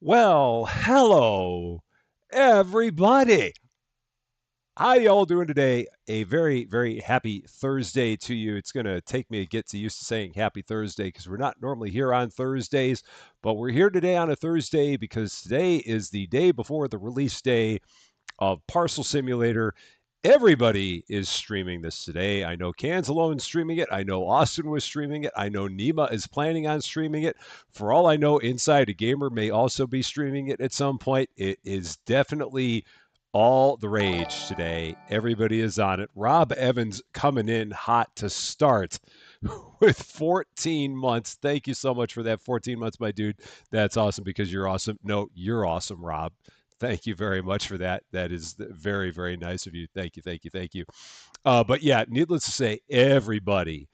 Well, hello, everybody. How y'all doing today? A very, very happy Thursday to you. It's going to take me to get to used to saying happy Thursday because we're not normally here on Thursdays, but we're here today on a Thursday because today is the day before the release day of Parcel Simulator. Everybody is streaming this today. I know Cans Alone streaming it. I know Austin was streaming it. I know Nima is planning on streaming it. For all I know, Inside a Gamer may also be streaming it at some point. It is definitely all the rage today. Everybody is on it. Rob Evans coming in hot to start with 14 months. Thank you so much for that 14 months, my dude. That's awesome because you're awesome. No, you're awesome, Rob. Thank you very much for that. That is very, very nice of you. Thank you, thank you, thank you. But yeah, needless to say, everybody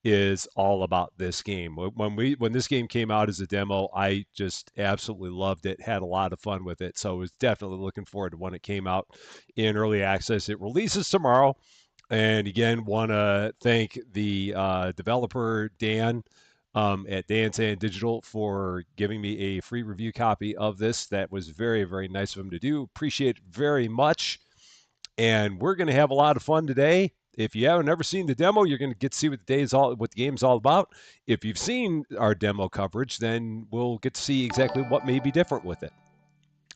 is all about this game. When this game came out as a demo, I just absolutely loved it. Had a lot of fun with it. So I was definitely looking forward to when it came out in early access. It releases tomorrow. And again, want to thank the developer Dan at Dansan Digital for giving me a free review copy of this. That was very, very nice of him to do. Appreciate it very much. And we're going to have a lot of fun today. If you haven't ever seen the demo, you're going to get to see what the game's all about. If you've seen our demo coverage, then we'll get to see exactly what may be different with it.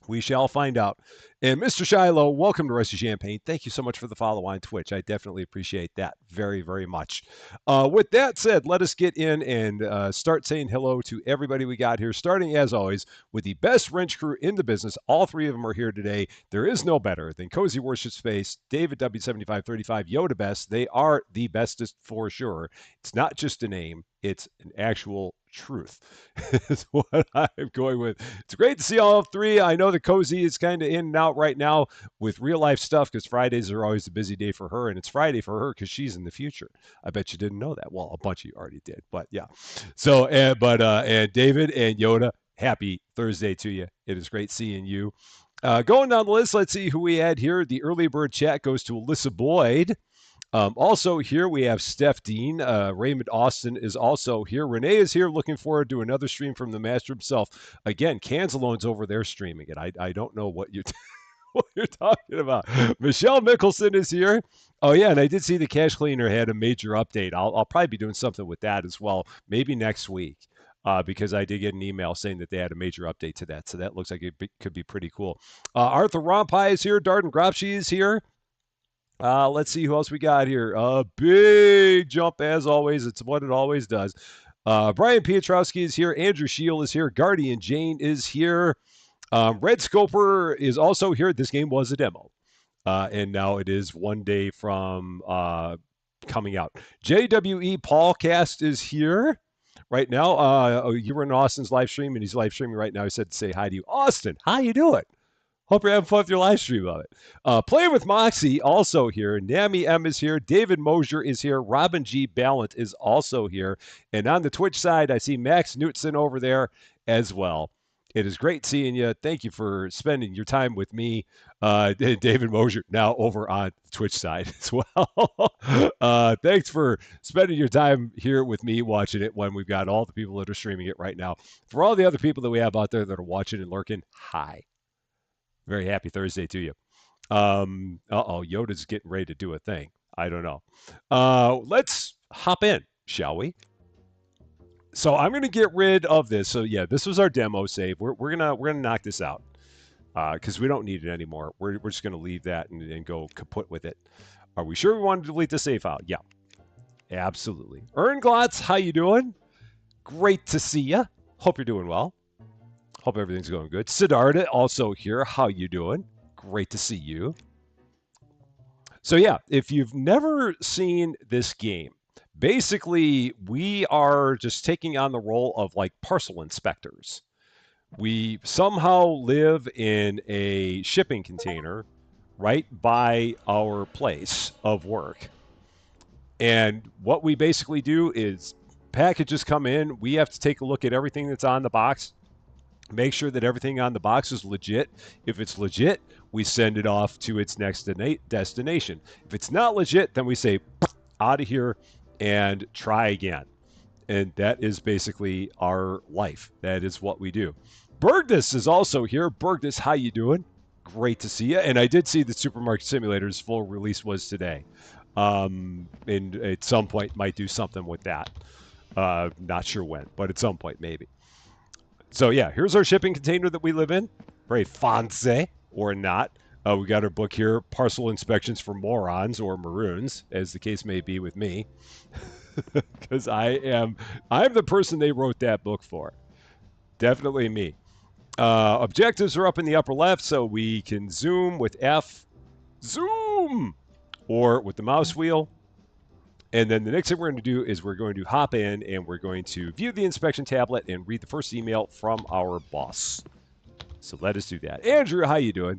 We shall find out. And Mr. Shiloh, welcome to Rusty Champaign. Thank you so much for the follow on Twitch. I definitely appreciate that very, very much. With that said, let us get in and start saying hello to everybody we got here, starting as always with the best wrench crew in the business. All three of them are here today. There is no better than Cozy Worship Space, David W7535, Yoda Best. They are the bestest for sure. It's not just a name, it's an actual truth is what I'm going with. It's great to see all three. I know the Cozy is kind of in and out right now with real life stuff because Fridays are always a busy day for her, and it's Friday for her because she's in the future. I bet you didn't know that. Well, a bunch of you already did, but yeah. So, and David and Yoda, happy Thursday to you. It is great seeing you. Going down the list, let's see who we had here. The early bird chat goes to Alyssa Boyd. Also here we have Steph Dean. Raymond Austin is also here. Renee is here. Looking forward to another stream from the master himself. Again, Cancalone's over there streaming it. I don't know what you what you're talking about. Michelle Mickelson is here. Oh yeah, and I did see the cash cleaner had a major update. I'll probably be doing something with that as well, maybe next week. Because I did get an email saying that they had a major update to that. So that looks like could be pretty cool. Arthur Rompai is here. Darden Gropschi is here. Let's see who else we got here. Big jump as always. It's what it always does. Brian Pietrowski is here. Andrew Shield is here. Guardian Jane is here. Red Scoper is also here. This game was a demo. And now it is one day from coming out. JWE Paulcast is here right now. You were in Austin's live stream, and he's live streaming right now. He said to say hi to you. Austin, how you doing? Hope you're having fun with your live stream of it. Playing with Moxie also here. Nami M is here. David Mosier is here. Robin G. Ballant is also here. And on the Twitch side, I see Max Knutson over there as well. It is great seeing you. Thank you for spending your time with me, David Mosier, now over on the Twitch side as well. Thanks for spending your time here with me watching it when we've got all the people that are streaming it right now. For all the other people that we have out there that are watching and lurking, hi. Very happy Thursday to you. Yoda's getting ready to do a thing. I don't know. Let's hop in, shall we? So I'm gonna get rid of this. So yeah, this was our demo save. We're gonna knock this out because we don't need it anymore. We're just gonna leave that and go kaput with it. Are we sure we want to delete the save file? Yeah, absolutely. Ernglotz, how you doing? Great to see you. Hope you're doing well. Hope everything's going good. Siddhartha also here. How you doing? Great to see you. So yeah, if you've never seen this game, basically we are just taking on the role of like parcel inspectors. We somehow live in a shipping container right by our place of work. And what we basically do is packages come in, we have to take a look at everything that's on the box. Make sure that everything on the box is legit. If it's legit, we send it off to its next destination. If it's not legit, then we say, out of here and try again. And that is basically our life. That is what we do. Bergdus is also here. Bergdus, how you doing? Great to see you. And I did see the Supermarket Simulator's full release was today. And at some point might do something with that. Not sure when, but at some point maybe. So yeah, here's our shipping container that we live in. Very fancy or not. We got our book here, Parcel Inspections for Morons or Maroons, as the case may be with me. Because I'm the person they wrote that book for. Definitely me. Objectives are up in the upper left, so we can zoom with F, zoom, or with the mouse wheel. And then the next thing we're going to do is we're going to hop in and we're going to view the inspection tablet and read the first email from our boss. So let us do that. Andrew, how you doing?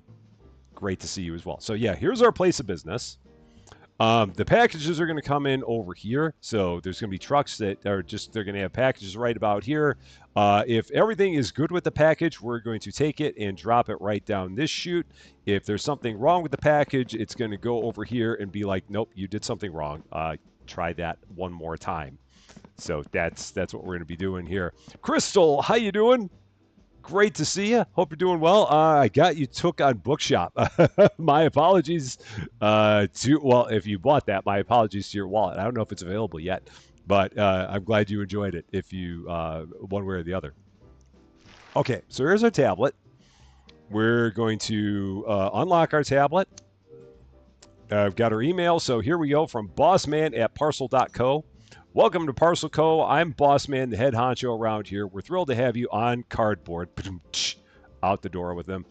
Great to see you as well. So yeah, here's our place of business. The packages are going to come in over here. So there's going to be trucks that are they're going to have packages right about here. If everything is good with the package, we're going to take it and drop it right down this chute. If there's something wrong with the package, it's going to go over here and be like, nope, you did something wrong. Try that one more time. So that's what we're going to be doing here. Crystal, how you doing? Great to see you. Hope you're doing well. I got you took on Bookshop. My apologies if you bought that, my apologies to your wallet. I don't know if it's available yet, but I'm glad you enjoyed it if you, one way or the other. Okay, so here's our tablet. We're going to unlock our tablet. I've got our email, so here we go from bossman@parcel.co. Welcome to Parcel Co. I'm Bossman, the head honcho around here. We're thrilled to have you on cardboard. Out the door with them.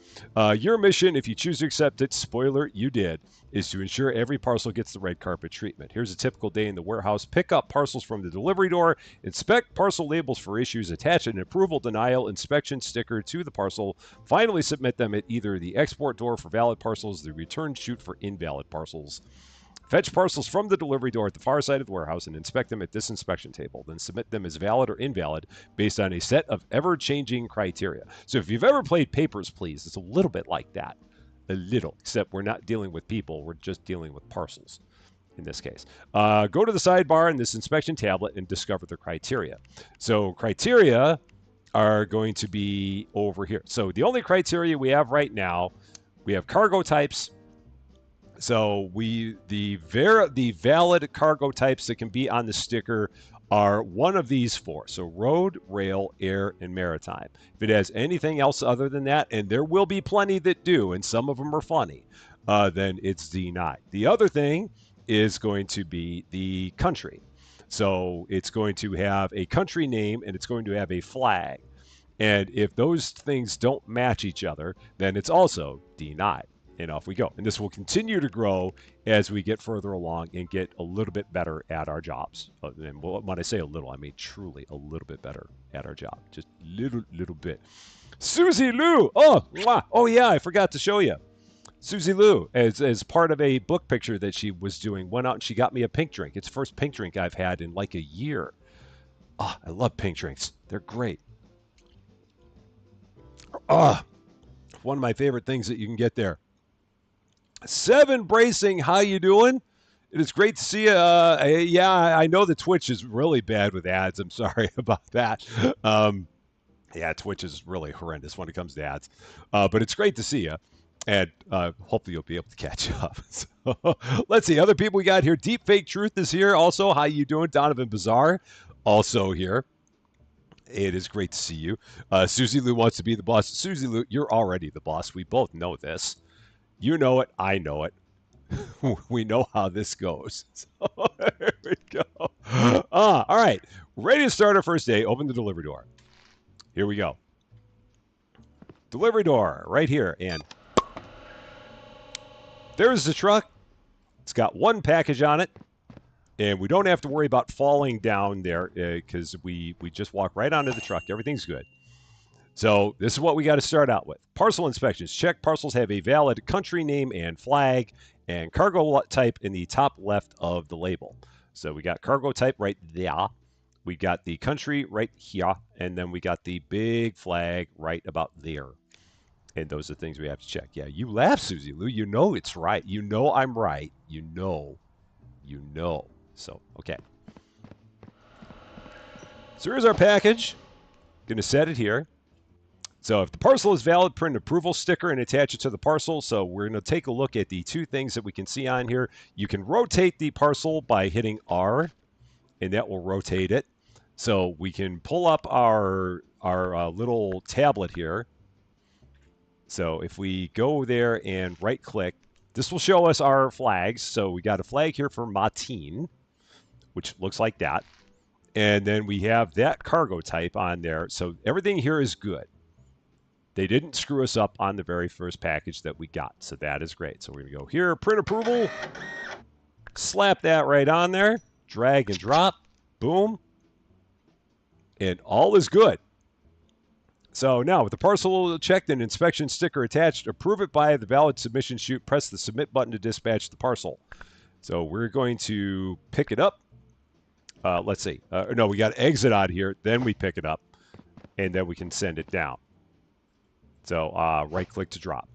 Your mission, if you choose to accept it, spoiler, you did, is to ensure every parcel gets the red carpet treatment. Here's a typical day in the warehouse. Pick up parcels from the delivery door, inspect parcel labels for issues, attach an approval, denial, inspection sticker to the parcel, finally submit them at either the export door for valid parcels, the return chute for invalid parcels. Fetch parcels from the delivery door at the far side of the warehouse and inspect them at this inspection table. Then submit them as valid or invalid based on a set of ever-changing criteria. So if you've ever played Papers, Please, it's a little bit like that. A little, except we're not dealing with people. We're just dealing with parcels in this case. Go to the sidebar in this inspection tablet and discover the criteria. So criteria are going to be over here. So the only criteria we have right now, we have cargo types. So the valid cargo types that can be on the sticker are one of these four. So road, rail, air, and maritime. If it has anything else other than that, and there will be plenty that do, and some of them are funny, then it's denied. The other thing is going to be the country. So it's going to have a country name and it's going to have a flag. And if those things don't match each other, then it's also denied. And off we go. And this will continue to grow as we get further along and get a little bit better at our jobs. And when I say a little, I mean truly a little bit better at our job. Just little bit. Susie Lou! Oh, mwah. Oh yeah, I forgot to show you. Susie Lou, as part of a book picture that she was doing, went out and she got me a pink drink. It's the first pink drink I've had in like a year. Oh, I love pink drinks. They're great. Oh, one of my favorite things that you can get there. Seven Bracing, how you doing? It is great to see you. Yeah, I know the Twitch is really bad with ads. I'm sorry about that. Yeah, Twitch is really horrendous when it comes to ads. But it's great to see you. And hopefully you'll be able to catch up. So, let's see. Other people we got here. Deep Fake Truth is here also. How you doing? Donovan Bazaar also here. It is great to see you. Susie Lou wants to be the boss. Susie Lou, you're already the boss. We both know this. You know it. I know it. We know how this goes. So there we go. All right. Ready to start our first day. Open the delivery door. Here we go. Delivery door right here. And there's the truck. It's got one package on it. And we don't have to worry about falling down there because we just walk right onto the truck. Everything's good. So this is what we got to start out with. Parcel inspections. Check parcels have a valid country name and flag and cargo type in the top left of the label. So we got cargo type right there. We got the country right here. And then we got the big flag right about there. And those are things we have to check. Yeah, you laugh, Susie Lou. You know it's right. You know I'm right. You know. So, okay. So here's our package. Going to set it here. So if the parcel is valid, print an approval sticker and attach it to the parcel. So we're going to take a look at the two things that we can see on here. You can rotate the parcel by hitting R, and that will rotate it. So we can pull up our little tablet here. So if we go there and right click, this will show us our flags. So we got a flag here for Matin, which looks like that. And then we have that cargo type on there. So everything here is good. They didn't screw us up on the very first package that we got. So that is great. So we're going to go here, print approval, slap that right on there, drag and drop, boom, and all is good. So now with the parcel checked and inspection sticker attached, approve it by the valid submission chute, press the submit button to dispatch the parcel. So we're going to pick it up. Let's see. No, we got to exit out here. Then we pick it up, and then we can send it down. So right click to drop.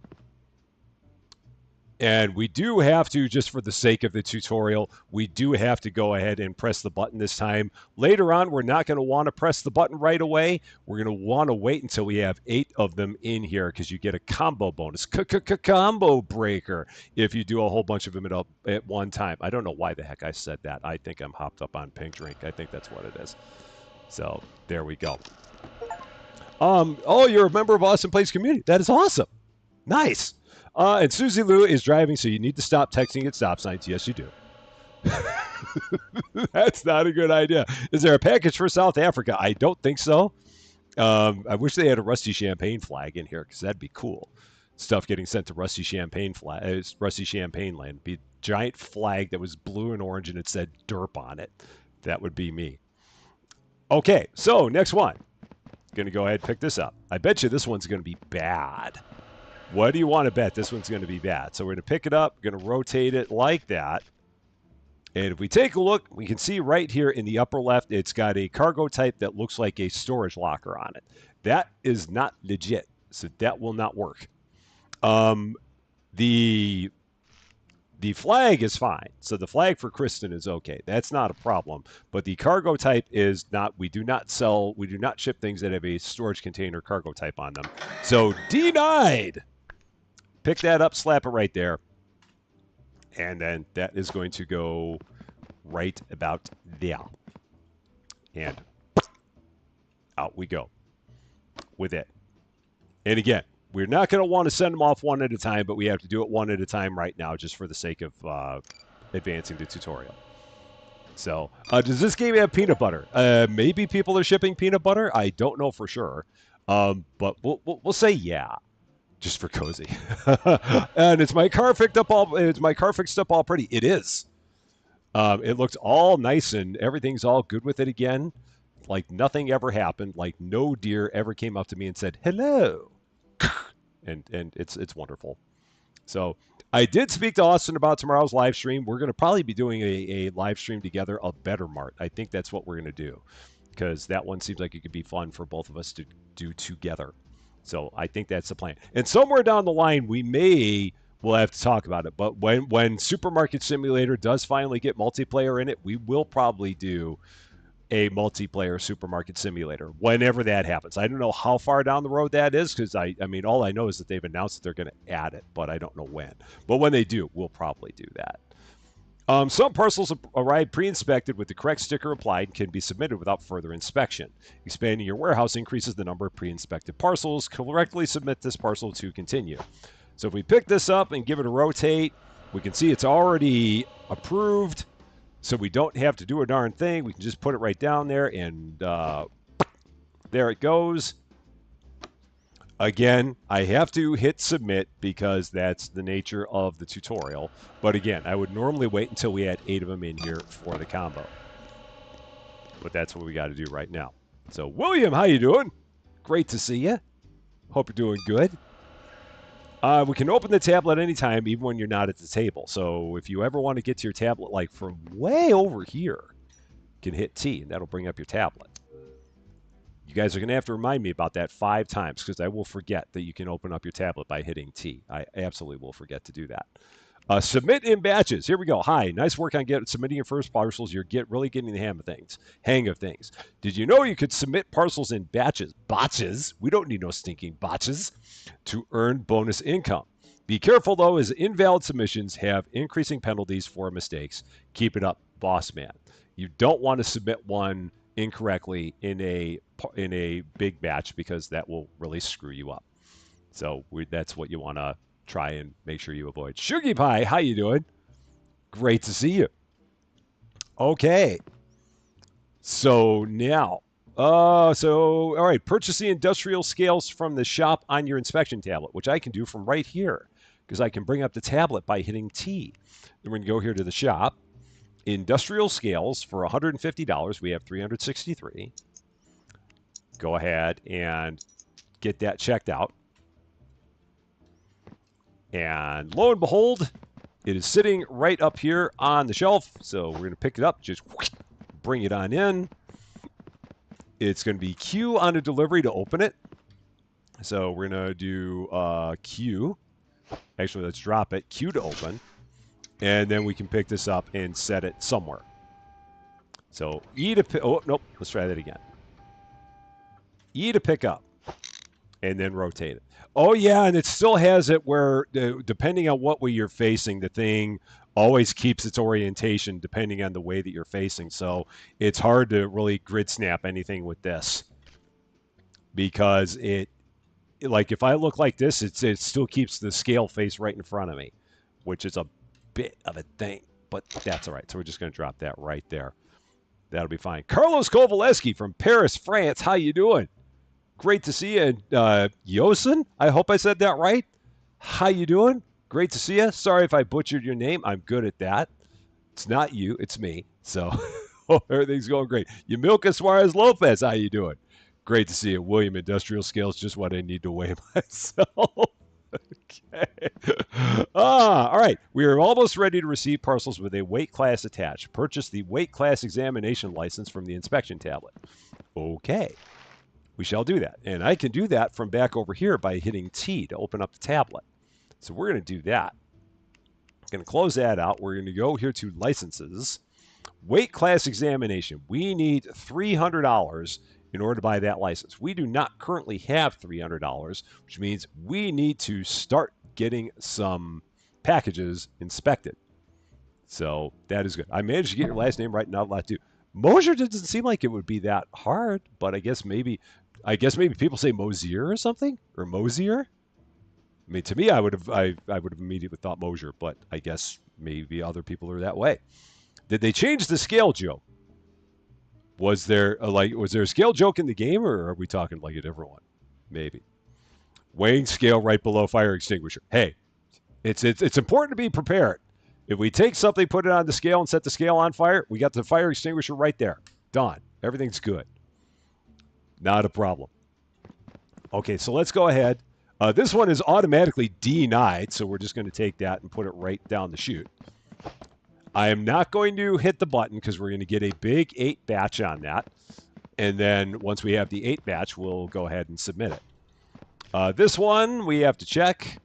And we do have to, just for the sake of the tutorial, we do have to go ahead and press the button this time. Later on, we're not going to want to press the button right away. We're going to want to wait until we have 8 of them in here because you get a combo bonus, combo breaker, if you do a whole bunch of them at one time. I don't know why the heck I said that. I think I'm hopped up on pink drink. I think that's what it is. So there we go. Oh, you're a member of Austin Place community. That is awesome. Nice. And Susie Lou is driving, so you need to stop texting at stop signs. Yes, you do. That's not a good idea. Is there a package for South Africa? I don't think so. I wish they had a Rusty Champaign flag in here because that'd be cool. Stuff getting sent to Rusty Champaign Rusty Champaign land. It'd be a giant flag that was blue and orange and it said derp on it. That would be me. Okay, so next one. Going to go ahead and pick this up. I bet you this one's going to be bad. What do you want to bet? This one's going to be bad. So we're going to pick it up, going to rotate it like that. And if we take a look, we can see right here in the upper left, it's got a cargo type that looks like a storage locker on it. That is not legit, so that will not work. The flag is fine. So the flag for Kristen is okay. That's not a problem. But the cargo type is not, we do not ship things that have a storage container cargo type on them. So denied. Pick that up, slap it right there. And then that is going to go right about there. And out we go with it. And again, we're not going to want to send them off one at a time, but we have to do it one at a time right now just for the sake of advancing the tutorial. So does this game have peanut butter? Maybe people are shipping peanut butter. I don't know for sure. But we'll say yeah. Just for cozy. And is my car fixed up all pretty? It is. It looked all nice and everything's all good with it again. Like nothing ever happened. Like no deer ever came up to me and said, hello. And it's wonderful. So I did speak to Austin about tomorrow's live stream. We're going to probably be doing a live stream together of Better Mart. I think that's what we're going to do because that one seems like it could be fun for both of us to do together. So I think that's the plan. And somewhere down the line, we'll have to talk about it. But when Supermarket Simulator does finally get multiplayer in it, we will probably do a multiplayer Supermarket Simulator whenever that happens. I don't know how far down the road that is because I mean, all I know is that they've announced that they're going to add it, but I don't know when. But when they do, we'll probably do that. Some parcels arrive pre-inspected with the correct sticker applied and can be submitted without further inspection. Expanding your warehouse increases the number of pre-inspected parcels. Correctly submit this parcel to continue. So if we pick this up and give it a rotate, we can see it's already approved. So we don't have to do a darn thing. We can just put it right down there and there it goes. Again, I have to hit submit because that's the nature of the tutorial. But again, I would normally wait until we had 8 of them in here for the combo. But that's what we got to do right now. So, William, how you doing? Great to see you. Hope you're doing good. We can open the tablet anytime, even when you're not at the table. So if you ever want to get to your tablet, like from way over here, you can hit T, and that'll bring up your tablet. You guys are going to have to remind me about that 5 times because I will forget that you can open up your tablet by hitting T. I absolutely will forget to do that. Submit in batches. Here we go. Hi, nice work on submitting your first parcels. You're really getting the hang of things. Did you know you could submit parcels in batches? Botches. We don't need no stinking botches to earn bonus income. Be careful though, as invalid submissions have increasing penalties for mistakes. Keep it up, boss man. You don't want to submit one incorrectly in a big batch because that will really screw you up. So that's what you want to try and make sure you avoid. Sugar Pie, how you doing? Great to see you. Okay, so now, all right, purchase the industrial scales from the shop on your inspection tablet, which I can do from right here because I can bring up the tablet by hitting T. Then we're going to go here to the shop. Industrial scales for $150. We have 363. Go ahead and get that checked out. And lo and behold, it is sitting right up here on the shelf. So we're going to pick it up, just bring it on in. It's going to be Q on a delivery to open it. So we're going to do Q. Actually, let's drop it. Q to open. And then we can pick this up and set it somewhere. So E to pick. Oh, nope. Let's try that again. E to pick up. And then rotate it. Oh, yeah, and it still has it where, depending on what way you're facing, the thing always keeps its orientation depending on the way that you're facing. So it's hard to really grid snap anything with this because like if I look like this, it still keeps the scale face right in front of me, which is a bit of a thing, but that's all right. So we're just going to drop that right there. That'll be fine. Carlos Kovaleski from Paris, France. How you doing? Great to see you. And Yosin, I hope I said that right. How you doing? Great to see you. Sorry if I butchered your name. I'm good at that. It's not you. It's me. So everything's going great. Yamilka Suarez Lopez, how you doing? Great to see you. William, industrial scales, just what I need to weigh myself. Okay. All right. We are almost ready to receive parcels with a weight class attached. Purchase the weight class examination license from the inspection tablet. Okay. We shall do that. And I can do that from back over here by hitting T to open up the tablet. So we're going to do that. Going to close that out. We're going to go here to licenses. Weight class examination. We need $300 in order to buy that license. We do not currently have $300, which means we need to start getting some packages inspected. So that is good. I managed to get your last name right now, too. Mosier doesn't seem like it would be that hard, but I guess maybe people say Mosier or something, or Mosier. I mean, to me, I would have immediately thought Mosier, but I guess maybe other people are that way. Did they change the scale joke? Was there a scale joke in the game, or are we talking like a different one? Maybe. Weighing scale right below fire extinguisher. Hey, it's important to be prepared. If we take something, put it on the scale, and set the scale on fire, we got the fire extinguisher right there. Done. Everything's good. Not a problem. Okay, so let's go ahead. This one is automatically denied, so we're just going to take that and put it right down the chute. I am not going to hit the button because we're going to get a big 8 batch on that. And then once we have the 8 batch, we'll go ahead and submit it. This one we have to check.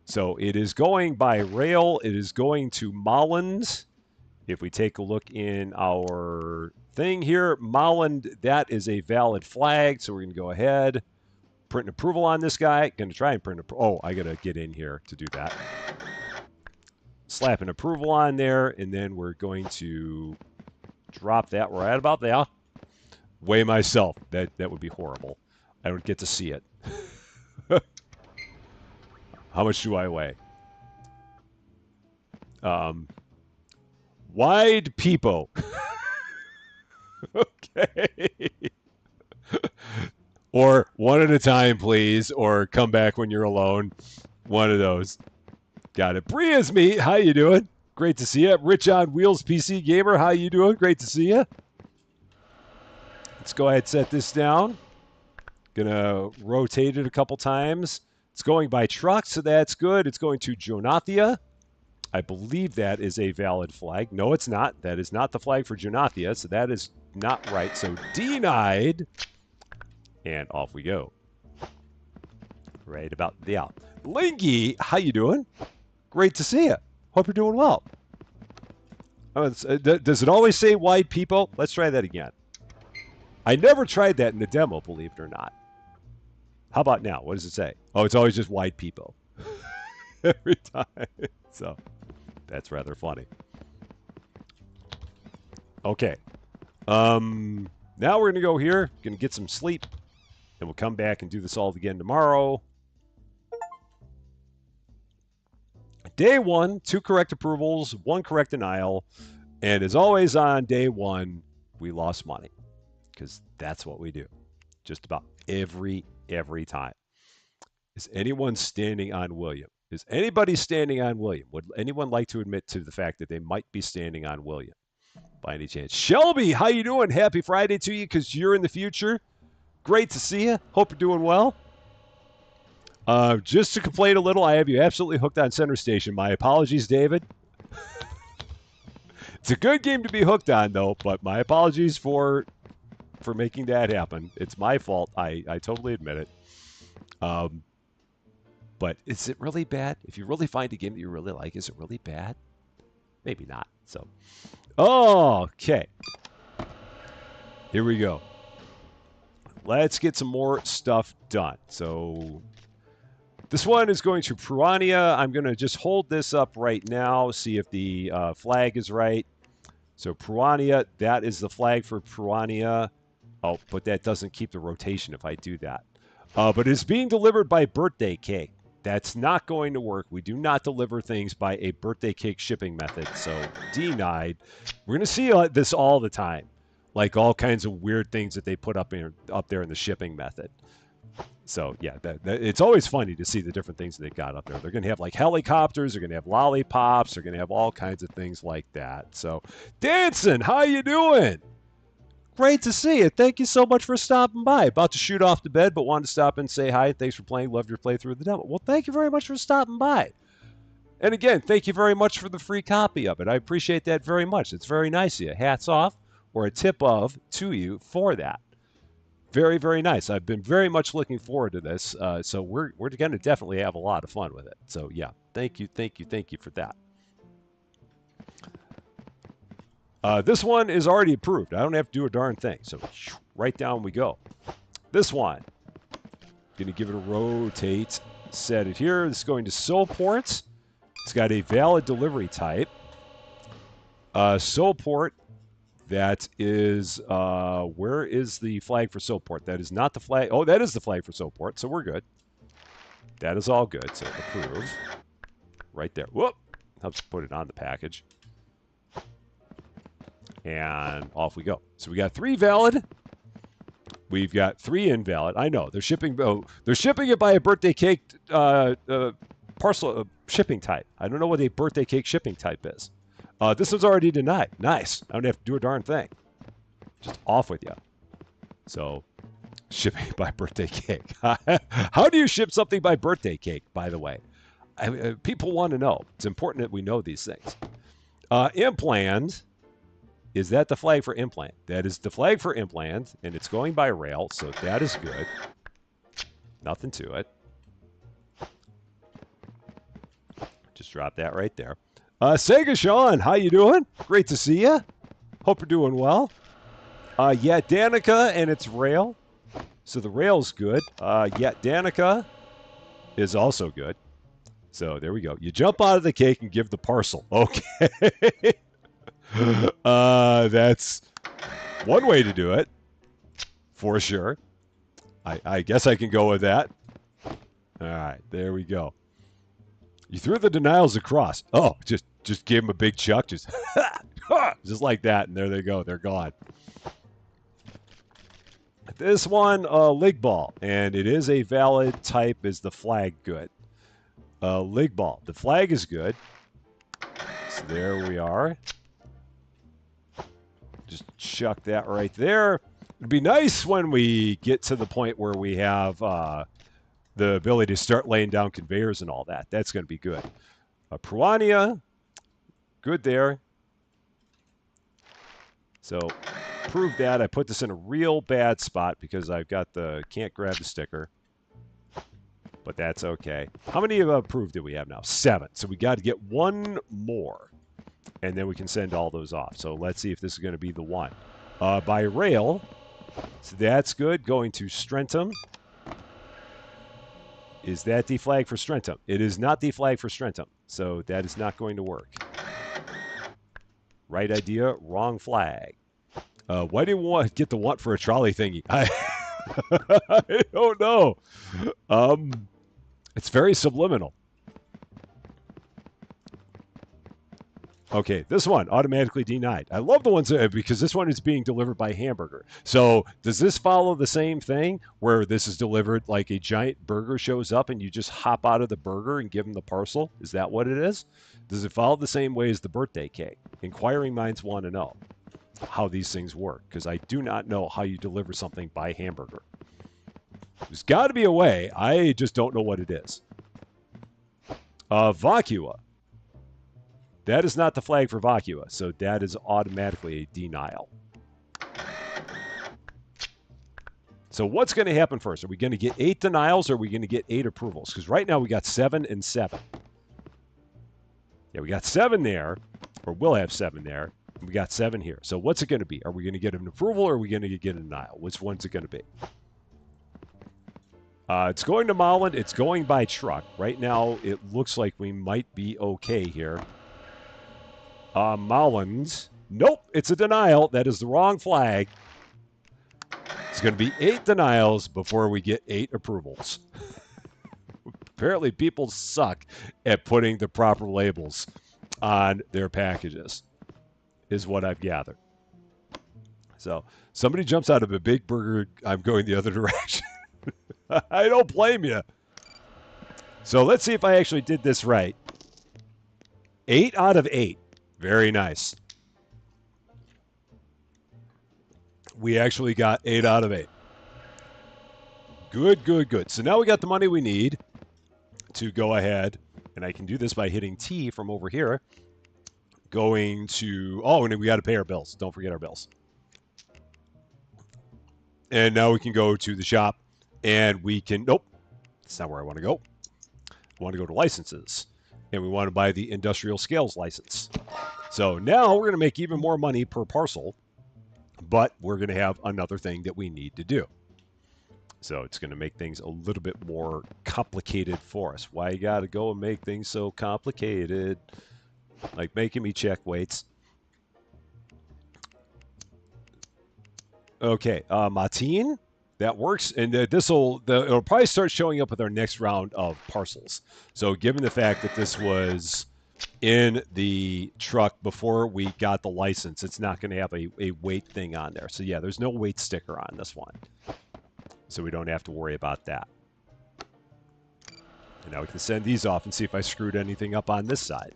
So it is going by rail. It is going to Molland. If we take a look in our thing here, Molland, that is a valid flag. So we're going to go ahead, print an approval on this guy. Going to try and print oh, I got to get in here to do that. Slap an approval on there, and then we're going to drop that right about there. Weigh myself. That would be horrible. I don't get to see it. How much do I weigh? Wide peepo. Okay. Or one at a time, please. Or come back when you're alone. One of those. Got it. Bria's me. How you doing? Great to see you. Rich on Wheels PC Gamer. How you doing? Great to see you. Let's go ahead and set this down. Gonna rotate it a couple times. It's going by truck, so that's good. It's going to Jonathia. I believe that is a valid flag. No, it's not. That is not the flag for Jonathia, so that is not right. So denied. And off we go. Right about there. Lingy, how you doing? Great to see you. Hope you're doing well. Does it always say wide people? Let's try that again. I never tried that in the demo, believe it or not. How about now? What does it say? Oh, it's always just wide people every time. So that's rather funny. Okay. Now we're going to go here, going to get some sleep, and we'll come back and do this all again tomorrow. Day 1, 2 correct approvals, 1 correct denial. And as always on day 1, we lost money because that's what we do just about every time. Is anyone standing on William? Is anybody standing on William? Would anyone like to admit to the fact that they might be standing on William by any chance? Shelby, how you doing? Happy Friday to you because you're in the future. Great to see you. Hope you're doing well. Just to complain a little, I have you absolutely hooked on Center Station. My apologies, David. It's a good game to be hooked on, though, but my apologies for making that happen. It's my fault. I totally admit it. But is it really bad? If you really find a game that you really like, is it really bad? Maybe not. So, okay. Here we go. Let's get some more stuff done. So this one is going to Pruania. I'm going to just hold this up right now, see if the flag is right. So Pruania, that is the flag for Pruania. Oh, but that doesn't keep the rotation if I do that. But it's being delivered by birthday cake. That's not going to work. We do not deliver things by a birthday cake shipping method. So denied. We're going to see this all the time. Like all kinds of weird things that they put up there in the shipping method. So yeah, it's always funny to see the different things that they got up there. They're going to have like helicopters. They're going to have lollipops. They're going to have all kinds of things like that. So Dansan, how you doing? Great to see you. Thank you so much for stopping by. About to shoot off to bed, but wanted to stop and say hi. Thanks for playing. Loved your playthrough of the demo. Well, thank you very much for stopping by. And again, thank you very much for the free copy of it. I appreciate that very much. It's very nice of you. Hats off, or a tip of to you for that. Very, very nice. I've been very much looking forward to this. So we're going to definitely have a lot of fun with it. So yeah, thank you for that. This one is already approved. I don't have to do a darn thing. So right down we go. This one, going to give it a rotate, set it here. This is going to Soulport. It's got a valid delivery type. Soulport, that is, where is the flag for Soulport? That is not the flag. Oh, that is the flag for Soulport, so we're good. That is all good, so approve. Right there. Whoop! Helps put it on the package. And off we go. So we got 3 valid. We've got 3 invalid. I know they're shipping. Oh, they're shipping it by a birthday cake parcel shipping type. I don't know what a birthday cake shipping type is. This was already denied. Nice. I don't have to do a darn thing. Just off with you. So shipping by birthday cake. How do you ship something by birthday cake? By the way, people want to know. It's important that we know these things. Implant. Is that the flag for implant? That is the flag for implant, and it's going by rail, so that is good. Nothing to it. Just drop that right there. Sega Sean, how you doing? Great to see you. Hope you're doing well. Yeah, Danica and it's rail. So the rail's good. Yeah, Danica is also good. So there we go. You jump out of the cake and give the parcel. Okay. That's one way to do it, for sure. I guess I can go with that. All right, there we go. You threw the denials across. Oh, just gave them a big chuck, just like that, and there they go. They're gone. This one, lig ball, and it is a valid type. Is the flag good? Lig ball. The flag is good. So there we are. Just chuck that right there. It'd be nice when we get to the point where we have the ability to start laying down conveyors and all that. That's going to be good. Pruania, good there. So prove that. I put this in a real bad spot because I've got the can't grab the sticker. but that's okay. How many approved do we have now? 7. So we got to get one more, and then we can send all those off. So let's see if this is going to be the one. By rail, so that's good. Going to Strentham. Is that the flag for Strentham? It is not the flag for Strentham, so that is not going to work. Right idea, wrong flag. Why didn't we get the want for a trolley thingy? I don't know. It's very subliminal. Okay, this one automatically denied. I love the ones because this one is being delivered by hamburger. So does this follow the same thing where this is delivered like a giant burger shows up and you just hop out of the burger and give them the parcel? Is that what it is? Does it follow the same way as the birthday cake? Inquiring minds want to know how these things work because I do not know how you deliver something by hamburger. There's got to be a way. I just don't know what it is. Vacua. That is not the flag for vacua, so that is automatically a denial. So what's going to happen first? Are we going to get 8 denials or are we going to get 8 approvals? Because right now we got 7 and 7. Yeah, we got 7 there, or we'll have 7 there. And we got 7 here. So what's it going to be? Are we going to get an approval or are we going to get a denial? Which one's it going to be? It's going to Molland. It's going by truck. Right now it looks like we might be okay here. Molland. Nope, it's a denial. That is the wrong flag. It's going to be 8 denials before we get 8 approvals. Apparently, people suck at putting the proper labels on their packages, is what I've gathered. So, somebody jumps out of a big burger, I'm going the other direction. I don't blame you. So, let's see if I actually did this right. 8 out of 8. Very nice. We actually got 8 out of 8. Good, good, good. So now we got the money we need to go ahead, and I can do this by hitting T from over here. Going to, oh, and we got to pay our bills. Don't forget our bills. And now we can go to the shop, and we can, nope, that's not where I want to go. I want to go to licenses, and we want to buy the industrial scales license. So now we're going to make even more money per parcel, but we're going to have another thing that we need to do. So it's going to make things a little bit more complicated for us. Why you got to go and make things so complicated? Like making me check weights. Okay, Martin, that works. And it'll probably start showing up with our next round of parcels. So given the fact that this was in the truck before we got the license, it's not going to have a weight thing on there. So yeah, there's no weight sticker on this one. So we don't have to worry about that. And now we can send these off and see if I screwed anything up on this side.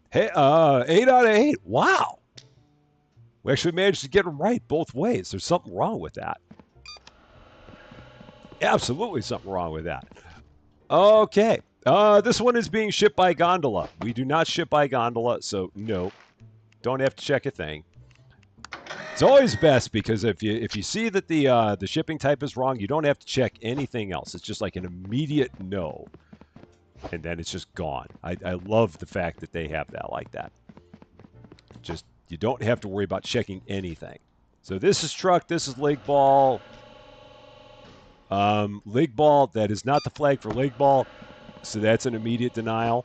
Hey, 8 out of 8. Wow. We actually managed to get them right both ways. There's something wrong with that. Absolutely something wrong with that. Okay. This one is being shipped by gondola. We do not ship by gondola, so no. Don't have to check a thing. It's always best because if you see that the shipping type is wrong, you don't have to check anything else. It's just like an immediate no, and then it's just gone. I love the fact that they have that like that. Just you don't have to worry about checking anything. So this is truck. This is leg ball. Leg ball. That is not the flag for leg ball, so that's an immediate denial.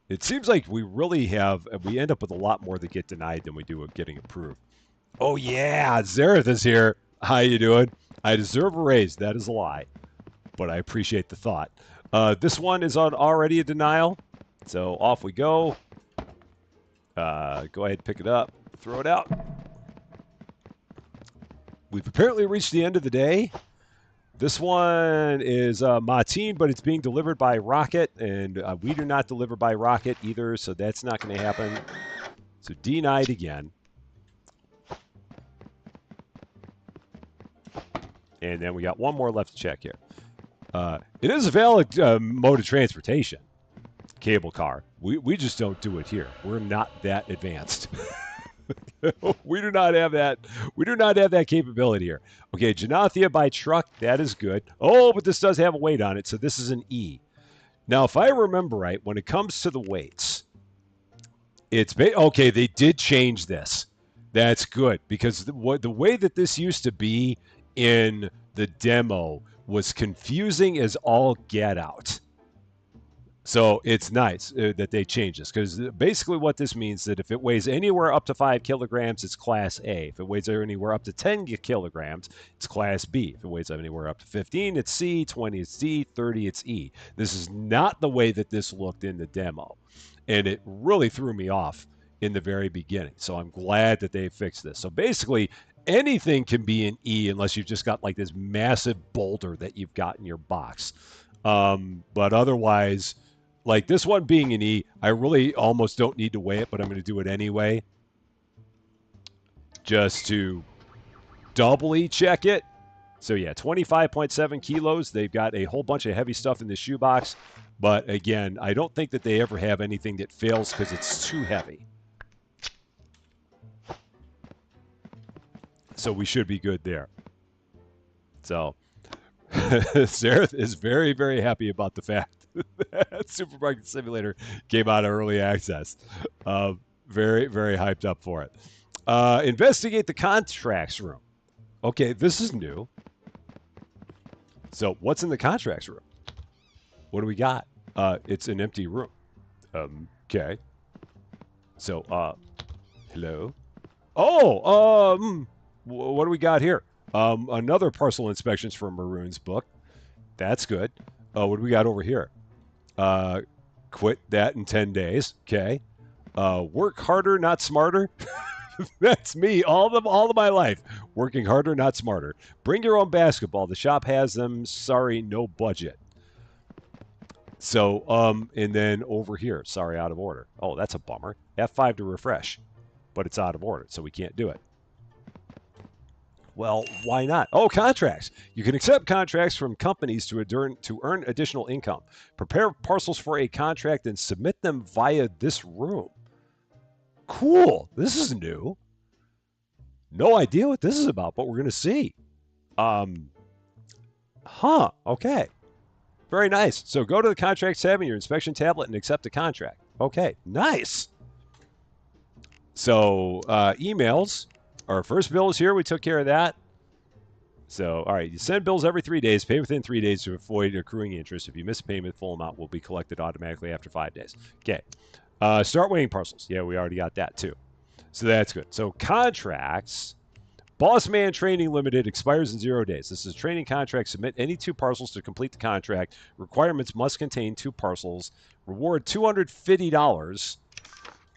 It seems like we really have, we end up with a lot more that get denied than we do of getting approved. Oh yeah, Zareth is here. How you doing? I deserve a raise. That is a lie, but I appreciate the thought. This one is on already a denial, so off we go. Go ahead and pick it up, throw it out. We've apparently reached the end of the day. This one is Martin, but it's being delivered by Rocket, and we do not deliver by Rocket either, so that's not going to happen. So denied again. And then we got one more left to check here. It is a valid mode of transportation, cable car. We just don't do it here. We're not that advanced. We do not have that. We do not have that capability here. Okay, Janathia by truck, that is good. Oh, but this does have a weight on it, so this is an E. Now, if I remember right, when it comes to the weights, okay. They did change this. That's good because the way that this used to be in the demo was confusing as all get out. So it's nice that they changed this because basically what this means that if it weighs anywhere up to 5 kilograms, it's class A. If it weighs anywhere up to 10 kilograms, it's class B. If it weighs anywhere up to 15, it's C. 20, it's D. 30, it's E. This is not the way that this looked in the demo, and it really threw me off in the very beginning. So I'm glad that they fixed this. So basically, anything can be an E unless you've just got like this massive boulder that you've got in your box. But otherwise, like this one being an E, I really almost don't need to weigh it, but I'm going to do it anyway just to doubly check it. So yeah, 25.7 kilos. They've got a whole bunch of heavy stuff in the shoebox. But again, I don't think that they ever have anything that fails because it's too heavy. So we should be good there. So Sarah is very, very happy about the fact that Supermarket Simulator came out of early access. Very, very hyped up for it. Investigate the contracts room. Okay, this is new. So what's in the contracts room? What do we got? It's an empty room. Okay. So, hello. Oh, what do we got here? Another parcel inspections from Maroon's book. That's good. What do we got over here? Quit that in 10 days. Okay. Work harder, not smarter. That's me all of my life. Working harder, not smarter. Bring your own basketball. The shop has them. Sorry, no budget. So, and then over here, sorry, out of order. Oh, that's a bummer. F5 to refresh, but it's out of order, so we can't do it. Well, why not? Oh, contracts. You can accept contracts from companies to earn additional income. Prepare parcels for a contract and submit them via this room. Cool. This is new. No idea what this is about, but we're going to see. Okay. Very nice. So go to the contracts tab in your inspection tablet and accept a contract. Okay, nice. So emails. Our first bill is here. We took care of that. So, all right, you send bills every 3 days. Pay within 3 days to avoid accruing interest. If you miss payment, full amount will be collected automatically after 5 days. Okay. Start weighing parcels. Yeah, we already got that too. So that's good. So contracts. Boss Man Training Limited expires in 0 days. This is a training contract. Submit any 2 parcels to complete the contract. Requirements must contain 2 parcels. Reward $250.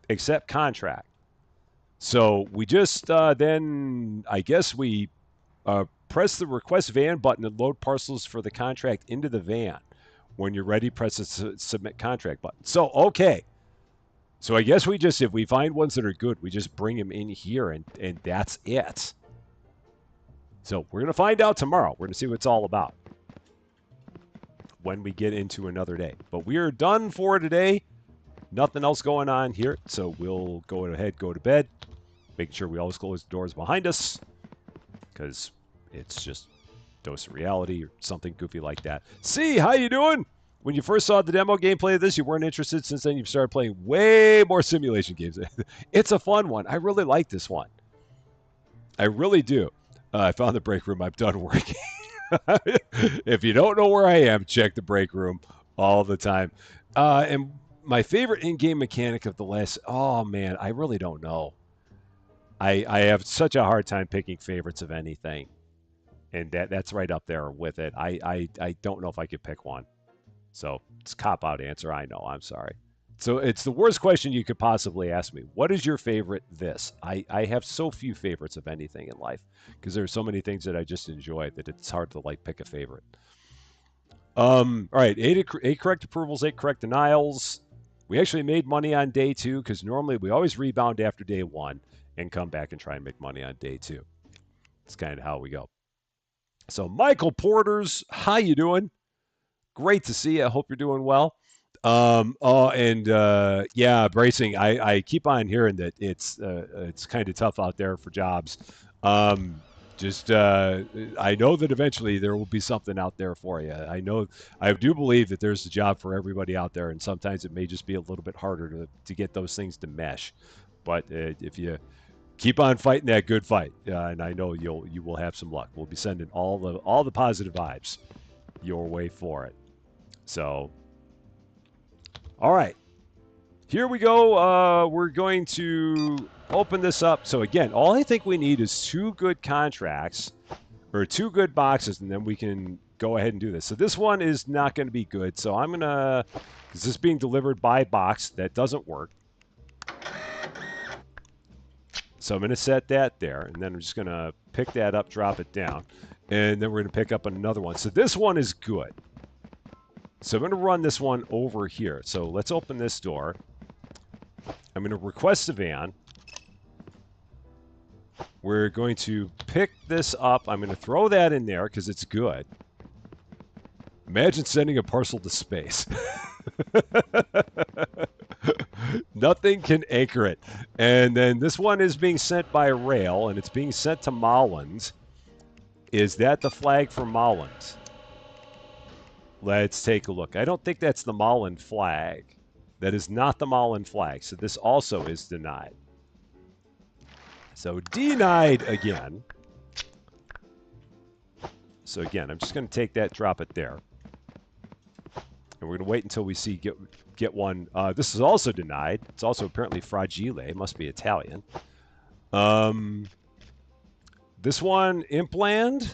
Accept contract. So we just then, I guess we press the request van button and load parcels for the contract into the van. When you're ready, press the submit contract button. So, okay. So I guess we just, if we find ones that are good, we just bring them in here and that's it. So we're going to find out tomorrow. We're going to see what it's all about when we get into another day. But we are done for today. Nothing else going on here. So we'll go ahead, go to bed. Making sure we always close the doors behind us because it's just dose of reality or something goofy like that. See, how you doing? When you first saw the demo gameplay of this, you weren't interested. Since then, you've started playing way more simulation games. It's a fun one. I really like this one. I really do. I found the break room. I'm done working. If you don't know where I am, check the break room all the time. And my favorite in-game mechanic of the last, oh man, I really don't know. I have such a hard time picking favorites of anything. And that's right up there with it. I don't know if I could pick one. So it's a cop-out answer. I know. I'm sorry. So it's the worst question you could possibly ask me. What is your favorite this? I have so few favorites of anything in life because there's so many things that I just enjoy that it's hard to like pick a favorite. All right, 8 correct approvals, 8 correct denials. We actually made money on day 2 because normally we always rebound after day 1 and come back and try and make money on day 2. It's kind of how we go. So Michael Porters, how you doing? Great to see you. I hope you're doing well. Yeah, bracing. I keep on hearing that it's kind of tough out there for jobs. Um, just I know that eventually there will be something out there for you. I do believe that there's a job for everybody out there, and sometimes it may just be a little bit harder to get those things to mesh. But if you keep on fighting that good fight, and I know you will have some luck. We'll be sending all the positive vibes your way for it. So, all right. Here we go. We're going to open this up. So again, all I think we need is two good contracts or two good boxes, and then we can go ahead and do this. So this one is not going to be good. So I'm going to, because this is being delivered by box, that doesn't work. So I'm going to set that there, and then I'm just going to pick that up, drop it down, and then we're going to pick up another one. So this one is good. So I'm going to run this one over here. So let's open this door. I'm going to request a van. We're going to pick this up. I'm going to throw that in there because it's good. Imagine sending a parcel to space. Nothing can anchor it. And then this one is being sent by rail, and it's being sent to Mollins. Is that the flag for Mollins? Let's take a look. I don't think that's the Mollin flag. That is not the Mollin flag. So this also is denied. So denied again. So again, I'm just going to take that, drop it there. And we're going to wait until we see get one. This is also denied. It's also apparently fragile. It must be Italian. This one, Impland,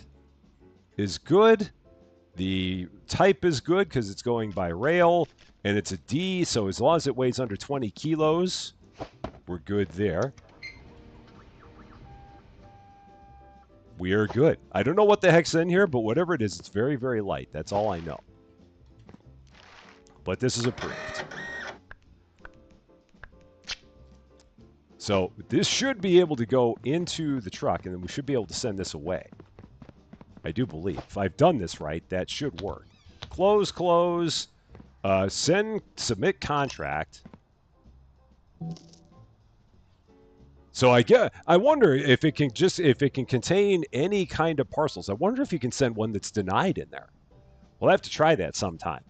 is good. The type is good because it's going by rail. And it's a D, so as long as it weighs under 20 kilos, we're good there. We are good. I don't know what the heck's in here, but whatever it is, it's very, very light. That's all I know. But this is approved. So this should be able to go into the truck, and then we should be able to send this away. I do believe. If I've done this right, that should work. Close, close. Submit contract. So I wonder if it can contain any kind of parcels. I wonder if you can send one that's denied in there. We'll have to try that sometime.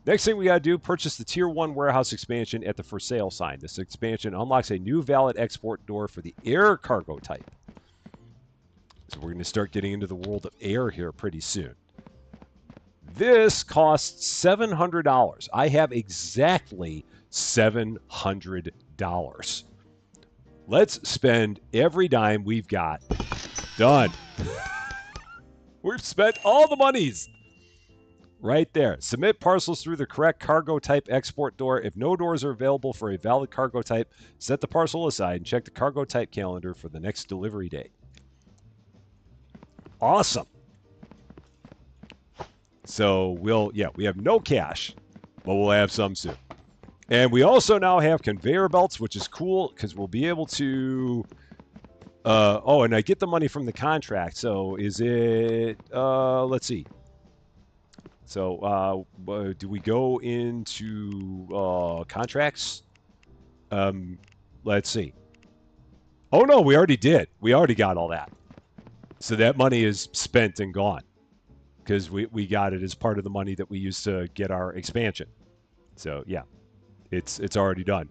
Next thing we got to do, purchase the Tier 1 warehouse expansion at the for sale sign. This expansion unlocks a new valid export door for the air cargo type. So we're going to start getting into the world of air here pretty soon. This costs $700. I have exactly $700. Let's spend every dime we've got. Done. We've spent all the monies. Right there. Submit parcels through the correct cargo type export door. If no doors are available for a valid cargo type, set the parcel aside and check the cargo type calendar for the next delivery date. Awesome. So we have no cash, but we'll have some soon. And we also now have conveyor belts, which is cool because we'll be able to. And I get the money from the contract. So is it? Let's see. So do we go into contracts? Let's see. Oh no, we already did. We already got all that. So that money is spent and gone because we got it as part of the money that we used to get our expansion. So yeah, it's already done.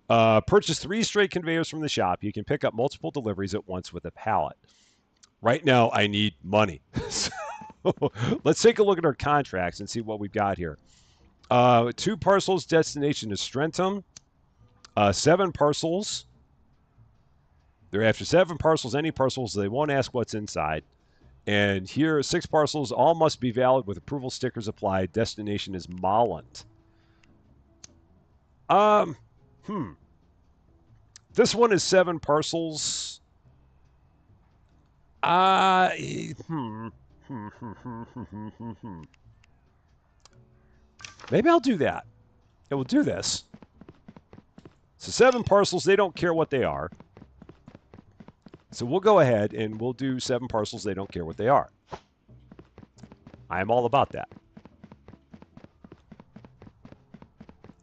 Purchase 3 straight conveyors from the shop. You can pick up multiple deliveries at once with a pallet. Right now, I need money. So let's take a look at our contracts and see what we've got here. 2 parcels, destination is Strentham. 7 parcels. They're after 7 parcels, any parcels. They won't ask what's inside. And here, 6 parcels, all must be valid with approval stickers applied. Destination is Molland. This one is 7 parcels. Maybe I'll do that. Yeah, we'll do this. So 7 parcels, they don't care what they are. So we'll go ahead and we'll do 7 parcels, they don't care what they are. I am all about that.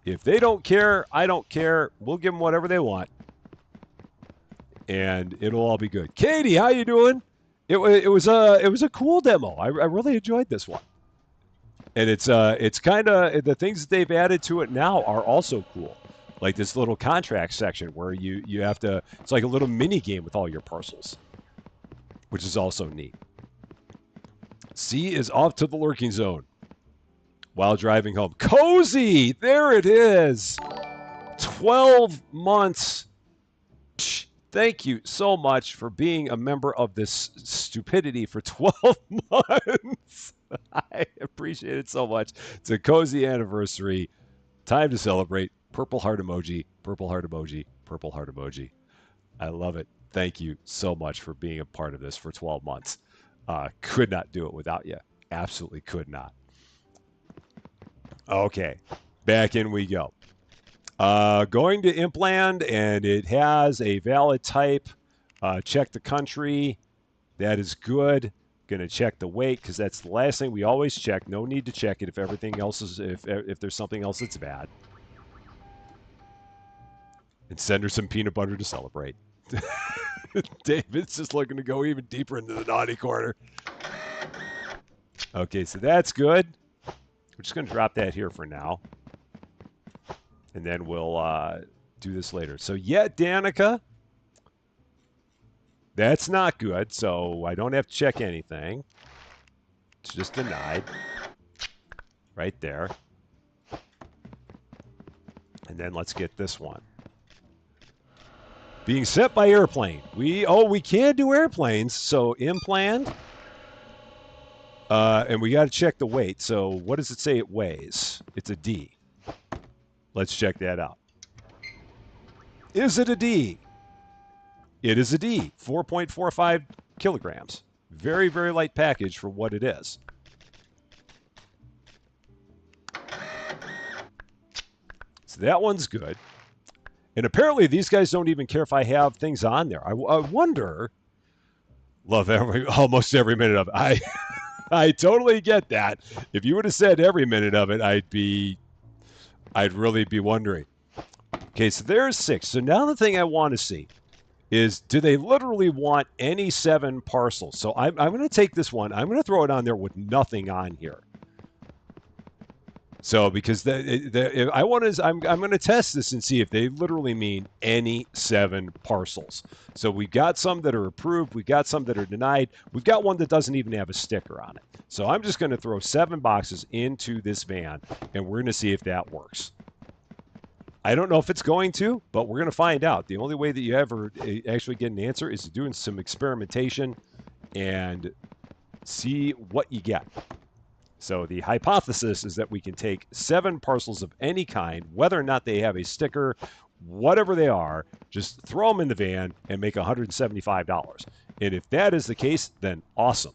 If they don't care, I don't care. We'll give them whatever they want, and it'll all be good. Katie, how you doing? It was a cool demo. I really enjoyed this one, and it's kind of the things that they've added to it now are also cool. Like this little contract section where you have to. It's like a little mini game with all your parcels, which is also neat. C is off to the lurking zone while driving home. Cozy, there it is. 12 months. Psh, thank you so much for being a member of this stupidity for 12 months. I appreciate it so much. It's a cozy anniversary. Time to celebrate. Purple heart emoji, purple heart emoji, purple heart emoji. I love it. Thank you so much for being a part of this for 12 months. Could not do it without you. Absolutely could not. Okay, back in we go. Going to Impland, and it has a valid type. Check the country. That is good. Going to check the weight because that's the last thing we always check. No need to check it if everything else is if there's something else that's bad. And send her some peanut butter to celebrate. David's just looking to go even deeper into the naughty corner. Okay, so that's good. We're just going to drop that here for now. And then we'll do this later. So, yeah, Danica. That's not good, so I don't have to check anything. It's just denied. Right there. And then let's get this one. Being sent by airplane. We can do airplanes. So Impland. And we got to check the weight. So what does it say it weighs? It's a D. Let's check that out. Is it a D? It is a D. 4.45 kilograms. Very, very light package for what it is. So that one's good. And apparently these guys don't even care if I have things on there. I wonder. Love almost every minute of it. I totally get that. If you would have said every minute of it, I'd really be wondering. Okay, so there's 6. So now the thing I want to see is, do they literally want any 7 parcels? So I'm going to take this one. I'm going to throw it on there with nothing on here. So because I'm going to test this and see if they literally mean any 7 parcels. So we've got some that are approved. We've got some that are denied. We've got one that doesn't even have a sticker on it. So I'm just going to throw 7 boxes into this van, and we're going to see if that works. I don't know if it's going to, but we're going to find out. The only way that you ever actually get an answer is doing some experimentation and see what you get. So the hypothesis is that we can take 7 parcels of any kind, whether or not they have a sticker, whatever they are, just throw them in the van and make $175. And if that is the case, then awesome.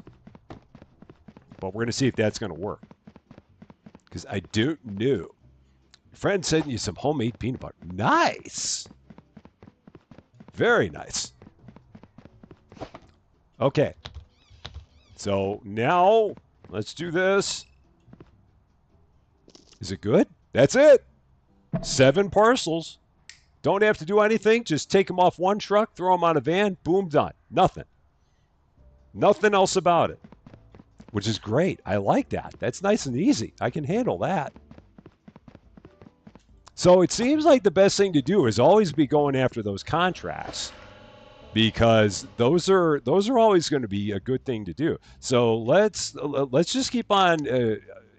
But we're going to see if that's going to work. Because I don't know. Your friend sent you some homemade peanut butter. Nice. Very nice. Okay. So now let's do this. Is it good? That's it. 7 parcels. Don't have to do anything. Just take them off one truck, throw them on a van, boom, done. Nothing. Nothing else about it, which is great. I like that. That's nice and easy. I can handle that. So it seems like the best thing to do is always be going after those contracts, because those are always going to be a good thing to do. So let's just keep on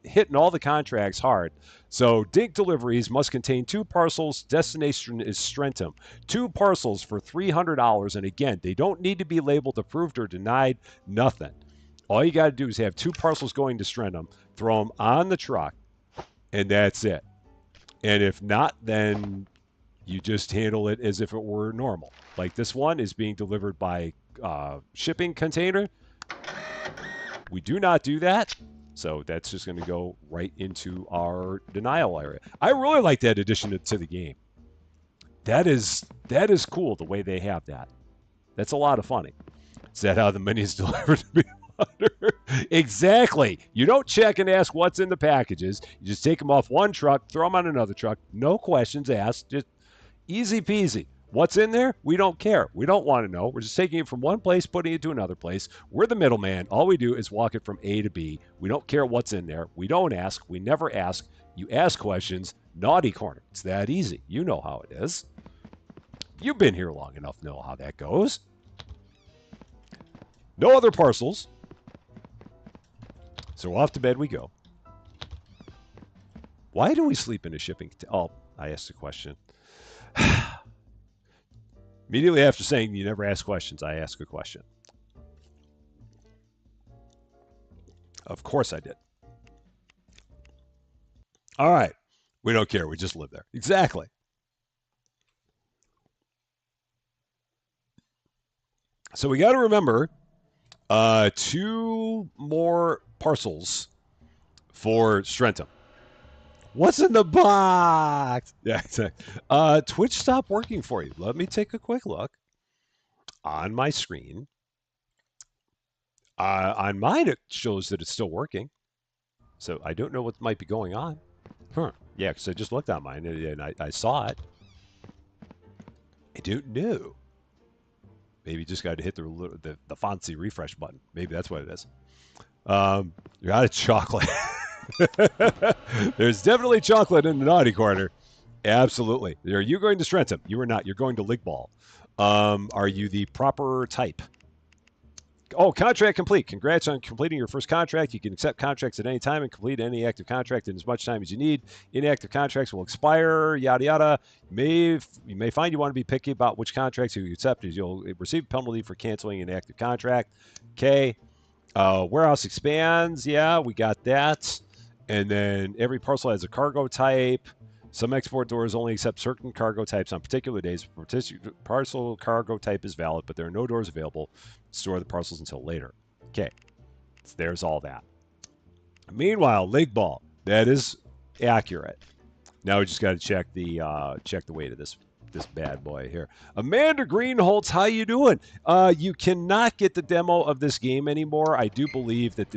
hitting all the contracts hard. So Dink deliveries must contain 2 parcels. Destination is Strentham. 2 parcels for $300. And again, they don't need to be labeled approved or denied. Nothing. All you got to do is have 2 parcels going to Strentham, throw them on the truck, and that's it. And if not, then you just handle it as if it were normal. Like this one is being delivered by shipping container. We do not do that. So that's just going to go right into our denial area. I really like that addition to the game. That is cool the way they have that. That's a lot of funny. Is that how the menu is delivered to be under? Exactly. You don't check and ask what's in the packages. You just take them off one truck, throw them on another truck. No questions asked. Just easy peasy. What's in there? We don't care. We don't want to know. We're just taking it from one place, putting it to another place. We're the middleman. All we do is walk it from A to B. We don't care what's in there. We don't ask. We never ask. You ask questions. Naughty corner. It's that easy. You know how it is. You've been here long enough to know how that goes. No other parcels. So off to bed we go. Why do we sleep in a shipping? Oh, I asked a question. Immediately after saying you never ask questions, I ask a question. Of course I did. All right. We don't care. We just live there. Exactly. So we got to remember two more parcels for Strentum. What's in the box? Yeah, exactly. Twitch stopped working for you. Let me take a quick look on my screen. On mine, it shows that it's still working. So I don't know what might be going on. Huh. Yeah, because I just looked on mine and I saw it. I don't know. Maybe you just got to hit the fancy refresh button. Maybe that's what it is. You're out of chocolate. There's definitely chocolate in the naughty corner. Absolutely. Are you going to Strentum? You are not. You're going to Ligball. Are you the proper type? Oh, contract complete. Congrats on completing your first contract. You can accept contracts at any time and complete any active contract in as much time as you need. Inactive contracts will expire, yada, yada. You may find you want to be picky about which contracts you accept as you'll receive a penalty for canceling an active contract. Okay. Warehouse expands. Yeah, we got that. And then every parcel has a cargo type. Some export doors only accept certain cargo types on particular days. Parcel cargo type is valid, but there are no doors available to store the parcels until later. Okay, so there's all that. Meanwhile, Ligball, that is accurate. Now we just got to check the weight of this bad boy here. Amanda Greenholtz, how you doing? You cannot get the demo of this game anymore. I do believe that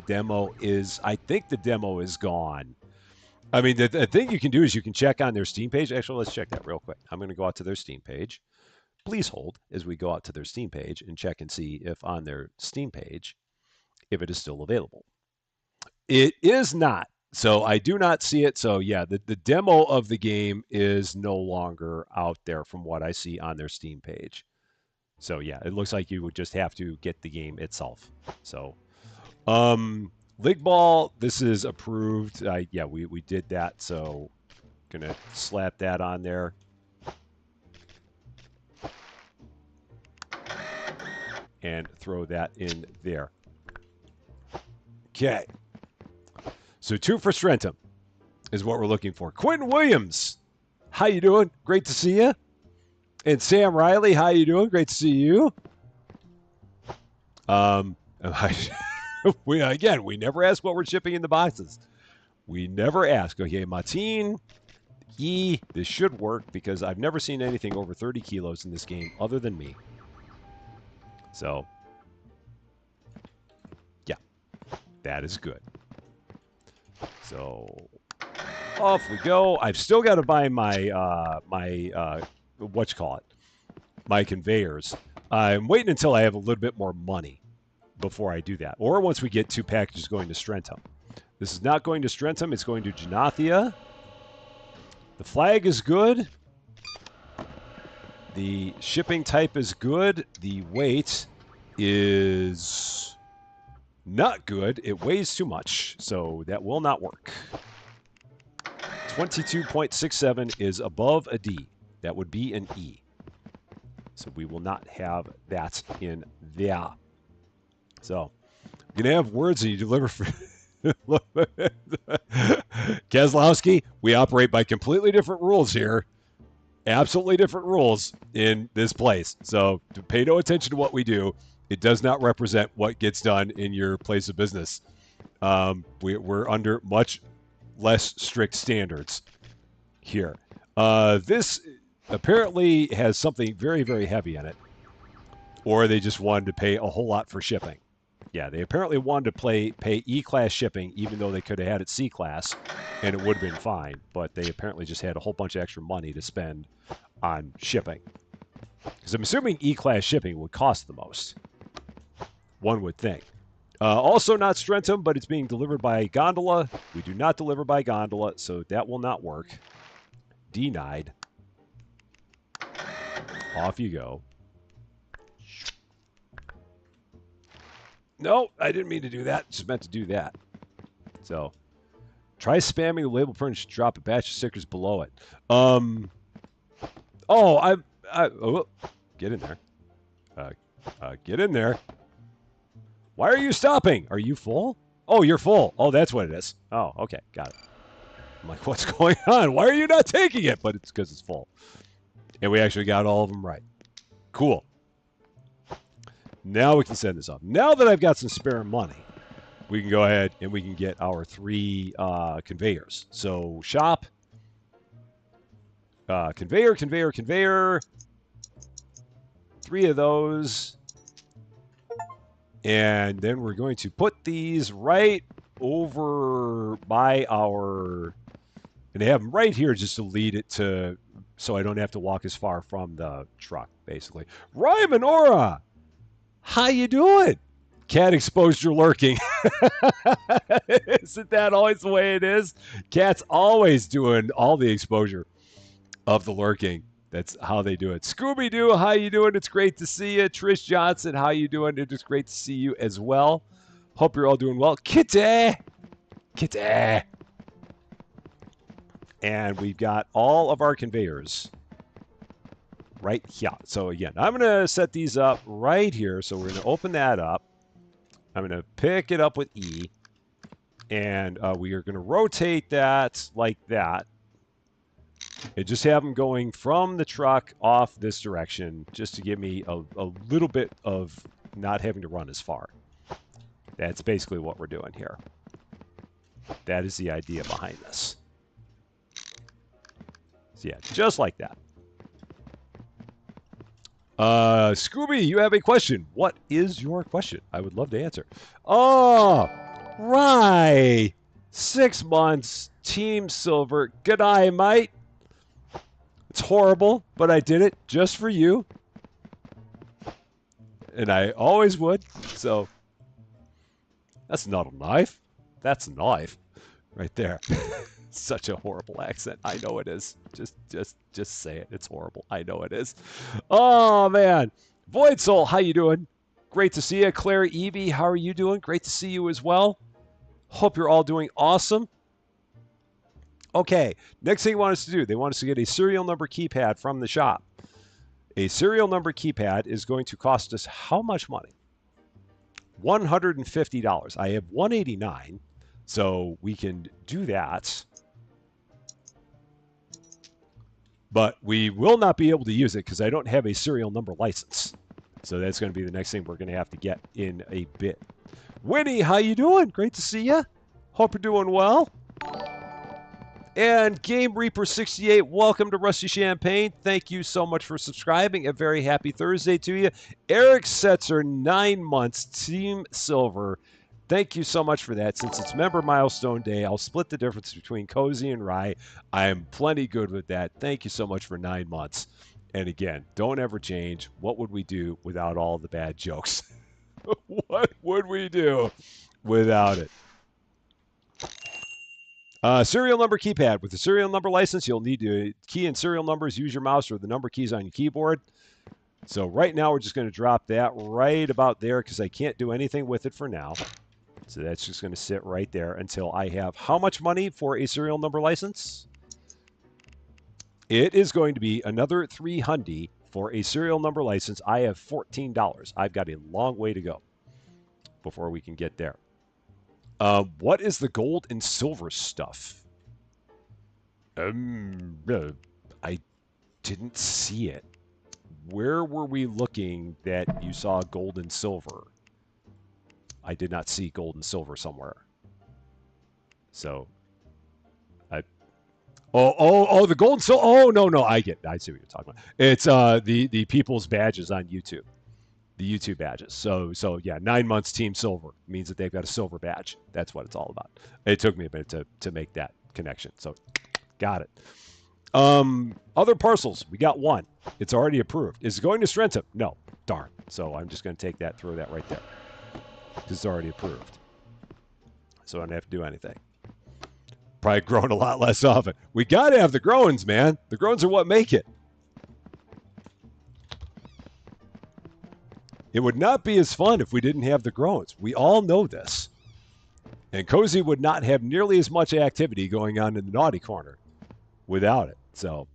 I think the demo is gone. I mean, the thing you can do is you can check on their Steam page. Actually, let's check that real quick. I'm going to go out to their Steam page. Please hold as we go out to their Steam page and check and see if on their Steam page, if it is still available. It is not. So I do not see it. So yeah, the demo of the game is no longer out there from what I see on their Steam page. So yeah, it looks like you would just have to get the game itself. So, League Ball, this is approved. Yeah, we did that. So gonna slap that on there. And throw that in there. Okay. So 2 for Strentum is what we're looking for. Quentin Williams, how you doing? Great to see you. And Sam Riley, how you doing? Great to see you. We never ask what we're shipping in the boxes. We never ask. Okay, Martin, this should work because I've never seen anything over 30 kilos in this game other than me. So, yeah, that is good. So, off we go. I've still got to buy my my conveyors. I'm waiting until I have a little bit more money before I do that. Or once we get 2 packages going to Strentum. This is not going to Strentum. It's going to Janathia. The flag is good. The shipping type is good. The weight is not good. It weighs too much, so that will not work. 22.67 is above a D. That would be an E. So we will not have that in there. So, you're going to have words that you deliver for... Keselowski, we operate by completely different rules here. Absolutely different rules in this place. So pay no attention to what we do. It does not represent what gets done in your place of business. We're under much less strict standards here. This apparently has something very, very heavy in it. Or they just wanted to pay a whole lot for shipping. Yeah, they apparently wanted to pay E-class shipping, even though they could have had it C-class, and it would have been fine. But they apparently just had a whole bunch of extra money to spend on shipping. Because I'm assuming E-class shipping would cost the most. One would think. Also not Strentum, but it's being delivered by gondola. We do not deliver by gondola, so that will not work. Denied. Off you go. No, I didn't mean to do that. Just meant to do that. So, try spamming the label print and drop a batch of stickers below it. Oh, oh, get in there. Get in there. Why are you stopping? Are you full? Oh, you're full. Oh, that's what it is. Oh, okay, got it. I'm like, what's going on? Why are you not taking it? But it's because it's full. And we actually got all of them right. Cool. Now we can send this up. Now that I've got some spare money, we can go ahead and we can get our 3 conveyors. So shop, conveyor, conveyor, conveyor. 3 of those. And then we're going to put these right over by our, and they have them right here just to lead it to, so I don't have to walk as far from the truck, basically. Rymanora, how you doing? Cat exposure lurking. Isn't that always the way it is? Cat's always doing all the exposure of the lurking. That's how they do it. Scooby-Doo, how you doing? It's great to see you. Trish Johnson, how you doing? It is great to see you as well. Hope you're all doing well. Kitty! Kitty! And we've got all of our conveyors right here. So again, I'm going to set these up right here. So we're going to open that up. I'm going to pick it up with E. And we are going to rotate that like that. And just have them going from the truck off this direction just to give me a little bit of not having to run as far. That's basically what we're doing here. That is the idea behind this. So yeah, just like that. Scooby, you have a question. What is your question? I would love to answer. Oh, right. 6 months, Team Silver. Good eye, mate. It's horrible, but I did it just for you. And I always would. So that's not a knife. That's a knife right there. Such a horrible accent. I know it is. Just say it. It's horrible. I know it is. Oh man. Void Soul, how you doing? Great to see you. Claire Evie, how are you doing? Great to see you as well. Hope you're all doing awesome. Okay, next thing they want us to do, they want us to get a serial number keypad from the shop. A serial number keypad is going to cost us how much money? $150. I have $189, so we can do that. But we will not be able to use it because I don't have a serial number license. So that's going to be the next thing we're going to have to get in a bit. Winnie, how you doing? Great to see you. Hope you're doing well. And Game Reaper 68, welcome to Rusty Champaign. Thank you so much for subscribing. A very happy Thursday to you. Eric Setzer, 9 months, Team Silver. Thank you so much for that. Since it's member milestone day, I'll split the difference between Cozy and Rye. I am plenty good with that. Thank you so much for 9 months. And again, don't ever change. What would we do without all the bad jokes? What would we do without it? Serial number keypad. With the serial number license, you'll need to key in serial numbers, use your mouse or the number keys on your keyboard. So right now, we're just going to drop that right about there because I can't do anything with it for now. So that's just going to sit right there until I have how much money for a serial number license? It is going to be another $300 for a serial number license. I have $14. I've got a long way to go before we can get there. What is the gold and silver stuff? I didn't see it. Where were we looking that you saw gold and silver? I did not see gold and silver somewhere. So, the gold and silver. Oh, no, I see what you're talking about. It's the people's badges on YouTube. the YouTube badges. So yeah, 9 months Team Silver means that they've got a silver badge. That's what it's all about. It took me a minute to make that connection. So got it. Other parcels, we got one. It's already approved. Is it going to Strentham? No. Darn. So I'm just going to take that, throw that right there, because it's already approved. So I don't have to do anything. Probably grown a lot less often. We got to have the groans, man. The groans are what make it. It would not be as fun if we didn't have the groans. We all know this. And Cozy would not have nearly as much activity going on in the naughty corner without it. So,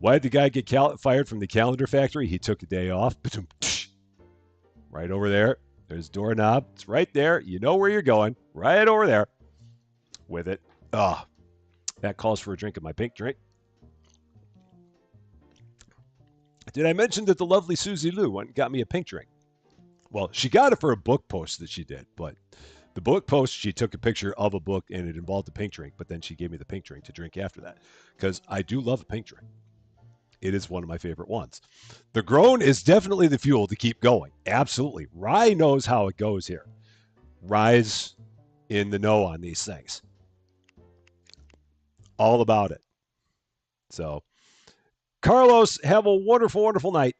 why did the guy get fired from the calendar factory? He took a day off. Right over there. There's doorknob. It's right there. You know where you're going. Right over there with it. Ah, that calls for a drink of my pink drink. Did I mention that the lovely Susie Lou went and got me a pink drink? Well, she got it for a book post that she did, but the book post, she took a picture of a book and it involved a pink drink, but then she gave me the pink drink to drink after that because I do love a pink drink. It is one of my favorite ones. The groan is definitely the fuel to keep going. Absolutely. Rye knows how it goes here. Rye's in the know on these things. All about it. So, Carlos, have a wonderful, wonderful night.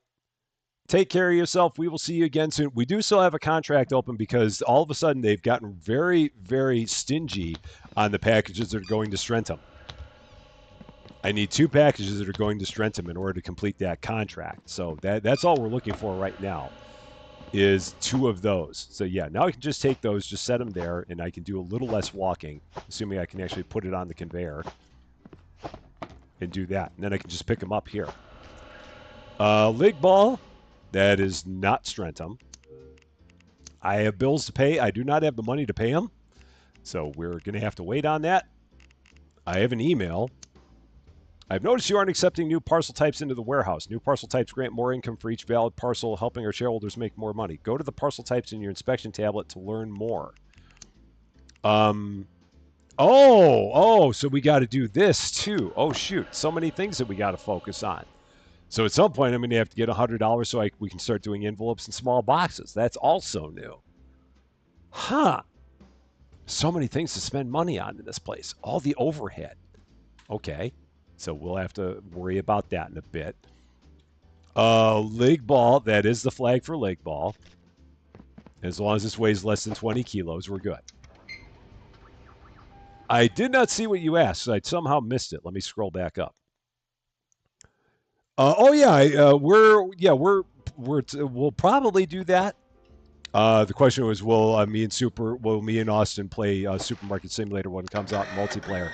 Take care of yourself. We will see you again soon. We do still have a contract open because all of a sudden they've gotten very, very stingy on the packages that are going to Strentham. I need 2 packages that are going to Strentham in order to complete that contract. So that's all we're looking for right now is 2 of those. So yeah, now I can just take those, just set them there, and I can do a little less walking, assuming I can actually put it on the conveyor and do that. And then I can just pick them up here. Lig ball. That is not Strentham. I have bills to pay. I do not have the money to pay them. So we're going to have to wait on that. I have an email. I've noticed you aren't accepting new parcel types into the warehouse. New parcel types grant more income for each valid parcel, helping our shareholders make more money. Go to the parcel types in your inspection tablet to learn more. So we got to do this too. Oh, shoot. So many things that we got to focus on. So at some point, I'm going to have to get $100 so we can start doing envelopes in small boxes. That's also new. Huh. So many things to spend money on in this place. All the overhead. Okay. So we'll have to worry about that in a bit. Lig ball. That is the flag for lig ball. As long as this weighs less than 20 kilos, we're good. I did not see what you asked. I somehow missed it. Let me scroll back up. We'll probably do that. The question was, will me and Austin play Supermarket Simulator when it comes out in multiplayer?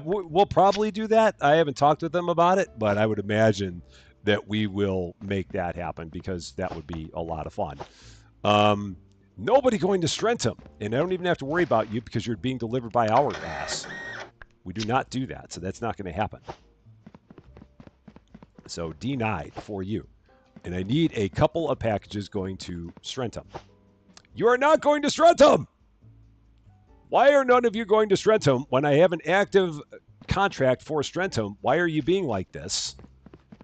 We'll probably do that. I haven't talked with them about it, but I would imagine that we will make that happen because that would be a lot of fun. Nobody going to Strentham, and I don't even have to worry about you because you're being delivered by our ass. We do not do that, so that's not going to happen. So denied for you. And I need a couple of packages going to Strentham. You are not going to Strentham! Why are none of you going to Strentham when I have an active contract for Strentham? Why are you being like this?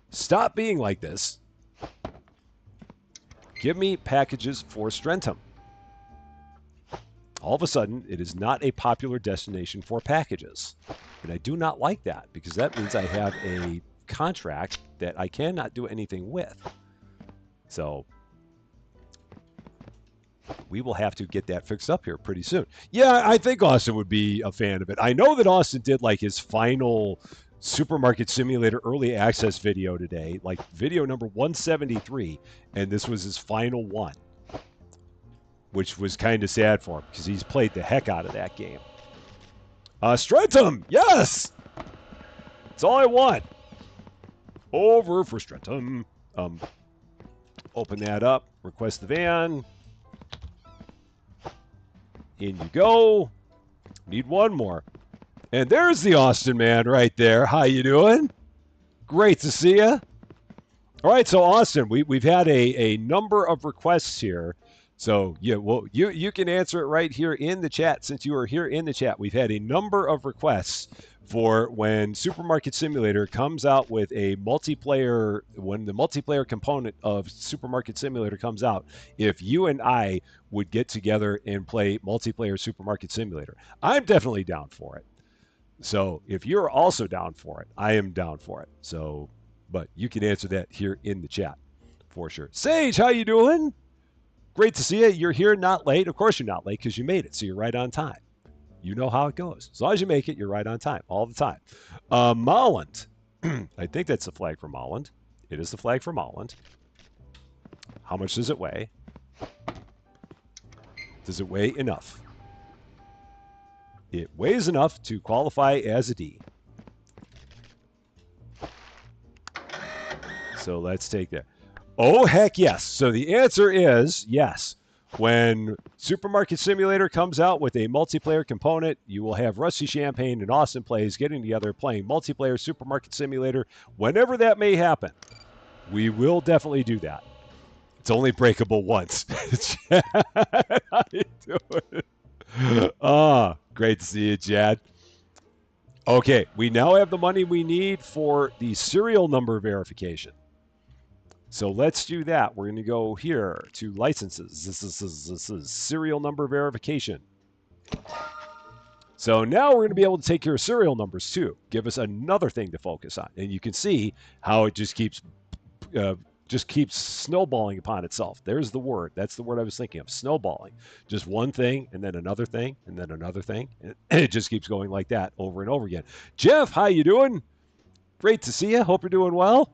Stop being like this. Give me packages for Strentham. All of a sudden, it is not a popular destination for packages. And I do not like that because that means I have a contract that I cannot do anything with. So we will have to get that fixed up here pretty soon. Yeah, I think Austin would be a fan of it. I know that Austin did like his final Supermarket Simulator early access video today, like video number 173, and this was his final one, which was kind of sad for him because he's played the heck out of that game. Strentham, yes! That's all I want. Over for Strentham. Open that up. Request the van. In you go. Need one more. And there's the Austin man right there. How you doing? Great to see you. All right, so Austin, we've had a number of requests here. So yeah, well, you can answer it right here in the chat since you are here in the chat. We've had a number of requests for when Supermarket Simulator comes out with a multiplayer, when the multiplayer component of Supermarket Simulator comes out, if you and I would get together and play multiplayer Supermarket Simulator. I'm definitely down for it. So if you're also down for it, I am down for it. So, but you can answer that here in the chat for sure. Sage, how you doing? Great to see you. You're here, not late. Of course you're not late because you made it, so you're right on time. You know how it goes. As long as you make it, you're right on time all the time. Molland. I think that's the flag for Molland. It is the flag for Molland. How much does it weigh? Does it weigh enough? It weighs enough to qualify as a D. So let's take that. Oh, heck yes. So the answer is yes. When Supermarket Simulator comes out with a multiplayer component, you will have Rusty Champaign and Austin Plays getting together playing multiplayer Supermarket Simulator whenever that may happen. We will definitely do that. It's only breakable once. How you doing? Great to see you, Chad. Okay, we now have the money we need for the serial number verification. So let's do that. We're going to go here to licenses. This is serial number verification. So now we're going to be able to take care of serial numbers too. Give us another thing to focus on. And you can see how it just keeps snowballing upon itself. There's the word. That's the word I was thinking of, snowballing. Just one thing and then another thing and then another thing. And it just keeps going like that over and over again. Jeff, how you doing? Great to see you. Hope you're doing well.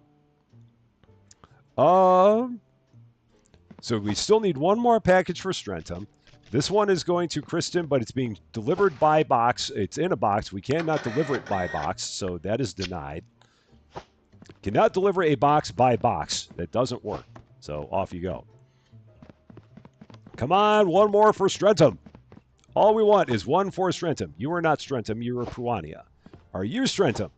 So we still need one more package for Strentum. This one is going to Kristen, but it's being delivered by box. It's in a box. We cannot deliver it by box, so that is denied. Cannot deliver a box by box. That doesn't work. So off you go. Come on, one more for Strentum. All we want is one for Strentum. You are not Strentum. You are Pruania. Are you Strentum?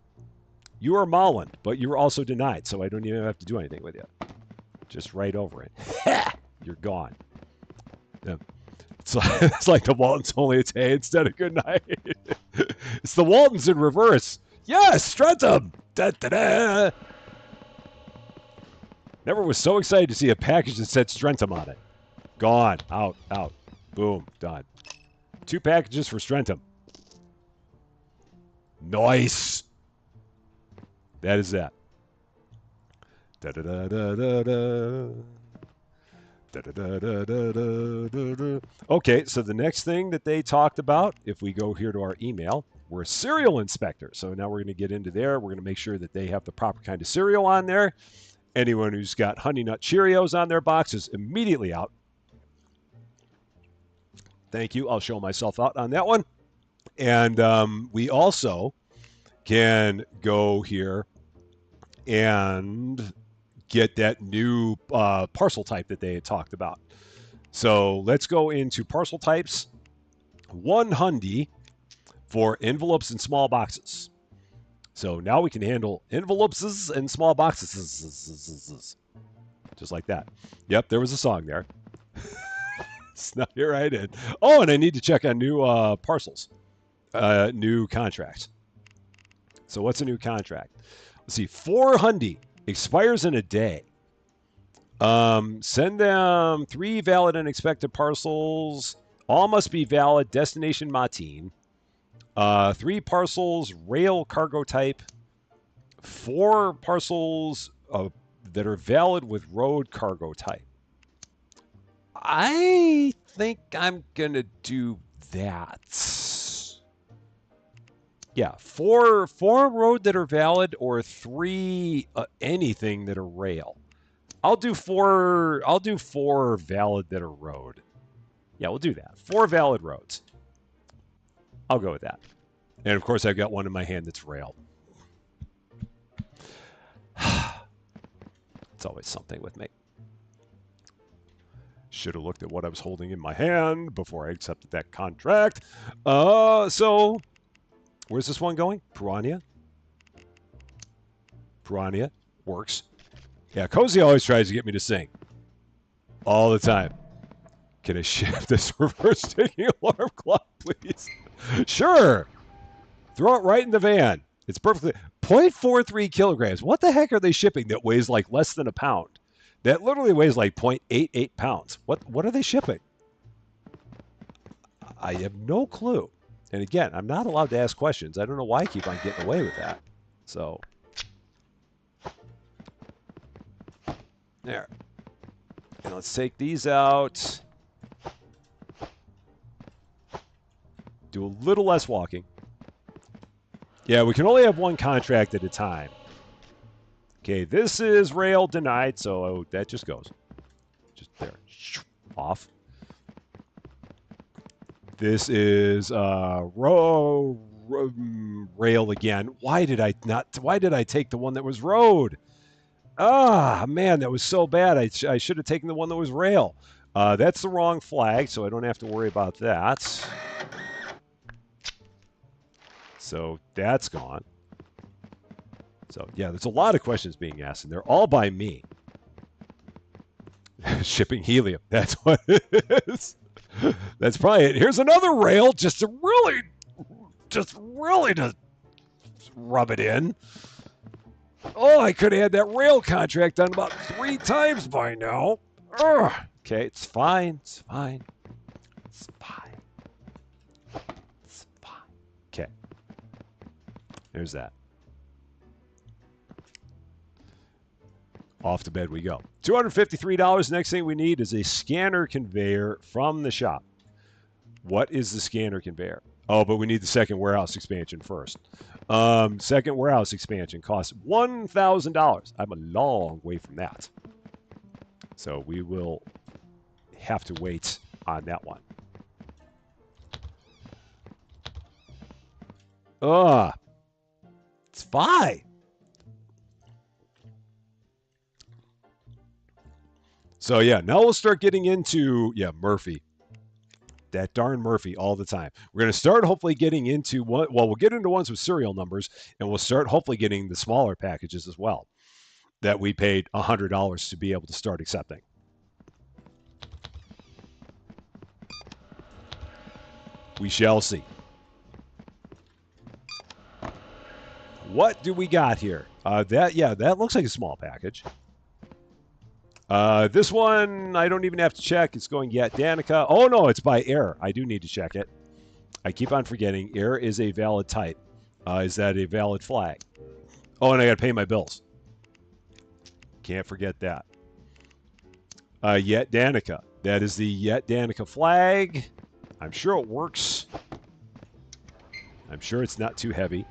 You are Molland, but you were also denied, so I don't even have to do anything with you. Just right over it. You're gone. Yeah. It's like the Waltons, only it's hey instead of good night. It's the Waltons in reverse. Yes, Strentum! Da, da, da. Never was so excited to see a package that said Strentum on it. Gone. Out. Out. Boom. Done. 2 packages for Strentum. Nice. That is that. Da da da da da da. Da, da, da, da, da, da, da. Okay, so the next thing that they talked about, if we go here to our email, we're a cereal inspector. So now we're going to get into there. We're going to make sure that they have the proper kind of cereal on there. Anyone who's got Honey Nut Cheerios on their box is immediately out. Thank you. I'll show myself out on that one. And we also can go here and get that new parcel type that they had talked about. So let's go into parcel types. 100 for envelopes and small boxes. So now we can handle envelopes and small boxes. Just like that. Yep, there was a song there. Snuck it right in. Oh, and I need to check on new parcels. New contracts. So what's a new contract? Let's see, 400 expires in a day. Send them 3 valid and expected parcels. All must be valid. Destination Matin. 3 parcels, rail cargo type. 4 parcels that are valid with road cargo type. I think I'm going to do that. Yeah, 4 road that are valid or 3 anything that are rail. I'll do 4 valid that are road. Yeah, we'll do that. 4 valid roads. I'll go with that. And of course I've got one in my hand that's rail. It's always something with me. Should have looked at what I was holding in my hand before I accepted that contract. So where's this one going? Piranha. Piranha works. Yeah, Cozy always tries to get me to sing. All the time. Can I shift this reverse ticking alarm clock, please? Sure. Throw it right in the van. It's perfectly 0.43 kilograms. What the heck are they shipping that weighs like less than a pound? That literally weighs like 0.88 pounds. What are they shipping? I have no clue. And again, I'm not allowed to ask questions. I don't know why I keep on getting away with that. So there. And let's take these out. Do a little less walking. Yeah, we can only have one contract at a time. Okay, this is rail denied, so that just goes. Just there. Off. This is rail again. Why did I take the one that was road? Ah, man, that was so bad. I should have taken the one that was rail. That's the wrong flag, so I don't have to worry about that. So that's gone. So, yeah, there's a lot of questions being asked, and they're all by me. Shipping helium. That's what it is. That's probably it. Here's another rail just really to rub it in. Oh, I could have had that rail contract done about 3 times by now. Ugh. Okay, it's fine. It's fine. It's fine. It's fine. Okay. There's that. Off to bed we go. $253. Next thing we need is a scanner conveyor from the shop. What is the scanner conveyor? Oh, but we need the second warehouse expansion first. Second warehouse expansion costs $1,000. I'm a long way from that. So we will have to wait on that one. It's fine. So yeah, now we'll start getting into Murphy. That darn Murphy all the time. We're going to start hopefully getting into one. Well, we'll get into ones with serial numbers, and we'll start hopefully getting the smaller packages as well that we paid $100 to be able to start accepting. We shall see. What do we got here? That looks like a small package. This one, I don't even have to check. It's going yet. Danica. Oh, no, it's by error. I do need to check it. I keep on forgetting. Error is a valid type. Is that a valid flag? Oh, and I got to pay my bills. Can't forget that. Yet Danica. That is the Yet Danica flag. I'm sure it works. I'm sure it's not too heavy.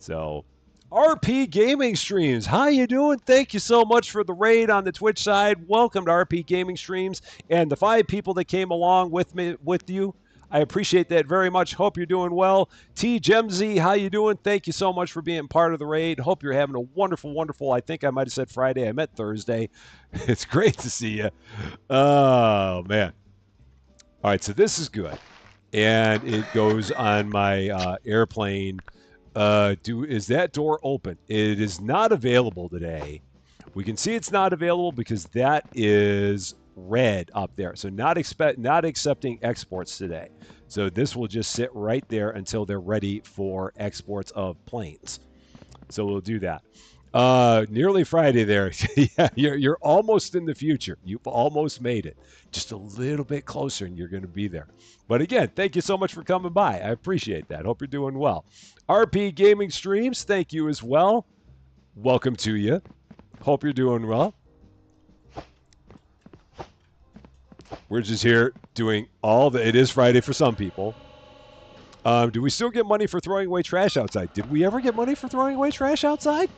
So, RP Gaming Streams, how you doing? Thank you so much for the raid on the Twitch side. Welcome to RP Gaming Streams and the 5 people that came along with you. I appreciate that very much. Hope you're doing well. T. Gemzy, how you doing? Thank you so much for being part of the raid. Hope you're having a wonderful, wonderful, I think I might have said Friday. I meant Thursday. It's great to see you. Oh, man. All right, so this is good. And it goes on my airplane. Is that door open? It is not available today. We can see it's not available because that is red up there. So not accepting exports today. So this will just sit right there until they're ready for exports of planes. So we'll do that. Nearly Friday there. Yeah, you're almost in the future. You've almost made it. Just a little bit closer and you're going to be there. But again, thank you so much for coming by. I appreciate that. Hope you're doing well. RP Gaming Streams, thank you as well. Welcome to you. Hope you're doing well. We're just here doing it is Friday for some people. Do we still get money for throwing away trash outside? Did we ever get money for throwing away trash outside?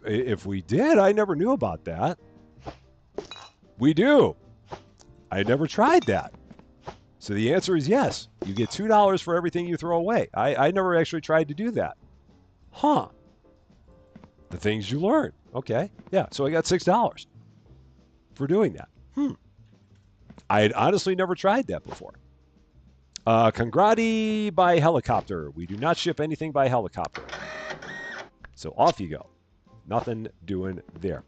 If we did, I never knew about that. We do. I never tried that. So the answer is yes. You get $2 for everything you throw away. I never actually tried to do that. Huh. The things you learn. Okay. Yeah. So I got $6 for doing that. I had honestly never tried that before. Congrati by helicopter. We do not ship anything by helicopter. So off you go. Nothing doing there.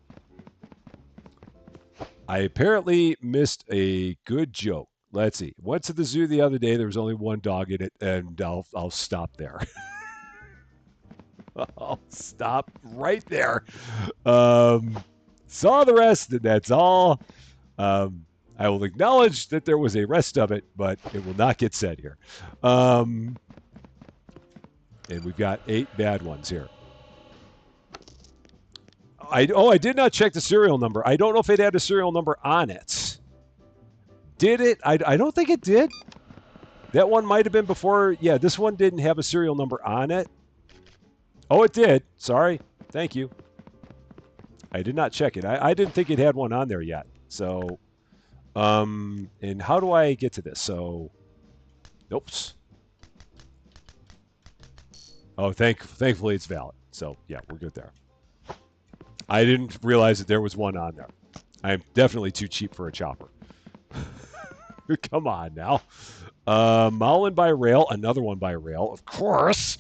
I apparently missed a good joke. Let's see. Went to the zoo the other day. There was only one dog in it, and I'll stop there. I'll stop right there. Um, saw the rest, and that's all. Um, I will acknowledge that there was a rest of it, but it will not get said here. Um, and we've got 8 bad ones here. I did not check the serial number. I don't know if it had a serial number on it. Did it? I don't think it did. That one might have been before. Yeah, this one didn't have a serial number on it. Oh, it did. Sorry. Thank you. I did not check it. I didn't think it had one on there yet. So, and how do I get to this? So, oops. Oh, thankfully it's valid. So, yeah, we're good there. I didn't realize that there was one on there. I'm definitely too cheap for a chopper. Come on now. Malin by rail, another one by rail, of course.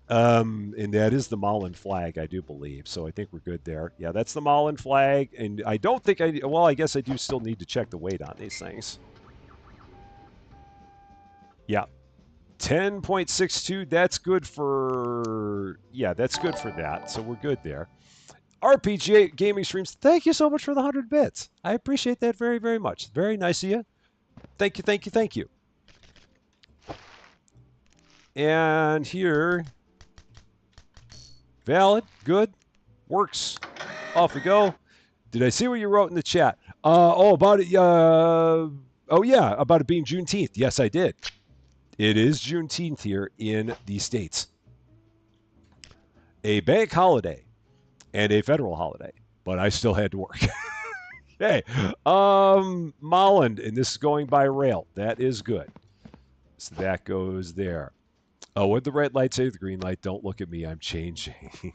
And that is the Malin flag, I do believe. So I think we're good there. Yeah, that's the Malin flag. And I don't think I guess I do still need to check the weight on these things. Yeah. 10.62, that's good for, yeah, that's good for that. So we're good there. RPG Gaming Streams, thank you so much for the 100 bits. I appreciate that very, very much. Very nice of you. Thank you, thank you, thank you. And here, valid, good, works. Off we go. Did I see what you wrote in the chat? About it. Oh yeah, about it being Juneteenth. Yes, I did. It is Juneteenth here in the States. A bank holiday and a federal holiday, but I still had to work. Okay. Molland, and this is going by rail. That is good. So that goes there. Oh, what did the red light say? The green light. Don't look at me. I'm changing.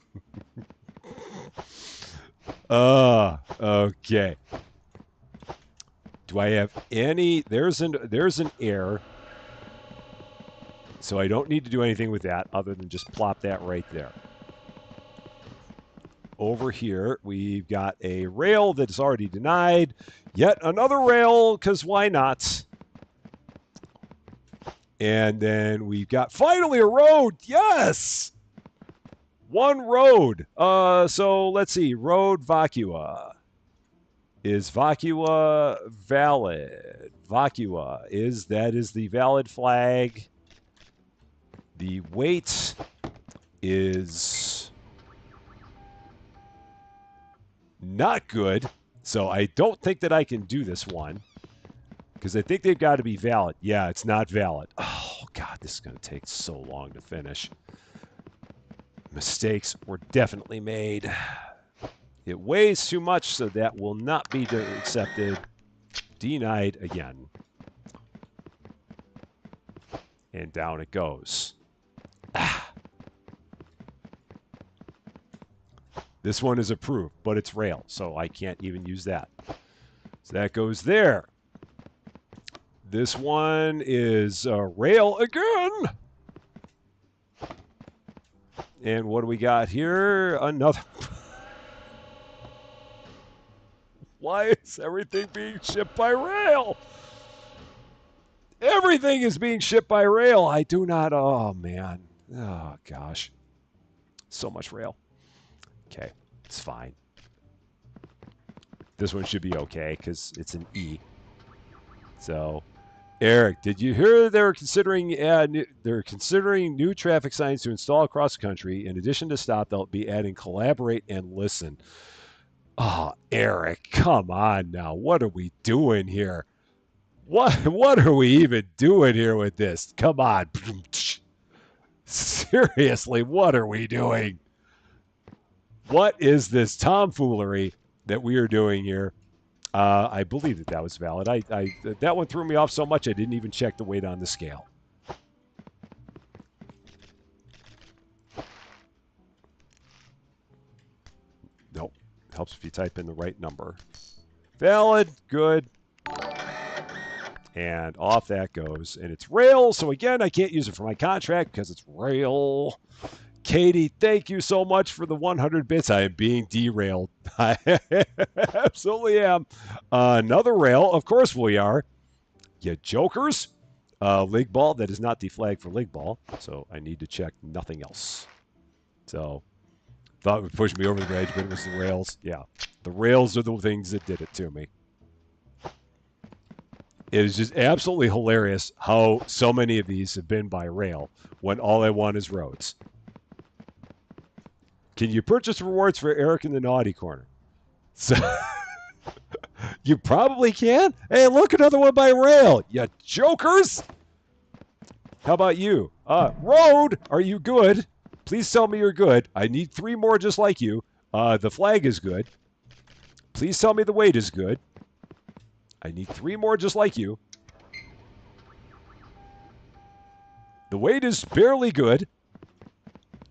Okay. Do I have any? There's an error. So I don't need to do anything with that other than just plop that right there. Over here, we've got a rail that is already denied. Yet another rail, because why not? And then we've got finally a road. Yes! One road. So let's see. Road Vacua. Is Vacua valid? Vacua is the valid flag. The weight is not good. So I don't think that I can do this one because I think they've got to be valid. Yeah, it's not valid. Oh, God, this is going to take so long to finish. Mistakes were definitely made. It weighs too much, so that will not be accepted. Denied again. And down it goes. This one is approved, but it's rail, so I can't even use that. So that goes there. This one is rail again. And what do we got here? Another. Why is everything being shipped by rail? Everything is being shipped by rail. I do not. Oh, man. Oh, gosh. So much rail. Okay, it's fine. This one should be okay because it's an E. So, Eric, did you hear they're considering new traffic signs to install across the country? In addition to stop, they'll be adding collaborate and listen. Oh, Eric, come on now. What are we doing here? What are we even doing here with this? Come on. Seriously, what are we doing? What is this tomfoolery that we are doing here? I believe that was valid. That one threw me off so much I didn't even check the weight on the scale. Nope. Helps if you type in the right number. Valid. Good. And off that goes. And it's rail. So again, I can't use it for my contract because it's rail. Katie, thank you so much for the 100 bits. I am being derailed. I absolutely am. Another rail. Of course we are. You jokers. League ball, that is not the flag for league ball, so I need to check nothing else. So, thought it would push me over the edge, but it was the rails. Yeah, the rails are the things that did it to me. It is just absolutely hilarious how so many of these have been by rail when all I want is roads. Can you purchase rewards for Eric in the naughty corner? So you probably can. Hey, look, another one by rail. You jokers. How about you? Road, are you good? Please tell me you're good. I need 3 more just like you. The flag is good. Please tell me the weight is good. I need 3 more just like you. The weight is barely good.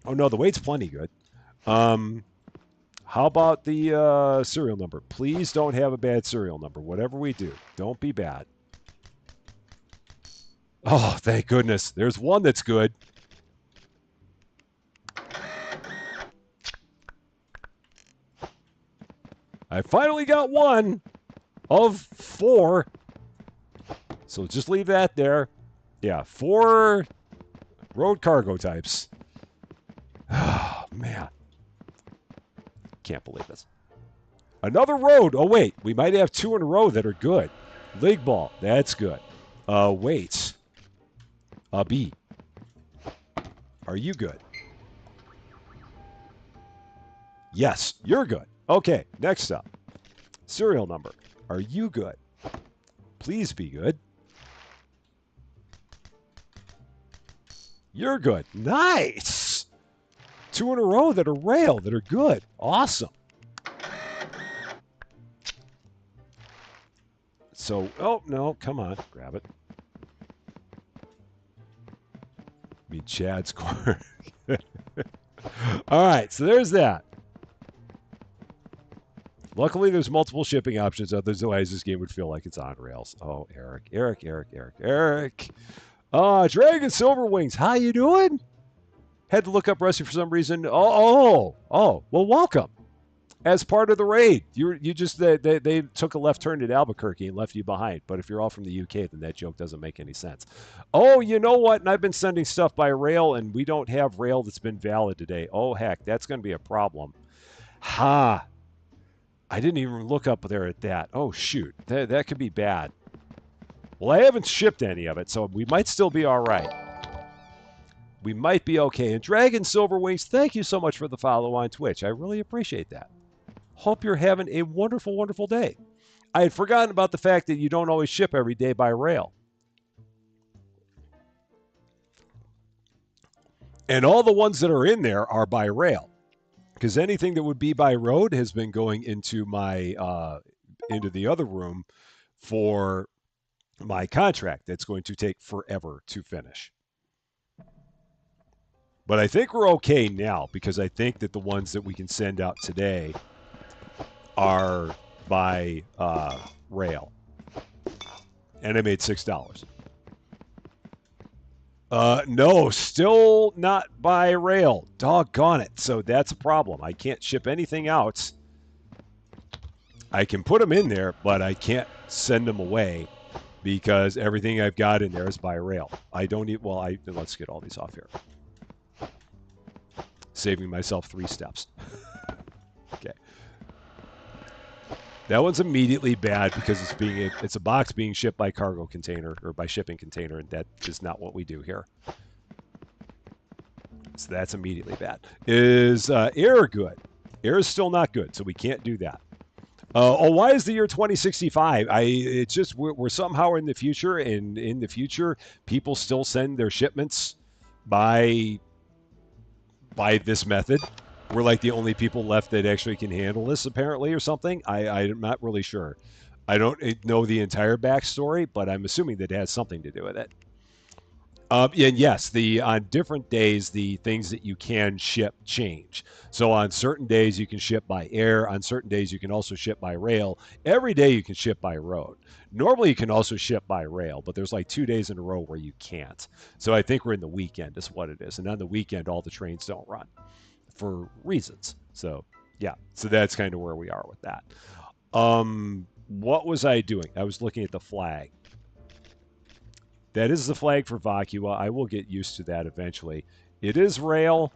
Oh no, the weight's plenty good. How about the serial number? Please don't have a bad serial number. Whatever we do, don't be bad. Oh, thank goodness. There's one that's good. I finally got one of 4. So just leave that there. Yeah, 4 road cargo types. Oh, man. Can't believe this. Another road. Oh, wait. We might have 2 in a row that are good. League ball. That's good. Wait. B. Are you good? Yes, you're good. Okay, next up. Serial number. Are you good? Please be good. You're good. Nice. 2 in a row that are rail, that are good. Awesome. So, oh, no, come on. Grab it. I mean, Chad's corner. All right, so there's that. Luckily, there's multiple shipping options. Otherwise, this game would feel like it's on rails. Oh, Eric. Dragon Silver Wings, how you doing? Had to look up Rusty for some reason. Well, welcome. As part of the raid, they took a left turn at Albuquerque and left you behind. But if you're all from the UK, then that joke doesn't make any sense. Oh, you know what? And I've been sending stuff by rail, and we don't have rail that's been valid today. Oh, heck, that's going to be a problem. Ha! I didn't even look up there at that. Oh, shoot. That could be bad. Well, I haven't shipped any of it, so we might still be all right. We might be okay. And Dragon Silver Wings, thank you so much for the follow on Twitch. I really appreciate that. Hope you're having a wonderful, wonderful day. I had forgotten about the fact that you don't always ship every day by rail. And all the ones that are in there are by rail. Because anything that would be by road has been going into my into the other room for my contract that's going to take forever to finish. But I think we're okay now because I think that the ones that we can send out today are by rail. And I made $6. No, still not by rail. Doggone it. So that's a problem. I can't ship anything out. I can put them in there, but I can't send them away because everything I've got in there is by rail. I don't need, let's get all these off here. Saving myself 3 steps. Okay. That one's immediately bad because it's a box being shipped by cargo container or by shipping container, and that is not what we do here. So that's immediately bad. Is air good? Air is still not good, so we can't do that. Why is the year 2065? It's just we're somehow in the future, and in the future, people still send their shipments by this method. We're like the only people left that actually can handle this, apparently, or something. I'm not really sure. I don't know the entire backstory, but I'm assuming that it has something to do with it. And yes, on different days, the things that you can ship change. So on certain days, you can ship by air. On certain days, you can also ship by rail. Every day, you can ship by road. Normally, you can also ship by rail, but there's like 2 days in a row where you can't. So I think we're in the weekend is what it is. And on the weekend, all the trains don't run for reasons. So yeah, so that's kind of where we are with that. What was I doing? I was looking at the flag. That is the flag for Vacua. I will get used to that eventually. It is rail.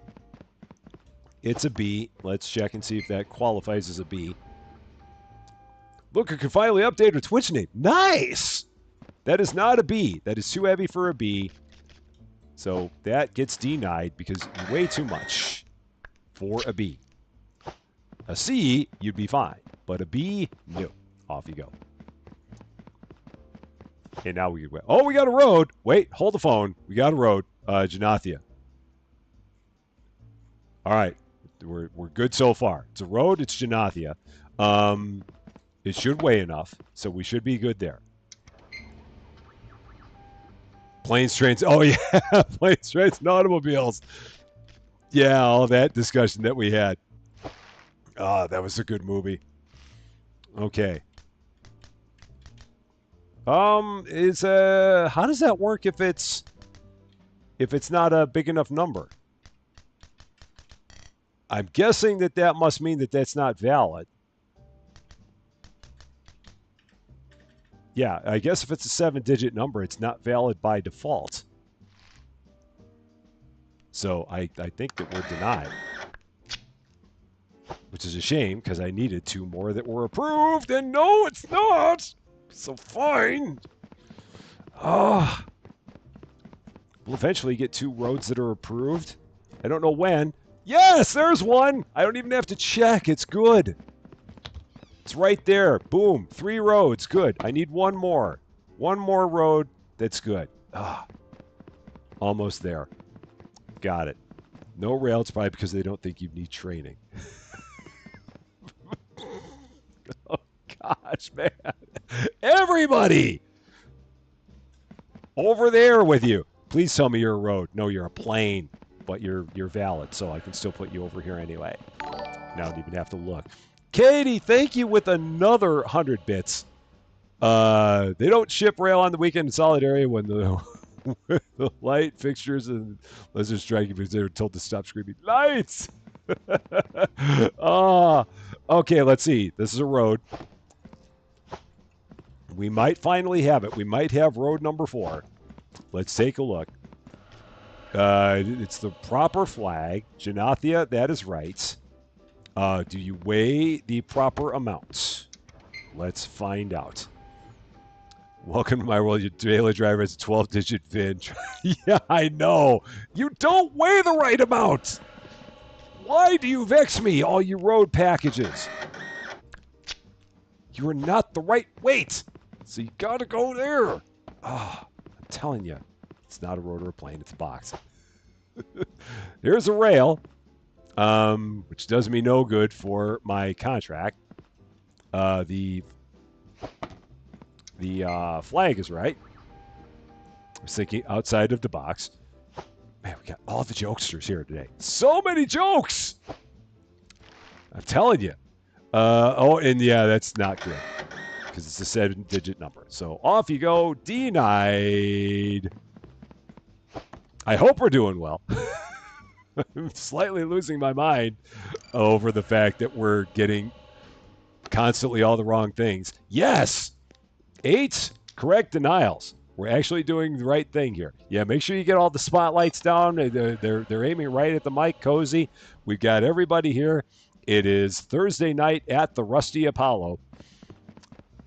It's a B. Let's check and see if that qualifies as a B. Look, I can finally update her Twitch name. Nice! That is not a B. That is too heavy for a B. So that gets denied because way too much for a B. A C, you'd be fine. But a B, no. Off you go. And now we got a road. Wait, hold the phone. We got a road. Janathia. All right. We're good so far. It's a road. It's Janathia. It should weigh enough, so we should be good there. Planes, trains. Oh, yeah. Planes, trains, and automobiles. Yeah, all that discussion that we had. Oh, that was a good movie. Okay. How does that work if it's not a big enough number? I'm guessing that must mean that that's not valid. Yeah, I guess if it's a 7-digit number, it's not valid by default. So I think that we're denied. Which is a shame, because I needed 2 more that were approved, and no, it's not! So fine! Oh. We'll eventually get 2 roads that are approved. I don't know when. Yes, there's one! I don't even have to check, it's good. It's right there. Boom. 3 roads. Good. I need 1 more. 1 more road. That's good. Ah, almost there. Got it. No rail. It's probably because they don't think you need training. Oh, gosh, man. Everybody! Over there with you. Please tell me you're a road. No, you're a plane. But you're valid, so I can still put you over here anyway. Now I don't even have to look. Katie, thank you with another 100 bits. They don't ship rail on the weekend in solid area when the, the light fixtures and lizard striking because they were told to stop screaming, lights! Okay, let's see. This is a road. We might finally have it. We might have road number 4. Let's take a look. It's the proper flag. Janathia, that is right. Do you weigh the proper amounts? Let's find out. Welcome to my world. Your trailer driver has a 12-digit VIN. Yeah, I know. You don't weigh the right amount. Why do you vex me, all you road packages? You are not the right weight. So you gotta go there. I'm telling you. It's not a road or a plane. It's a box. Here's a rail. Which does me no good for my contract. The flag is right. I was thinking outside of the box. Man, we got all the jokesters here today. So many jokes! I'm telling you. And yeah, that's not good. Because it's a 7-digit number. So off you go. Denied. I hope we're doing well. I'm slightly losing my mind over the fact that we're getting constantly all the wrong things. Yes! 8 correct denials. We're actually doing the right thing here. Yeah, make sure you get all the spotlights down. They're aiming right at the mic, Cozy. We've got everybody here. It is Thursday night at the Rusty Apollo.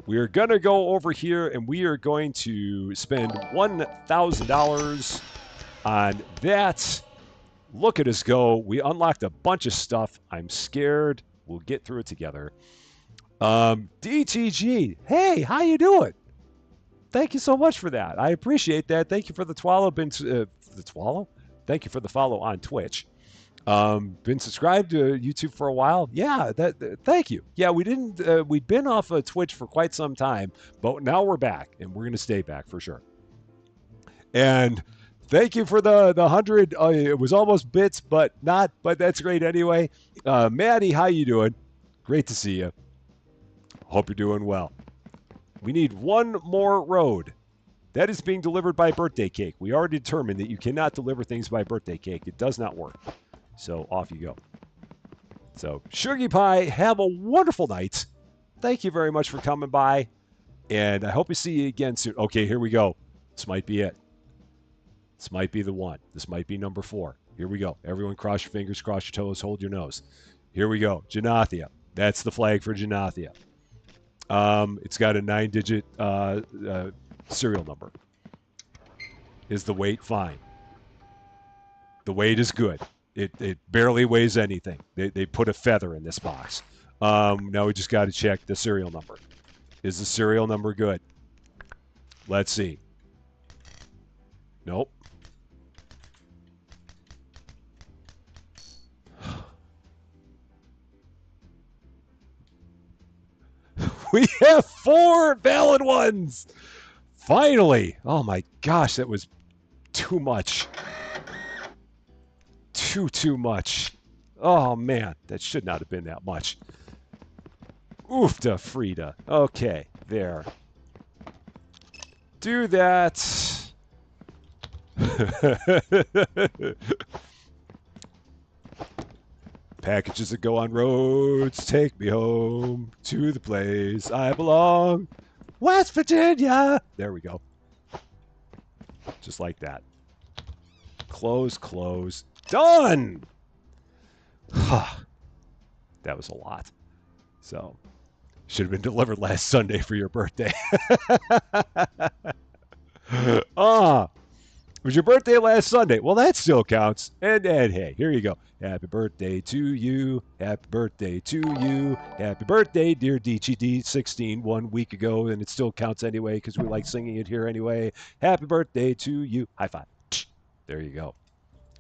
We are going to go over here, and we are going to spend $1,000 on that. Look at us go. We unlocked a bunch of stuff. I'm scared. We'll get through it together. DTG, hey, how you doing? Thank you so much for that. I appreciate that. Thank you for the twallow. Thank you for the follow on Twitch. Been subscribed to YouTube for a while. Yeah, thank you. Yeah, we'd been off of Twitch for quite some time, but now we're back, and we're going to stay back for sure. And thank you for the 100. It was almost bits, but not. But that's great anyway. Maddie, how you doing? Great to see you. Hope you're doing well. We need 1 more road. That is being delivered by birthday cake. We already determined that you cannot deliver things by birthday cake. It does not work. So off you go. So Sugar Pie, have a wonderful night. Thank you very much for coming by. And I hope to see you again soon. Okay, here we go. This might be it. This might be the one. This might be number 4. Here we go. Everyone cross your fingers, cross your toes, hold your nose. Here we go. Janathia. That's the flag for Janathia. It's got a 9-digit serial number. Is the weight fine? The weight is good. It barely weighs anything. They put a feather in this box. Now we just got to check the serial number. Is the serial number good? Let's see. Nope. We have 4 valid ones. Finally. Oh my gosh, that was too much. Too much. Oh man, that should not have been that much. Oofta Frida. Okay, there. Do that. Packages that go on roads take me home to the place I belong. West Virginia. There we go. Just like that. Close. Done. That was a lot. So, should have been delivered last Sunday for your birthday. It was your birthday last Sunday. Well, that still counts. And hey, here you go. Happy birthday to you. Happy birthday to you. Happy birthday, dear DGD 16 1 week ago. And it still counts anyway because we like singing it here anyway. Happy birthday to you. High five. There you go.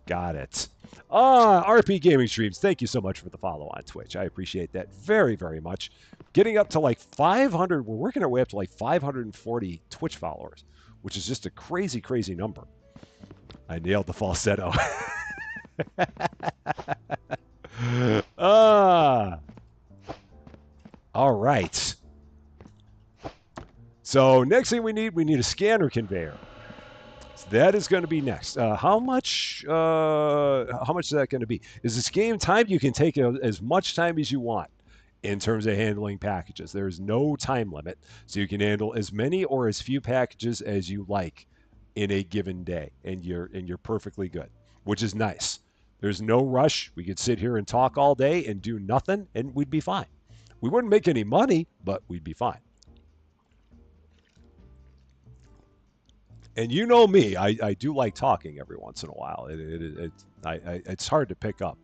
Got it. RP Gaming Streams, thank you so much for the follow on Twitch. I appreciate that very, very much. Getting up to like 500. We're working our way up to like 540 Twitch followers, which is just a crazy, crazy number. I nailed the falsetto. All right. So next thing we need a scanner conveyor. So that is going to be next. How much is that going to be? Is this game timed? You can take as much time as you want in terms of handling packages. There is no time limit, so you can handle as many or as few packages as you like in a given day, and you're perfectly good, which is nice. There's no rush. We could sit here and talk all day and do nothing, and we'd be fine. We wouldn't make any money, but we'd be fine. And you know me, I do like talking every once in a while. It's hard to pick up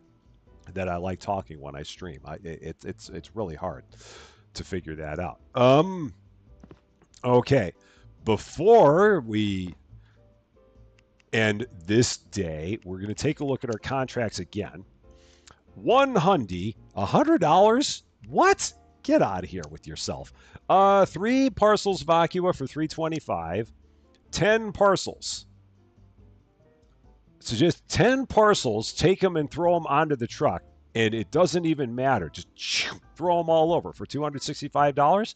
that I like talking when I stream. It's really hard to figure that out. Okay, before we end this day, we're going to take a look at our contracts again. $100? What? Get out of here with yourself. 3 parcels Vacua for $325. 10 parcels. So just 10 parcels, take them and throw them onto the truck, and it doesn't even matter. Just throw them all over for $265.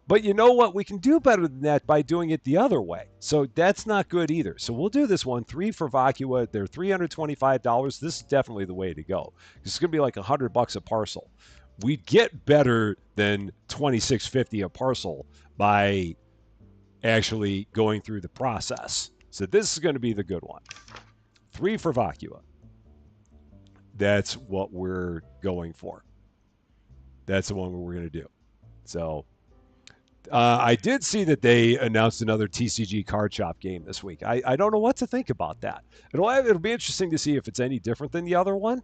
But you know what? We can do better than that by doing it the other way. So that's not good either. So we'll do this one, 3 for Vacua. They're $325. This is definitely the way to go. It's going to be like $100 a parcel. We'd get better than $26.50 a parcel by actually going through the process. So this is going to be the good one. 3 for Vacua. That's what we're going for. That's the one we're going to do. So I did see that they announced another TCG card shop game this week. I don't know what to think about that. It'll be interesting to see if it's any different than the other one.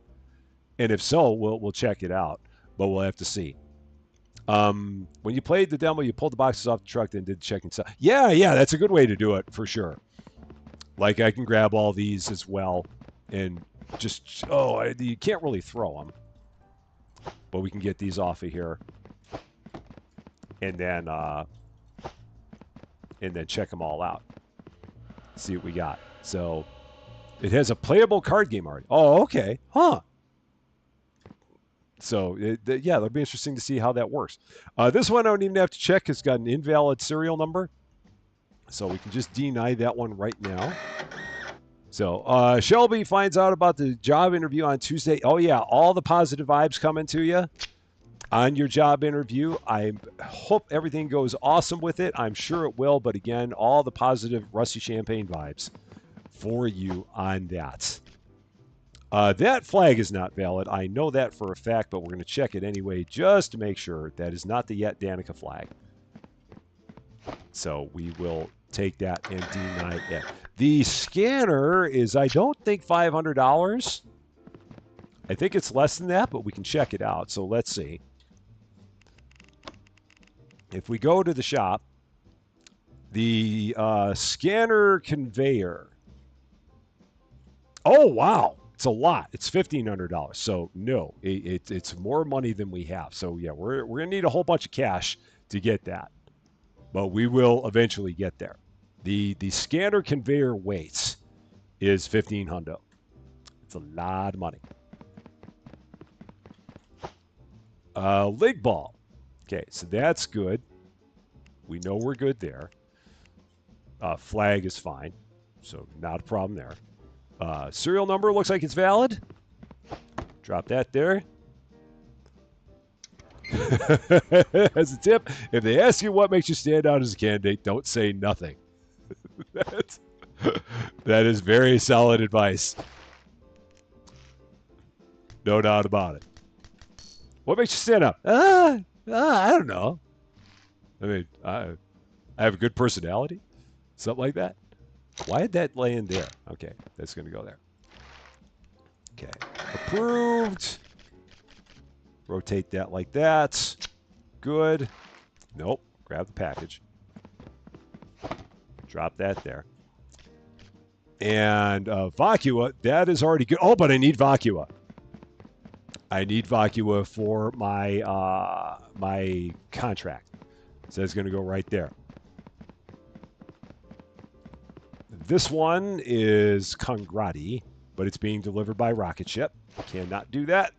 And if so, we'll check it out. But we'll have to see. When you played the demo, you pulled the boxes off the truck, then did check and stuff. Yeah, that's a good way to do it for sure. Like I can grab all these as well, and just you can't really throw them, but we can get these off of here, and then check them all out. See what we got. So it has a playable card game already. Oh, okay, huh? So, it'll be interesting to see how that works. This one I don't even have to check. It's got an invalid serial number. So we can just deny that one right now. So, Shelby finds out about the job interview on Tuesday. Oh, yeah, all the positive vibes coming to you. on your job interview. I hope everything goes awesome with it. I'm sure it will. But again, all the positive Rusty Champaign vibes for you on that. That flag is not valid. I know that for a fact, but we're going to check it anyway just to make sure. That is not the Yet Danica flag. So we will take that and deny it. The scanner is, I don't think, $500. I think it's less than that, but we can check it out. So let's see. If we go to the shop, the scanner conveyor. Oh, wow. It's a lot. It's $1,500. So no, it's more money than we have. So yeah, we're going to need a whole bunch of cash to get that. But we will eventually get there. The scanner conveyor weights is $1,500. It's a lot of money. Lig ball. Okay, so that's good. We know we're good there. Flag is fine, so not a problem there. Serial number looks like it's valid. Drop that there. As a tip, if they ask you what makes you stand out as a candidate, don't say nothing. That is very solid advice. No doubt about it. What makes you stand out? I don't know. I mean, I have a good personality. Something like that. Why did that lay in there? Okay, that's going to go there. Okay, approved. Rotate that like that. Good. Nope. Grab the package. Drop that there. And Vacua, that is already good. Oh, but I need Vacua. I need Vacua for my my contract. So it's going to go right there. This one is Congrati, but it's being delivered by rocket ship. Cannot do that.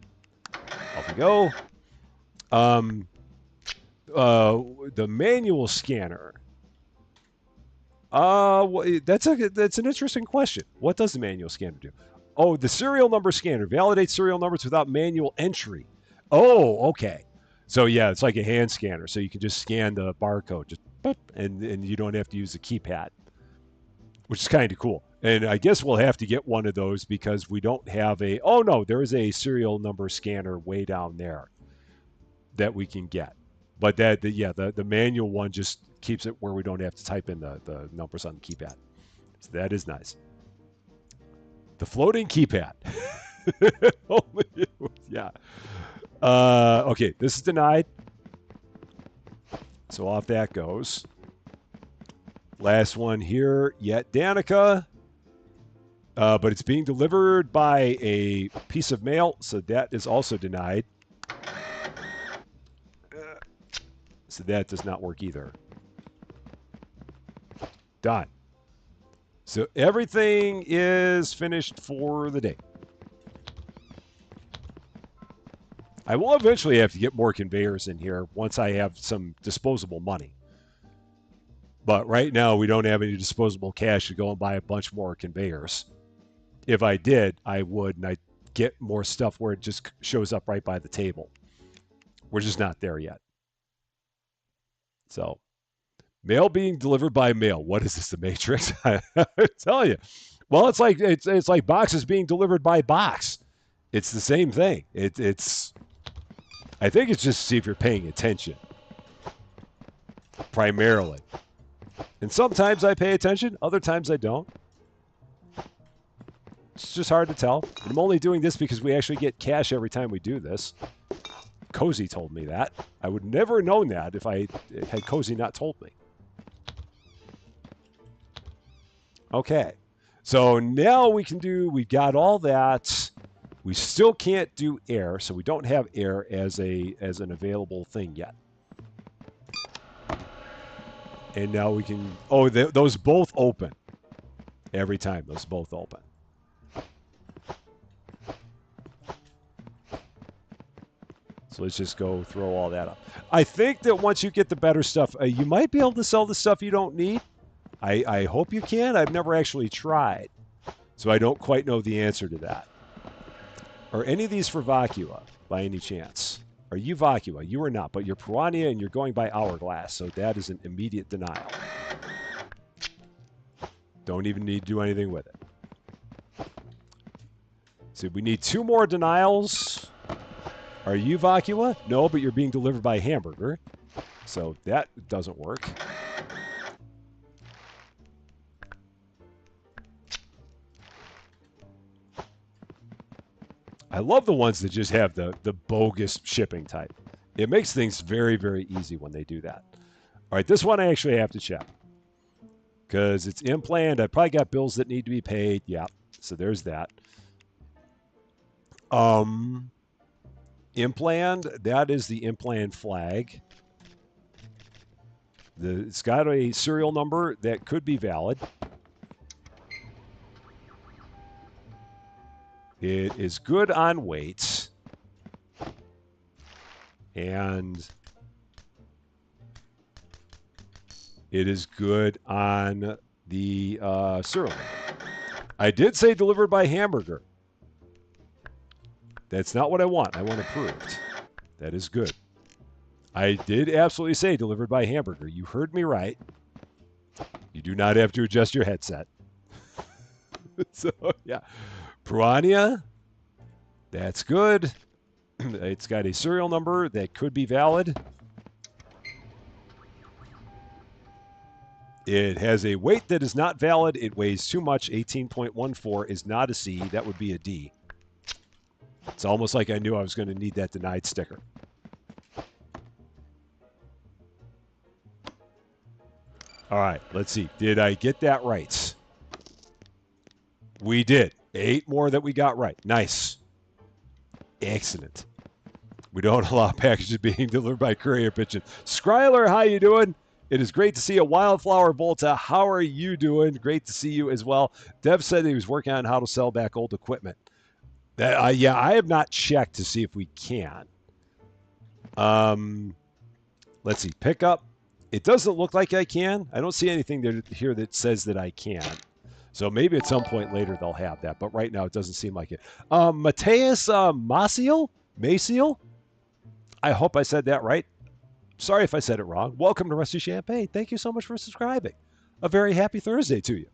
Off we go. The manual scanner. That's an interesting question. What does the manual scanner do? Oh, the serial number scanner validates serial numbers without manual entry. Oh, okay. So yeah, it's like a hand scanner. So you can just scan the barcode, just boop, and you don't have to use the keypad, which is kind of cool. And I guess we'll have to get one of those because we don't have a. Oh no, there is a serial number scanner way down there that we can get. But the manual one just keeps it where we don't have to type in the numbers on the keypad. So that is nice. The floating keypad. Yeah. Okay, this is denied. So off that goes. Last one here, Yet Danica. But it's being delivered by a piece of mail, so that is also denied. So that does not work either. Done. So everything is finished for the day. I will eventually have to get more conveyors in here once I have some disposable money. But right now, we don't have any disposable cash to go and buy a bunch more conveyors. If I did, I would, and I'd get more stuff where it just shows up right by the table. We're just not there yet. So, mail being delivered by mail. What is this, the Matrix? I tell you. Well, it's like boxes being delivered by box. It's the same thing. It's. I think it's just to see if you're paying attention. Primarily. And sometimes I pay attention, other times I don't. It's just hard to tell. I'm only doing this because we actually get cash every time we do this. Cozy told me that. I would never have known that if I had Cozy not told me. Okay. So now we got all that. We still can't do air, so we don't have air as an available thing yet. And now we can, those both open. Every time, those both open. So let's just go throw all that up. I think that once you get the better stuff, you might be able to sell the stuff you don't need. I hope you can. I've never actually tried. So I don't quite know the answer to that. Are any of these for Vacua by any chance? Are you Vocua? You are not, but you're Piranha and you're going by Hourglass, so that is an immediate denial. Don't even need to do anything with it. So we need 2 more denials. Are you Vocua? No, but you're being delivered by Hamburger. So that doesn't work. I love the ones that just have the bogus shipping type. It makes things very, very easy when they do that. All right, this one I actually have to check. Because it's in-planned. I probably got bills that need to be paid. Yeah, so there's that. In-planned, that is the in-planned flag. It's got a serial number that could be valid. It is good on weights. And it is good on the serial number. I did say delivered by Hamburger. That's not what I want. I want approved. That is good. I did absolutely say delivered by Hamburger. You heard me right. You do not have to adjust your headset. So, yeah. Piranha, that's good. It's got a serial number that could be valid. It has a weight that is not valid. It weighs too much. 18.14 is not a C. That would be a D. It's almost like I knew I was going to need that denied sticker. All right, let's see. Did I get that right? We did. 8 more that we got right. Nice. Excellent. We don't allow packages being delivered by courier pigeon. Skryler, how you doing? It is great to see a Wildflower Volta. How are you doing? Great to see you as well. Dev said he was working on how to sell back old equipment. Yeah, I have not checked to see if we can. Let's see. Pickup. It doesn't look like I can. I don't see anything here that says that I can. So maybe at some point later they'll have that. But right now it doesn't seem like it. Mateus Maciel? I hope I said that right. Sorry if I said it wrong. Welcome to Rusty Champaign. Thank you so much for subscribing. A very happy Thursday to you.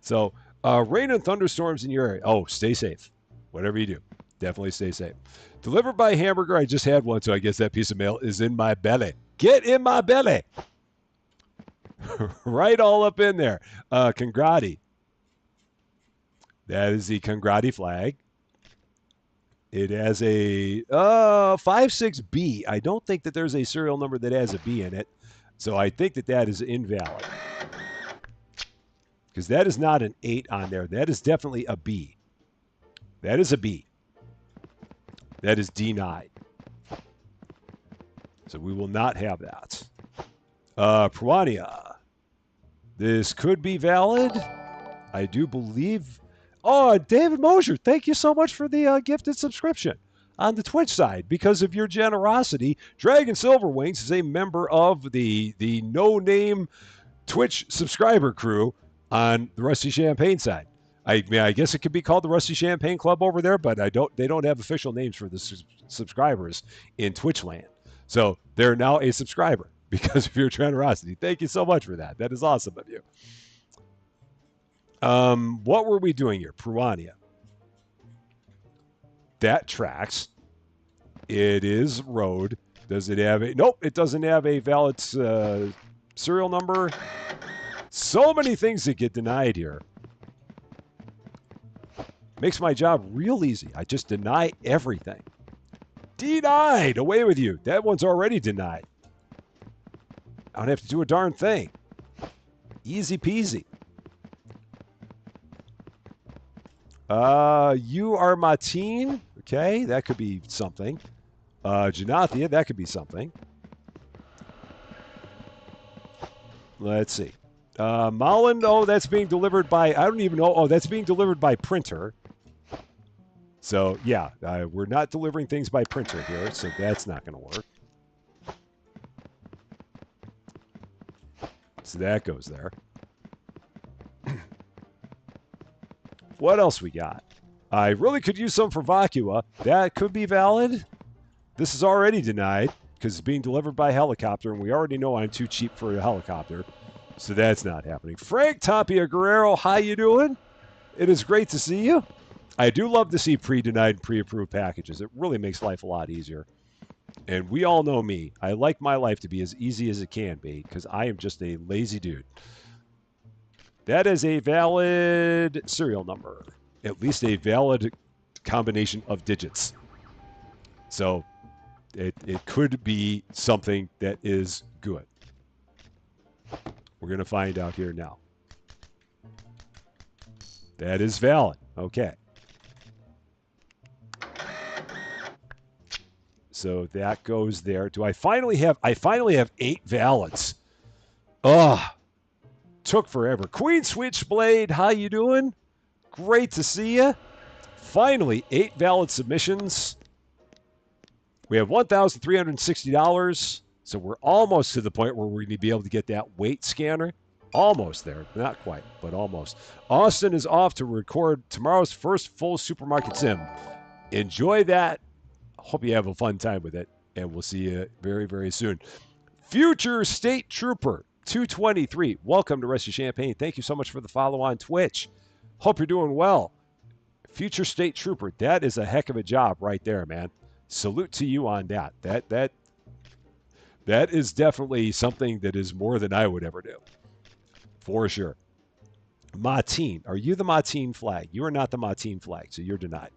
So, rain and thunderstorms in your area. Oh, stay safe. Whatever you do, definitely stay safe. Delivered by Hamburger. I just had one, so I guess that piece of mail is in my belly. Get in my belly. Right all up in there. Congrati. That is the Congrati flag. It has a 56B. I don't think that there's a serial number that has a B in it. So I think that that is invalid. Because that is not an 8 on there. That is definitely a B. That is a B. That is denied. So we will not have that. Piranha. This could be valid. I do believe... Oh, David Mosier, thank you so much for the gifted subscription on the Twitch side. Because of your generosity, Dragon Silverwings is a member of the no-name Twitch subscriber crew on the Rusty Champaign side. I mean, I guess it could be called the Rusty Champagne Club over there, but they don't have official names for the subscribers in Twitch land. So they're now a subscriber because of your generosity. Thank you so much for that. That is awesome of you. What were we doing here? Piranha. That tracks. It is road. Does it have a... Nope, it doesn't have a valid serial number. So many things that get denied here. Makes my job real easy. I just deny everything. Denied! Away with you. That one's already denied. I don't have to do a darn thing. Easy peasy. You are Martine. Okay, that could be something. Janathia, that could be something. Let's see. Malin, oh, that's being delivered by, I don't even know. Oh, that's being delivered by printer. So, yeah, we're not delivering things by printer here, so that's not going to work. So that goes there. What else we got? I really could use some for Vocua. That could be valid. This is already denied because it's being delivered by helicopter, and we already know I'm too cheap for a helicopter. So that's not happening. Frank Tapia Guerrero, how you doing? It is great to see you. I do love to see pre-denied and pre-approved packages. It really makes life a lot easier. And we all know me. I like my life to be as easy as it can be because I am just a lazy dude. That is a valid serial number, at least a valid combination of digits. So it could be something that is good. We're going to find out here now. That is valid. Okay. So that goes there. Do I finally have 8 valids. Oh, took forever. Queen Switchblade, how you doing? Great to see you. Finally, 8 valid submissions. We have $1,360. So we're almost to the point where we're going to be able to get that weight scanner. Almost there. Not quite, but almost. Austin is off to record tomorrow's first full supermarket sim. Enjoy that. Hope you have a fun time with it, and we'll see you very, very soon. Future State Trooper 223, welcome to Rest of Champaign. Thank you so much for the follow on Twitch. Hope you're doing well. Future State Trooper, that is a heck of a job right there, man. Salute to you on that. That is definitely something that is more than I would ever do, for sure. Mateen, are you the Mateen flag? You are not the Mateen flag, so you're denied.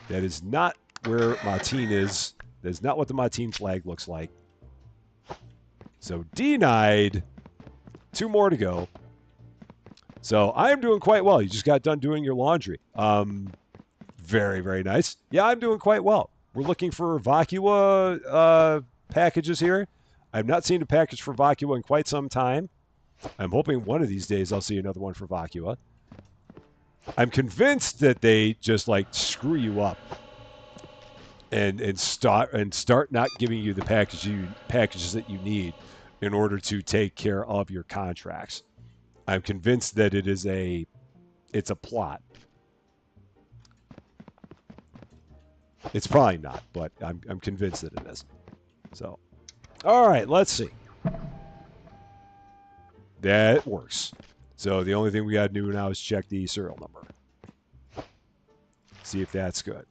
That is not where Mateen is. That is not what the Mateen flag looks like. So denied. 2 more to go. So I am doing quite well. You just got done doing your laundry. Very, very nice. Yeah, I'm doing quite well. We're looking for Vacua packages here. I've not seen a package for Vacua in quite some time. I'm hoping one of these days I'll see another one for Vacua. I'm convinced that they just like screw you up and start not giving you the packages that you need in order to take care of your contracts. I'm convinced that it's a plot. It's probably not, but I'm convinced that it is. So, all right, let's see. That works. So the only thing we got to do now is check the serial number. See if that's good.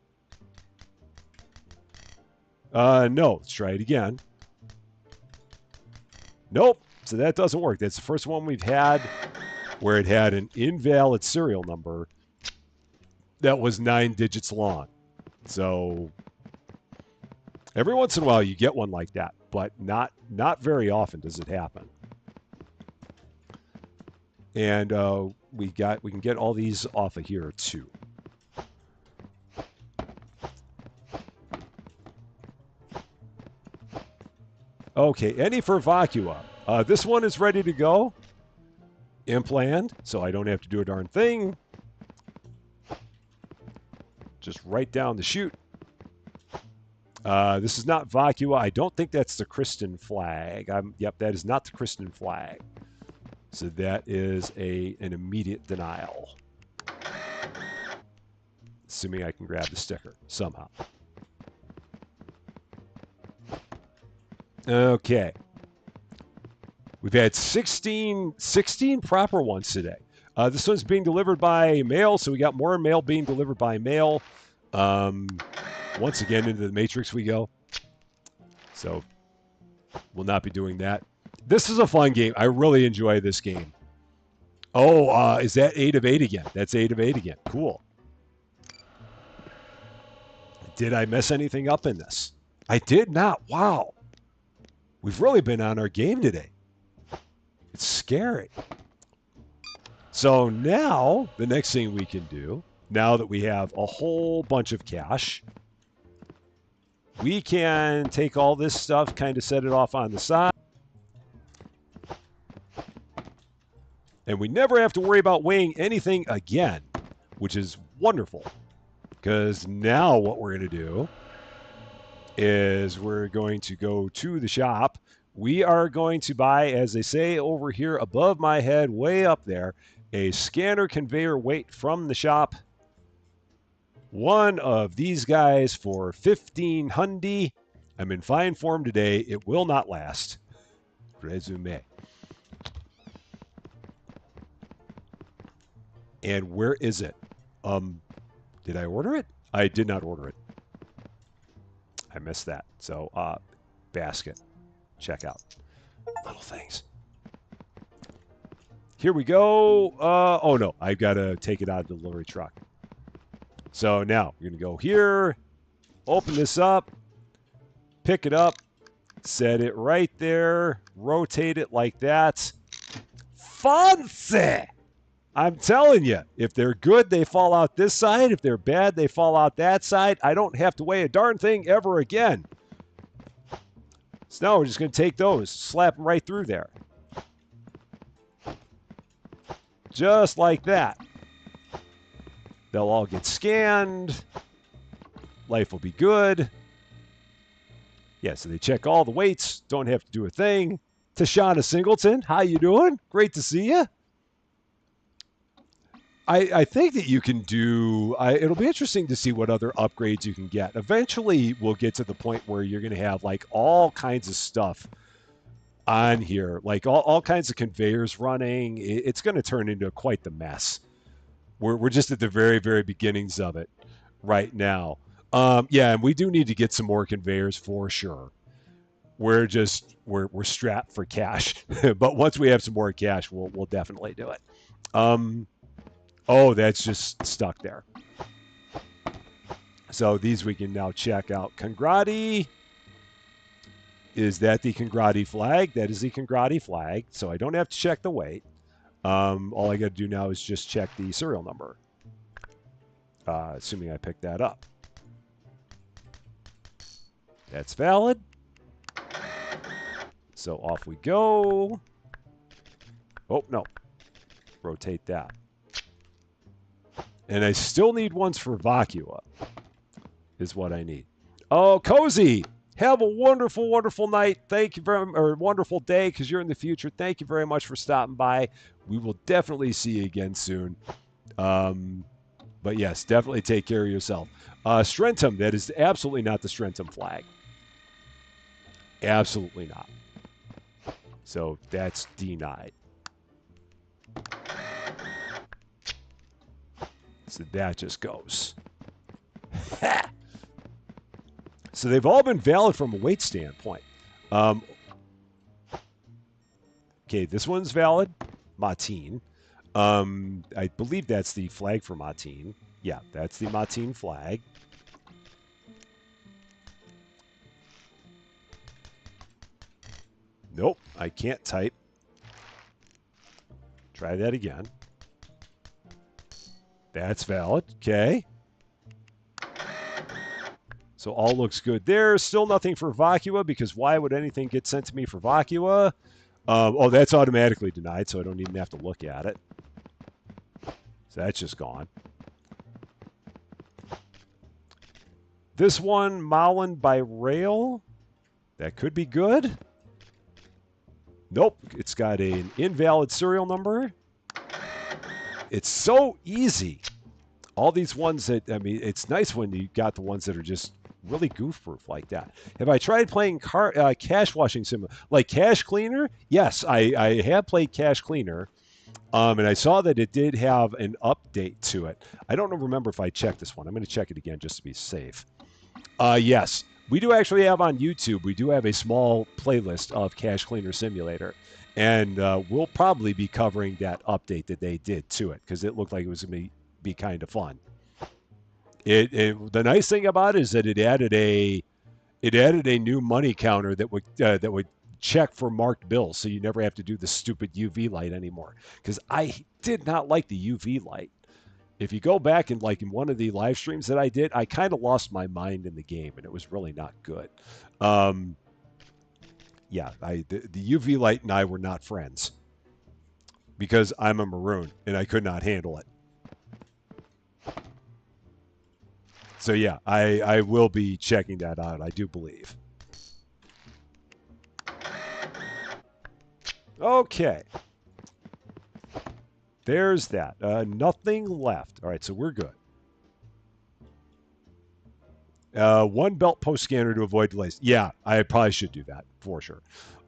No, let's try it again. Nope, so that doesn't work. That's the first one we've had where it had an invalid serial number that was 9 digits long. So every once in a while you get one like that, but not very often does it happen. And we can get all these off of here too. Okay, any for Vacua. This one is ready to go. Implant, so I don't have to do a darn thing. Just right down the chute. This is not Vacua. I don't think that's the Kristen flag. Yep, that is not the Kristen flag. So that is an immediate denial. Assuming I can grab the sticker somehow. Okay. We've had 16 proper ones today. This one's being delivered by mail, so we got more mail being delivered by mail. Once again, into the matrix we go. So we'll not be doing that. This is a fun game. I really enjoy this game. Oh, is that 8 of 8 again? That's 8 of 8 again. Cool. Did I mess anything up in this? I did not. Wow. We've really been on our game today. It's scary. So now, the next thing we can do, now that we have a whole bunch of cash, we can take all this stuff, kind of set it off on the side. And we never have to worry about weighing anything again, which is wonderful. Because now what we're going to do is we're going to go to the shop. We are going to buy, as they say over here above my head, way up there, a scanner conveyor weight from the shop. One of these guys for 1500. I'm in fine form today. It will not last. Resume. And where is it? Did I order it? I did not order it. I missed that. So, basket, checkout, little things. Here we go. Oh no, I've got to take it out of the delivery truck. So now we're gonna go here, open this up, pick it up, set it right there, rotate it like that. Fancy! I'm telling you, if they're good, they fall out this side. If they're bad, they fall out that side. I don't have to weigh a darn thing ever again. So now we're just going to take those, slap them right through there. Just like that. They'll all get scanned. Life will be good. Yeah, so they check all the weights. Don't have to do a thing. Tashana Singleton, how you doing? Great to see you. I think that you can do, it'll be interesting to see what other upgrades you can get. Eventually, we'll get to the point where you're going to have like all kinds of stuff on here, like all kinds of conveyors running. It's going to turn into quite the mess. We're just at the very, very beginnings of it right now. Yeah, and we do need to get some more conveyors for sure. We're strapped for cash, but once we have some more cash, we'll definitely do it. Oh, that's just stuck there. So these we can now check out. Congrati. Is that the Congrati flag? That is the Congrati flag. So I don't have to check the weight. All I got to do now is just check the serial number. Assuming I picked that up. That's valid. So off we go. Oh, no. Rotate that. And I still need ones for Vacua, is what I need. Oh, Cozy, have a wonderful, wonderful night. Thank you very much, or wonderful day, because you're in the future. Thank you very much for stopping by. We will definitely see you again soon. But yes, definitely take care of yourself. Strentum, that is absolutely not the Strentum flag. Absolutely not. So that's denied. So that just goes. So they've all been valid from a weight standpoint. Okay, this one's valid. Matin. I believe that's the flag for Matin. Yeah, that's the Matin flag. Nope, I can't type. Try that again. That's valid. Okay. So all looks good there. Still nothing for Vacua, because why would anything get sent to me for Vacua? Oh, that's automatically denied, so I don't even have to look at it. So that's just gone. This one, Malin by rail. That could be good. Nope, it's got an invalid serial number. It's so easy. All these ones that, I mean, it's nice when you got the ones that are just really goof-proof like that. Have I tried playing cash washing sim, like Cash Cleaner? Yes, I have played Cash Cleaner, and I saw that it did have an update to it. I don't remember if I checked this one. I'm going to check it again just to be safe. Yes, we do actually have on YouTube, we do have a small playlist of Cash Cleaner Simulator, and we'll probably be covering that update that they did to it, because it looked like it was going to be kind of fun. The nice thing about it is that it added a new money counter that would check for marked bills, so you never have to do the stupid UV light anymore. Because I did not like the UV light. If you go back and like in one of the live streams that I did, I kind of lost my mind in the game, and it was really not good. Yeah, the UV light and I were not friends, because I'm a maroon and I could not handle it. So yeah, I will be checking that out, I do believe. Okay. There's that. Nothing left. All right, so we're good. One belt post scanner to avoid delays. Yeah, I probably should do that for sure.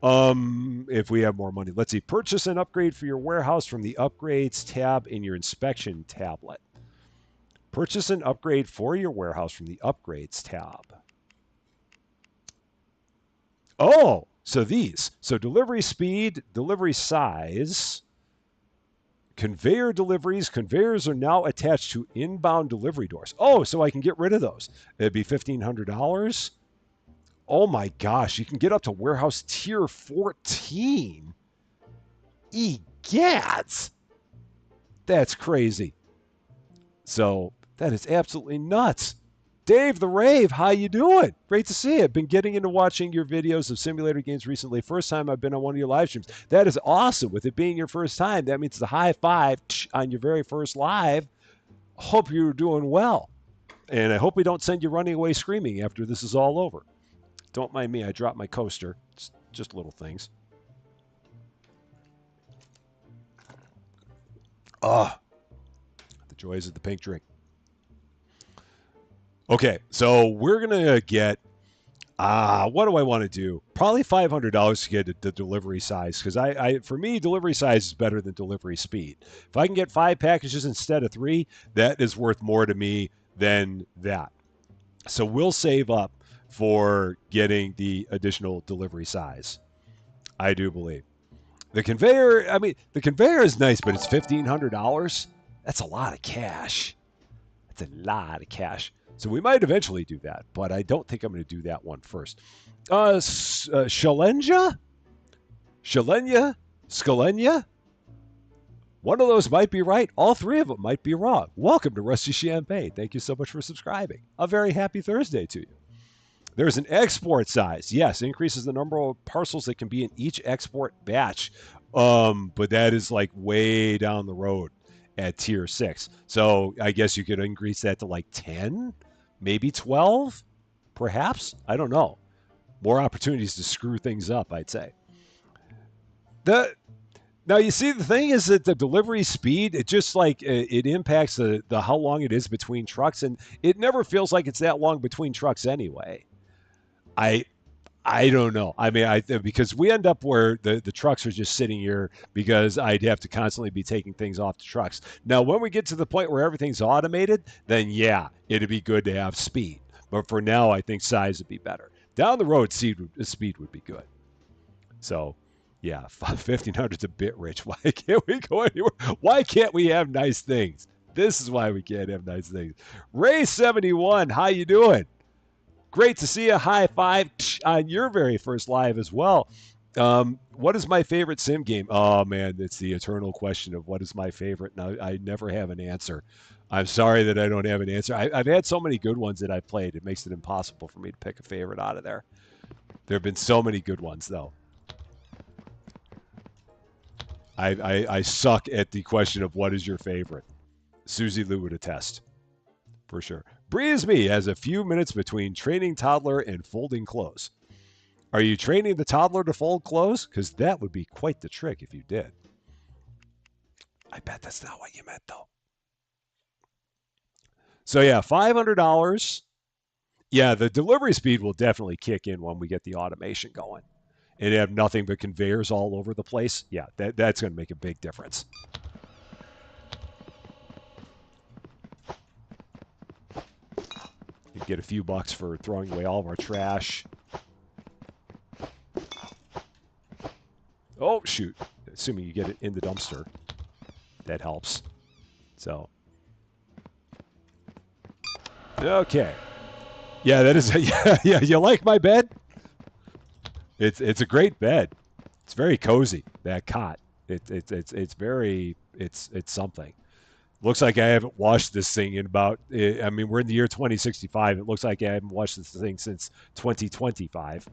If we have more money, let's see. Purchase an upgrade for your warehouse from the upgrades tab in your inspection tablet. Purchase an upgrade for your warehouse from the upgrades tab. Oh, so these. So delivery speed, delivery size, conveyor deliveries. Conveyors are now attached to inbound delivery doors. Oh, so I can get rid of those. It'd be $1,500. Oh my gosh, you can get up to warehouse tier 14. Egads. That's crazy. So that is absolutely nuts. Dave the Rave, how you doing? Great to see you. I've been getting into watching your videos of simulator games recently. First time I've been on one of your live streams. That is awesome. With it being your first time, that means the high five on your very first live. Hope you're doing well. And I hope we don't send you running away screaming after this is all over. Don't mind me, I dropped my coaster. It's just little things. Ah, the joys of the pink drink. Okay, so we're gonna get what do I want to do? Probably $500 to get the delivery size because for me delivery size is better than delivery speed. If I can get 5 packages instead of 3, that is worth more to me than that. So we'll save up for getting the additional delivery size. I do believe the conveyor. I mean, the conveyor is nice, but it's $1,500. That's a lot of cash. That's a lot of cash. So we might eventually do that, but I don't think I'm going to do that one first. Shalenia? Scalenia? One of those might be right. All 3 of them might be wrong. Welcome to Rusty Champaign. Thank you so much for subscribing. A very happy Thursday to you. There's an export size. Yes, increases the number of parcels that can be in each export batch. But that is like way down the road at tier 6. So I guess you could increase that to like 10, maybe 12, perhaps. I don't know. More opportunities to screw things up, I'd say. Now you see the thing is that the delivery speed, it just like it impacts the how long it is between trucks, and it never feels like it's that long between trucks anyway. I I don't know. I mean, because we end up where the trucks are just sitting here because I'd have to constantly be taking things off the trucks. Now, when we get to the point where everything's automated, then yeah, it'd be good to have speed. But for now, I think size would be better. Down the road, speed would be good. So, yeah, 1,500 is a bit rich. Why can't we go anywhere? Why can't we have nice things? This is why we can't have nice things. Ray71, how you doing? Great to see you. High five on your very first live as well. What is my favorite sim game? Oh, man, it's the eternal question of what is my favorite. Now, I never have an answer. I'm sorry that I don't have an answer. I've had so many good ones that I've played. It makes it impossible for me to pick a favorite out of there. There have been so many good ones, though. I suck at the question of what is your favorite. Susie Lou would attest, for sure. Breeze Me has a few minutes between training toddler and folding clothes. Are you training the toddler to fold clothes? Because that would be quite the trick if you did. I bet that's not what you meant, though. So, yeah, $500. Yeah, the delivery speed will definitely kick in when we get the automation going and have nothing but conveyors all over the place. Yeah, that's going to make a big difference. You get a few bucks for throwing away all of our trash. Oh, shoot. Assuming you get it in the dumpster. That helps. So. Okay. Yeah, that is. Yeah. You like my bed? It's a great bed. It's very cozy. That cot. It's very. It's something. Looks like I haven't washed this thing in about. I mean, we're in the year 2065. It looks like I haven't washed this thing since 2025.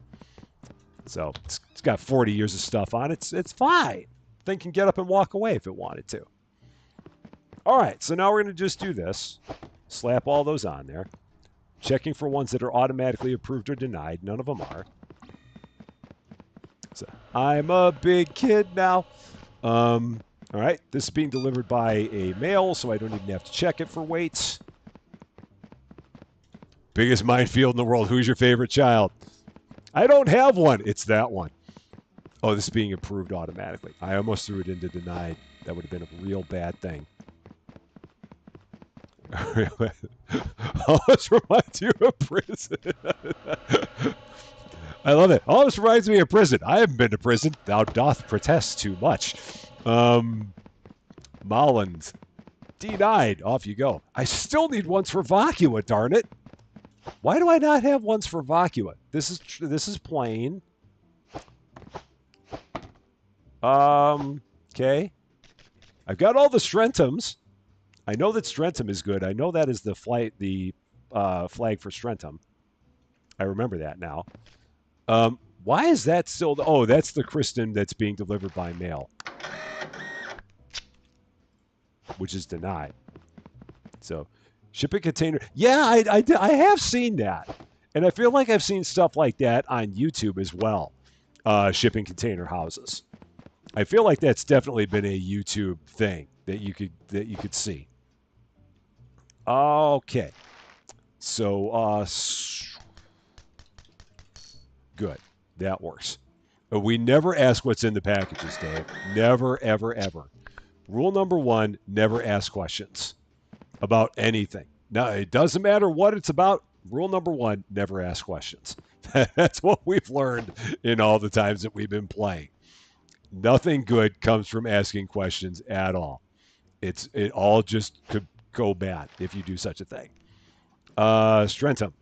So it's got 40 years of stuff on it. It's fine. Thing can get up and walk away if it wanted to. All right, so now we're going to just do this. Slap all those on there. Checking for ones that are automatically approved or denied. None of them are. So I'm a big kid now. All right, this is being delivered by a mail, so I don't even have to check it for weights. Biggest minefield in the world. Who's your favorite child? I don't have one. It's that one. Oh, this is being approved automatically. I almost threw it into denied. That would have been a real bad thing. Almost reminds you of prison. I love it. Almost reminds me of prison. I haven't been to prison. Thou doth protest too much. Mullins. Denied. Off you go. I still need ones for Vocua, darn it. Why do I not have ones for Vocua? This is plain. Okay. I've got all the Strentums. I know that Strentum is good. I know that is the flag for Strentum. I remember that now. Why is that still? Oh, that's the Kristen that's being delivered by mail, which is denied. So, shipping container. Yeah, I have seen that, and I feel like I've seen stuff like that on YouTube as well. Shipping container houses. I feel like that's definitely been a YouTube thing that you could see. Okay, so good. That works. But we never ask what's in the packages, Dave. Never, ever, ever. Rule number 1: never ask questions about anything. Now, it doesn't matter what it's about. Rule number 1: never ask questions. That's what we've learned in all the times that we've been playing. Nothing good comes from asking questions at all. It all just could go bad if you do such a thing. Strentum.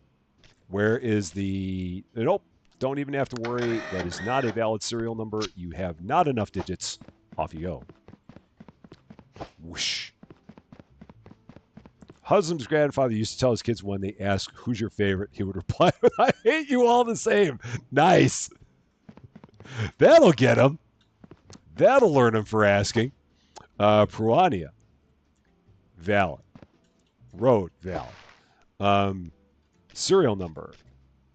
Where is the... Nope. Don't even have to worry. That is not a valid serial number. You have not enough digits. Off you go. Whoosh. Husband's grandfather used to tell his kids when they ask, who's your favorite? He would reply with, I hate you all the same. Nice. That'll get him. That'll learn him for asking. Pruania. Valid. Road. Valid. Serial number.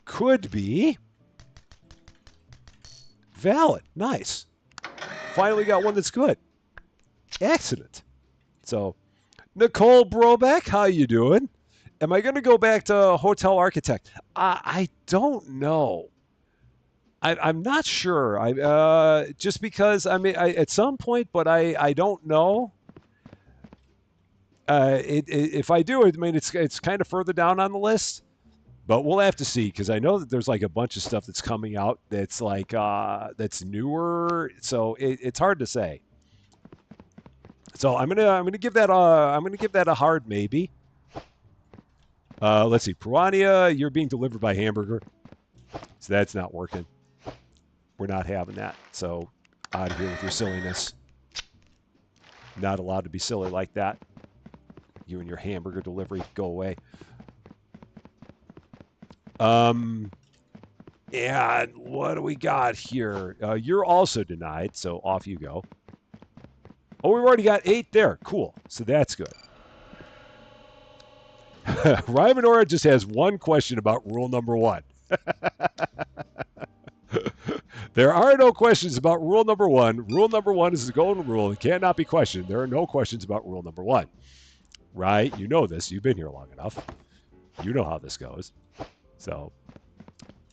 Could be. Valid. Nice. Finally got one that's good. Excellent. So, Nicole Brobeck, how you doing? Am I going to go back to hotel architect? I don't know. I'm not sure. Just because at some point, but I don't know. If I do, I mean it's kind of further down on the list. But we'll have to see, because I know that there's like a bunch of stuff that's coming out that's like that's newer. So it's hard to say. So I'm gonna give that a hard maybe. Let's see, Piranha, you're being delivered by Hamburger, so that's not working. We're not having that. So out of here with your silliness. Not allowed to be silly like that. You and your hamburger delivery, go away. And what do we got here? You're also denied, so off you go. Oh, we've already got 8 there. Cool. So that's good. Rymanora just has one question about rule number 1. There are no questions about rule number 1. Rule number 1 is the golden rule. It cannot be questioned. There are no questions about rule number 1. Right? You know this. You've been here long enough. You know how this goes. So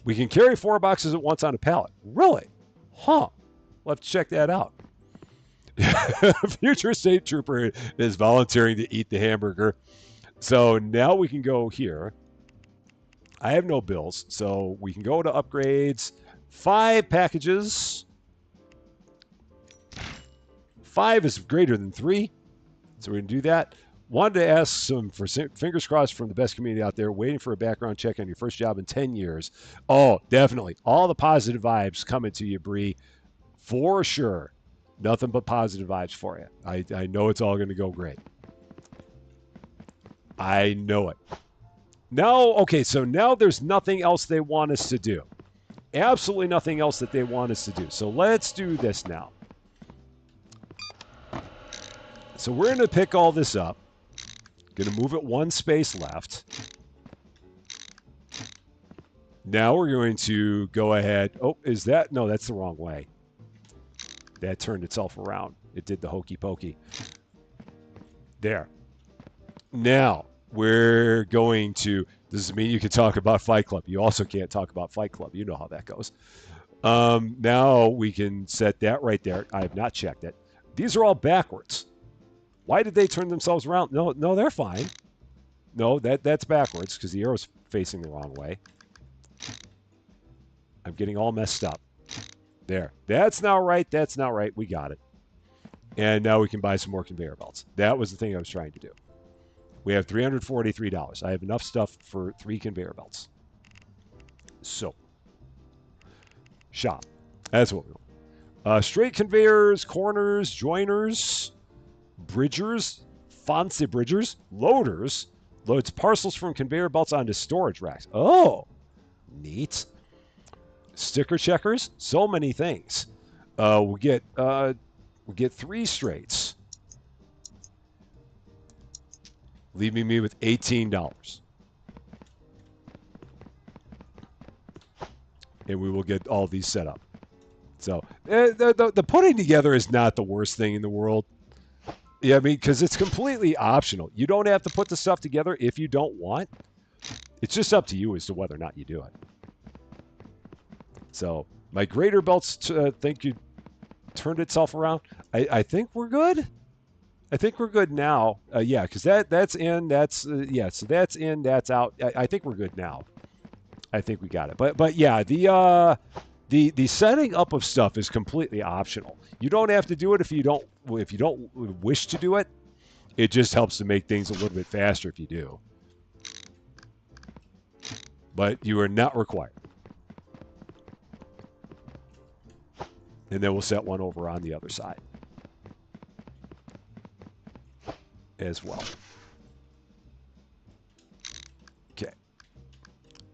we can carry 4 boxes at once on a pallet. Really? Huh. We'll have to check that out. Future state trooper is volunteering to eat the hamburger. So now we can go here. I have no bills, so we can go to upgrades. 5 packages. 5 is greater than 3. So we're going to do that. Wanted to ask some, for fingers crossed from the best community out there, waiting for a background check on your first job in 10 years. Oh, definitely. All the positive vibes coming to you, Bree. For sure. Nothing but positive vibes for you. I know it's all going to go great. I know it. Now, okay, so now there's nothing else they want us to do. Absolutely nothing else that they want us to do. So let's do this now. So we're going to pick all this up. Going to move it 1 space left. Now we're going to go ahead. Oh, is that? No, that's the wrong way. That turned itself around. It did the hokey pokey. There. Now we're going to Doesn't mean you can talk about Fight Club. You also can't talk about Fight Club. You know how that goes. Now we can set that right there. I have not checked it. These are all backwards. Why did they turn themselves around? No, they're fine. No, that's backwards because the arrow's facing the wrong way. I'm getting all messed up. There. That's now right. That's now right. We got it. And now we can buy some more conveyor belts. That was the thing I was trying to do. We have $343. I have enough stuff for 3 conveyor belts. So, shop. That's what we want. Straight conveyors, corners, joiners, bridgers, fancy bridgers, loaders, loads parcels from conveyor belts onto storage racks. Oh, neat. Sticker checkers, so many things. We get 3 straights, leaving me with $18. And we will get all these set up. So the putting together is not the worst thing in the world. Yeah, I mean, because it's completely optional. You don't have to put the stuff together if you don't want. It's just up to you as to whether or not you do it. So my greater belts think you turned itself around. I think we're good. I think we're good now. Yeah, because that's in. That's yeah. So that's in. That's out. I think we're good now. I think we got it. But yeah, the setting up of stuff is completely optional. You don't have to do it if you don't wish to do it. It just helps to make things a little bit faster if you do. But you are not required. And then we'll set one over on the other side as well. Okay.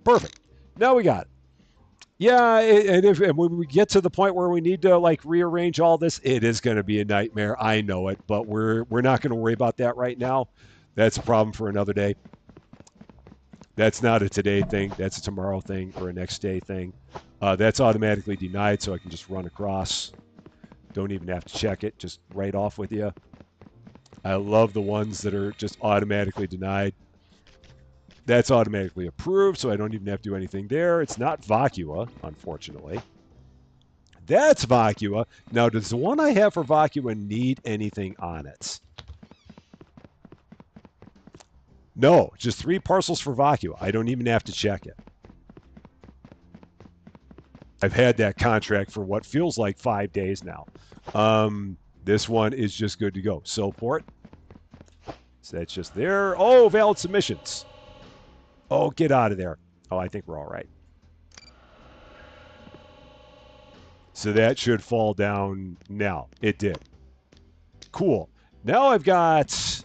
Perfect. Now we got it. Yeah, and when we get to the point where we need to like rearrange all this, it is going to be a nightmare. I know it, but we're not going to worry about that right now. That's a problem for another day. That's not a today thing. That's a tomorrow thing or a next day thing. That's automatically denied, so I can just run across. Don't even have to check it. Just right off with you. I love the ones that are just automatically denied. That's automatically approved, so I don't even have to do anything there. It's not Vacua, unfortunately. That's Vacua. Now, does the one I have for Vacua need anything on it? No, just 3 parcels for Vacua. I don't even have to check it. I've had that contract for what feels like 5 days now. This one is just good to go. Port. So that's just there. Oh, valid submissions. Oh, get out of there. Oh, I think we're all right. So that should fall down now. It did. Cool. Now I've got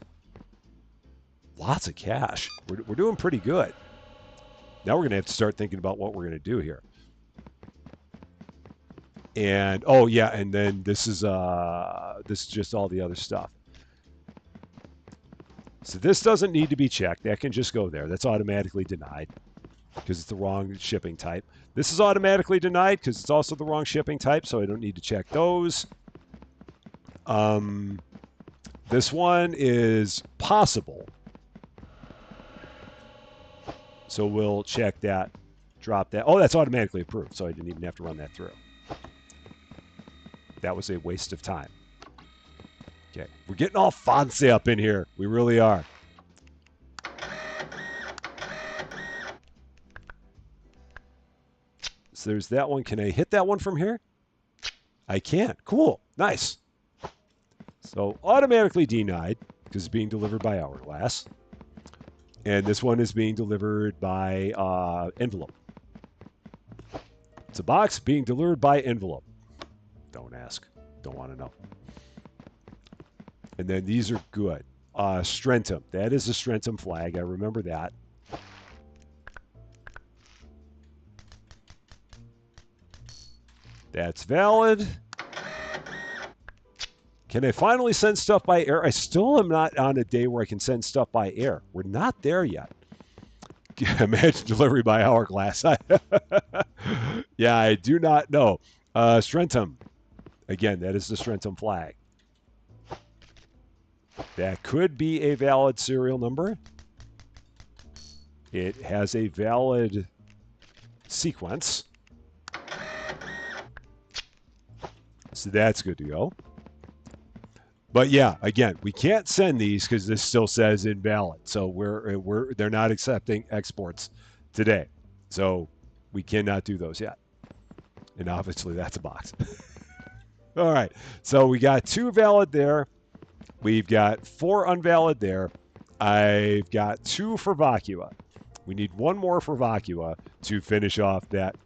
lots of cash. We're doing pretty good. Now we're going to have to start thinking about what we're going to do here. And oh yeah, and then this is just all the other stuff. So this doesn't need to be checked. That can just go there. That's automatically denied because it's the wrong shipping type. This is automatically denied because it's also the wrong shipping type, so I don't need to check those. This one is possible. So we'll check that, drop that. Oh, that's automatically approved, so I didn't even have to run that through. That was a waste of time. Okay, we're getting all fancy up in here. We really are. So there's that one. Can I hit that one from here? I can't. Cool. Nice. So automatically denied because it's being delivered by Hourglass. And this one is being delivered by envelope. It's a box being delivered by envelope. Don't ask. Don't want to know. And then these are good. Strentum. That is a Strentum flag. I remember that. That's valid. Can I finally send stuff by air? I still am not on a day where I can send stuff by air. We're not there yet. Imagine delivery by Hourglass. Yeah, I do not know. Strentum. Again, that is the Strentum flag. That could be a valid serial number. It has a valid sequence. So that's good to go. But yeah, again, we can't send these because this still says invalid. So they're not accepting exports today. So we cannot do those yet. And obviously that's a box. All right. So we got 2 valid there. We've got 4 unvalid there. I've got 2 for Vacua. We need 1 more for Vacua to finish off that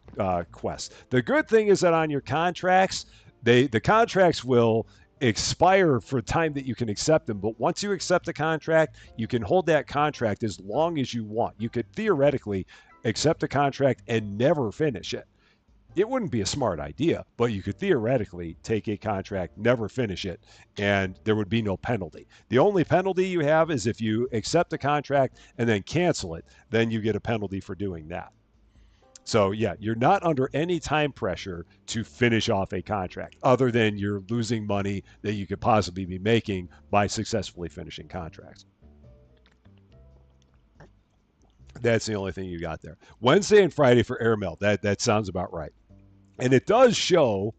quest. The good thing is that on your contracts, the contracts will expire for time that you can accept them. But once you accept the contract, you can hold that contract as long as you want. You could theoretically accept a contract and never finish it. It wouldn't be a smart idea, but you could theoretically take a contract, never finish it, and there would be no penalty. The only penalty you have is if you accept a contract and then cancel it, then you get a penalty for doing that. So, yeah, you're not under any time pressure to finish off a contract, other than you're losing money that you could possibly be making by successfully finishing contracts. That's the only thing you got there. Wednesday and Friday for airmail. That sounds about right. And it does show,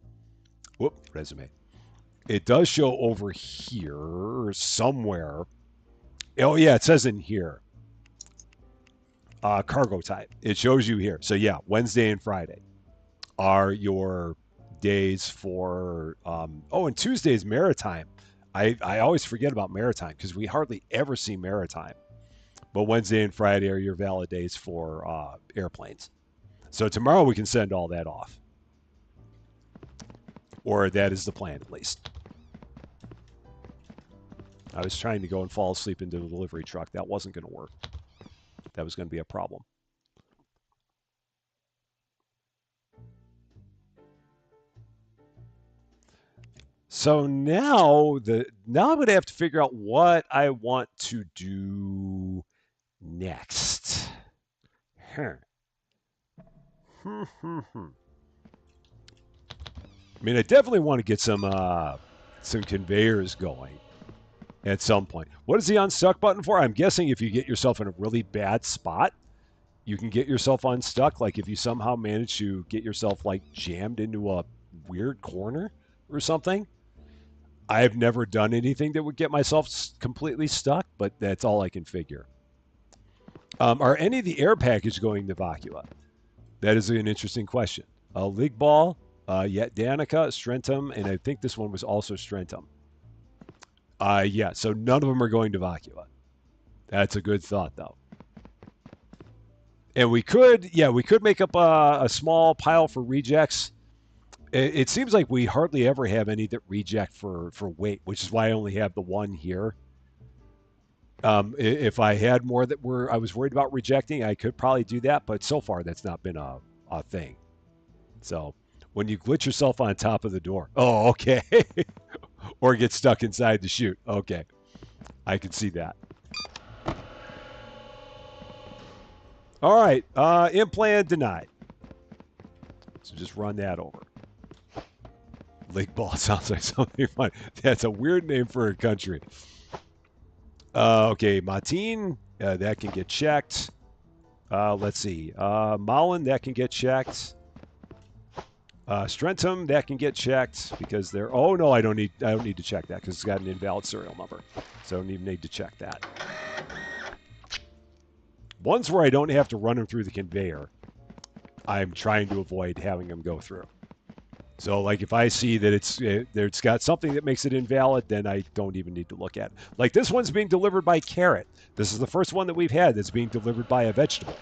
resume. It does show over here somewhere. Oh, yeah, it says in here. Cargo type. It shows you here. So, yeah, Wednesday and Friday are your days for. And Tuesday is maritime. I always forget about maritime because we hardly ever see maritime. But Wednesday and Friday are your valid days for airplanes. So, tomorrow we can send all that off. Or that is the plan, at least. I was trying to go and fall asleep into the delivery truck. That wasn't going to work. That was going to be a problem. So now I'm going to have to figure out what I want to do next. Huh. I mean, I definitely want to get some conveyors going at some point. What is the unstuck button for? I'm guessing if you get yourself in a really bad spot, you can get yourself unstuck. Like if you somehow manage to get yourself like jammed into a weird corner or something. I've never done anything that would get myself completely stuck, but that's all I can figure. Are any of the air package going to Vacua? That is an interesting question. Ligball, Danica, Strentum, and I think this one was also Strentum. Yeah, so none of them are going to Vacua. That's a good thought, though. And we could make up a small pile for rejects. It seems like we hardly ever have any that reject for weight, which is why I only have the one here. If I had more that I was worried about rejecting, I could probably do that, but so far that's not been a thing. So when you glitch yourself on top of the door, oh, okay, or get stuck inside the chute, okay, I can see that. All right, implant denied. So just run that over. Lake Ball sounds like something fun. That's a weird name for a country. Okay, Matin, that can get checked. Let's see. Malin, that can get checked. Strentum, that can get checked because they're. Oh no, I don't need to check that because it's got an invalid serial number, so I don't even need to check that. Ones where I don't have to run them through the conveyor, I'm trying to avoid having them go through. So, like, if I see that it's got something that makes it invalid, then I don't even need to look at it. Like, this one's being delivered by carrot. This is the first one that we've had that's being delivered by a vegetable.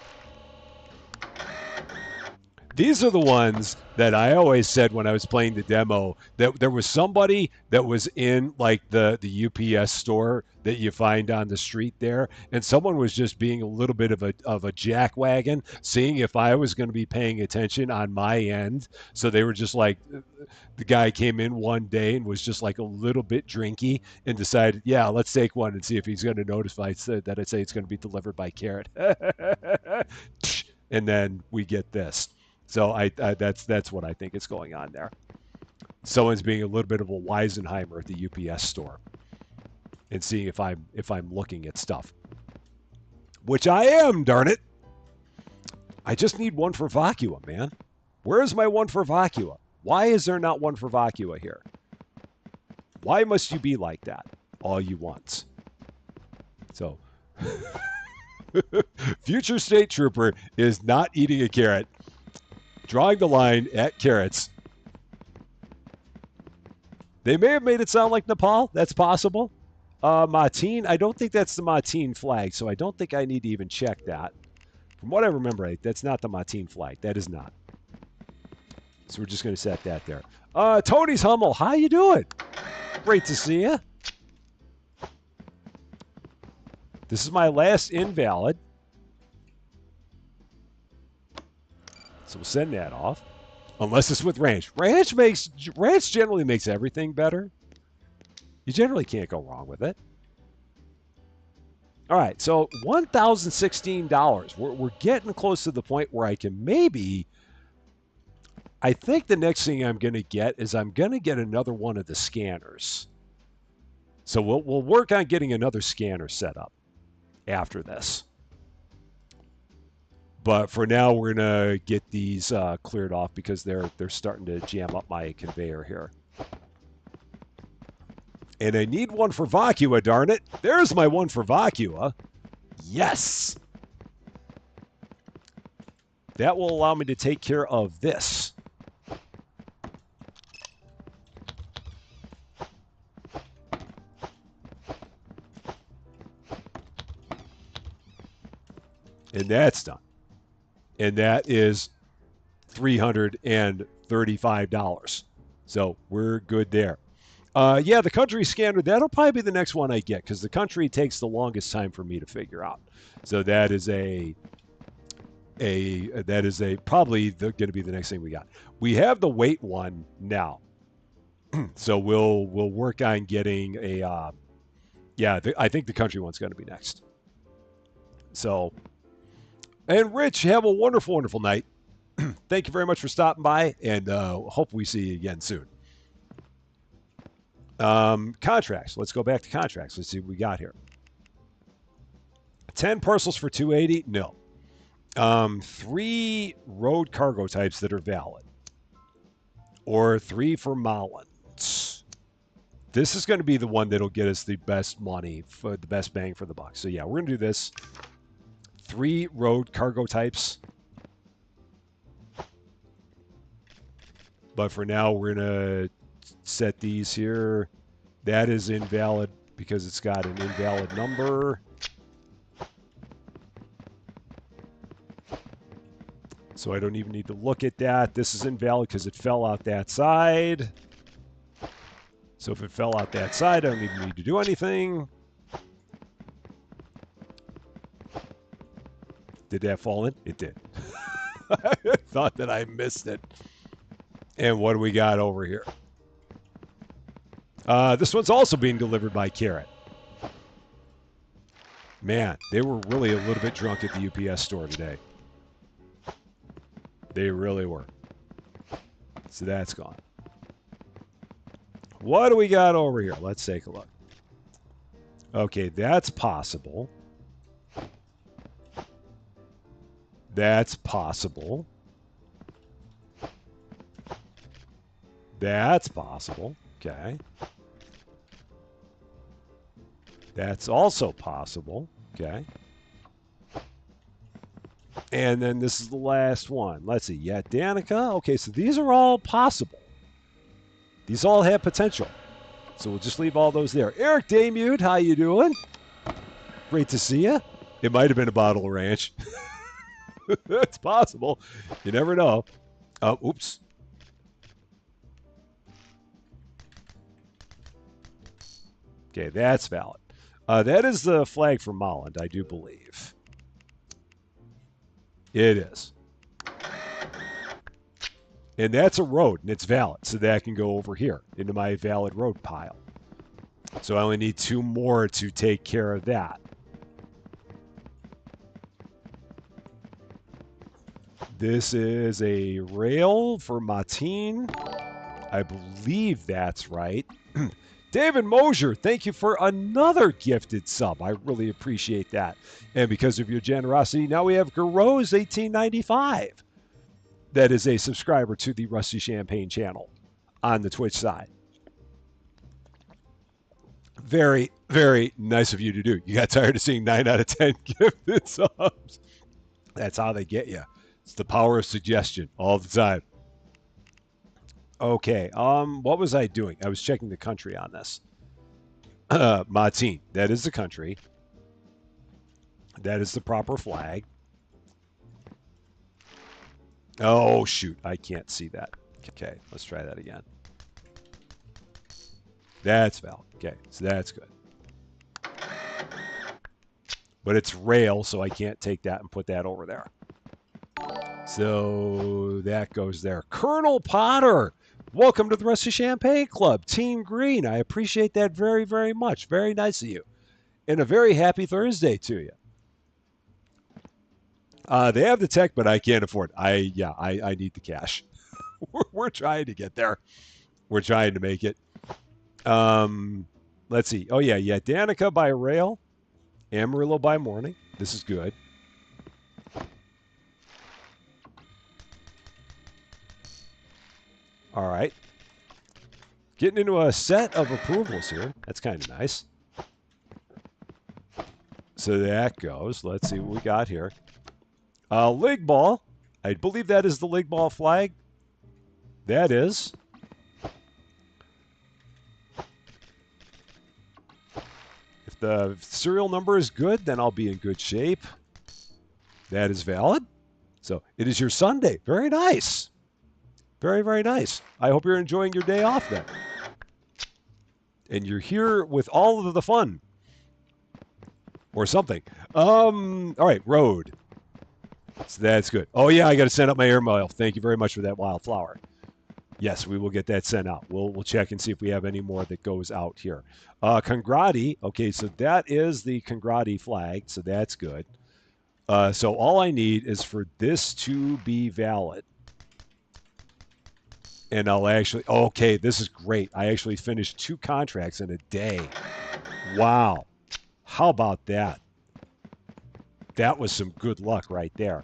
These are the ones that I always said when I was playing the demo that there was somebody that was in like the UPS store that you find on the street there, and someone was just being a little bit of a jackwagon, seeing if I was going to be paying attention on my end. So they were just like, the guy came in one day and was just like a little bit drinky and decided, yeah, let's take one and see if he's going to notify that I say it's going to be delivered by carrot. And then we get this. So that's what I think is going on there. Someone's being a little bit of a Weisenheimer at the UPS store and seeing if I'm looking at stuff, which I am, darn it. I just need one for Vacua, man. Where's my one for Vacua? Why is there not one for Vacua here? Why must you be like that all you want? So, future state trooper is not eating a carrot, drawing the line at carrots. They may have made it sound like Nepal. That's possible. Mateen, I don't think that's the Mateen flag, so I don't think I need to even check that. From what I remember, that's not the Mateen flag. That is not. So we're just going to set that there. Tony's Hummel, how you doing? Great to see you. This is my last invalid. So we'll send that off. Unless it's with Ranch. Ranch generally makes everything better. You generally can't go wrong with it. All right, so $1,016. We're getting close to the point where I can maybe... I think the next thing I'm going to get is I'm going to get another one of the scanners. So we'll work on getting another scanner set up after this. But for now, we're going to get these cleared off because they're starting to jam up my conveyor here. And I need one for Vacua, darn it. There's my one for Vacua. Yes. That will allow me to take care of this. And that's done. And that is $335. So we're good there. Yeah, the country scanner, that'll probably be the next one I get because the country takes the longest time for me to figure out. So that is probably going to be the next thing we got. We have the weight one now. So we'll work on getting a I think the country one's going to be next. So, and Rich, have a wonderful, wonderful night. Thank you very much for stopping by, and hope we see you again soon. Contracts. Let's go back to contracts. Let's see what we got here. 10 parcels for $280. No. 3 road cargo types that are valid. Or 3 for Mollins. This is going to be the one that'll get us the best money, for the best bang for the buck. So yeah, we're going to do this. 3 road cargo types. But for now, we're going to set these here. That is invalid because it's got an invalid number. So I don't even need to look at that. This is invalid because it fell out that side. So if it fell out that side, I don't even need to do anything. Did that fall in? It did. I thought that I missed it. And what do we got over here? This one's also being delivered by Carrot. Man, they were really a little bit drunk at the UPS store today. They really were. So that's gone. What do we got over here? Let's take a look. Okay, that's possible. That's possible. That's possible. Okay. That's also possible. Okay. And then this is the last one. Let's see. Yeah, Danica. Okay, so these are all possible. These all have potential. So we'll just leave all those there. Eric Damude, how you doing? Great to see you. It might have been a bottle of ranch. It's possible. You never know. Oops. Okay, that's valid. That is the flag for Molland, I do believe. It is. And that's a road, and it's valid, so that can go over here into my valid road pile. So I only need 2 more to take care of that. This is a rail for Mateen. I believe that's right. David Mosier, thank you for another gifted sub. I really appreciate that. And because of your generosity, now we have Garose 1895. That is a subscriber to the Rusty Champagne channel on the Twitch side. Very, very nice of you to do. You got tired of seeing 9 out of 10 gifted subs. That's how they get you. It's the power of suggestion all the time. Okay, what was I doing? I was checking the country on this. Martin, that is the country. That is the proper flag. Oh, shoot, I can't see that. Okay, let's try that again. That's valid. Okay, so that's good. But it's rail, so I can't take that and put that over there. So that goes there. Colonel Potter, welcome to the Rusty Champagne Club. Team Green, I appreciate that very, very much. Very nice of you. And a very happy Thursday to you. They have the tech, but I can't afford it. I need the cash. We're trying to get there. We're trying to make it. Let's see. Oh, yeah. Danica by rail. Amarillo by morning. This is good. All right. Getting into a set of approvals here. That's kind of nice. So that goes. Let's see what we got here. League ball. I believe that is the league ball flag. That is. If the serial number is good, then I'll be in good shape. That is valid. So it is your Sunday. Very nice. Very, very nice. I hope you're enjoying your day off then. And you're here with all of the fun. Or something. All right, road. So that's good. Oh, yeah, I got to send out my airmail. Thank you very much for that wildflower. Yes, we will get that sent out. We'll check and see if we have any more that goes out here. Congrati. Okay, so that is the Congrati flag, so that's good. So all I need is for this to be valid. And I'll actually, okay, this is great. I actually finished 2 contracts in a day. Wow. How about that? That was some good luck right there.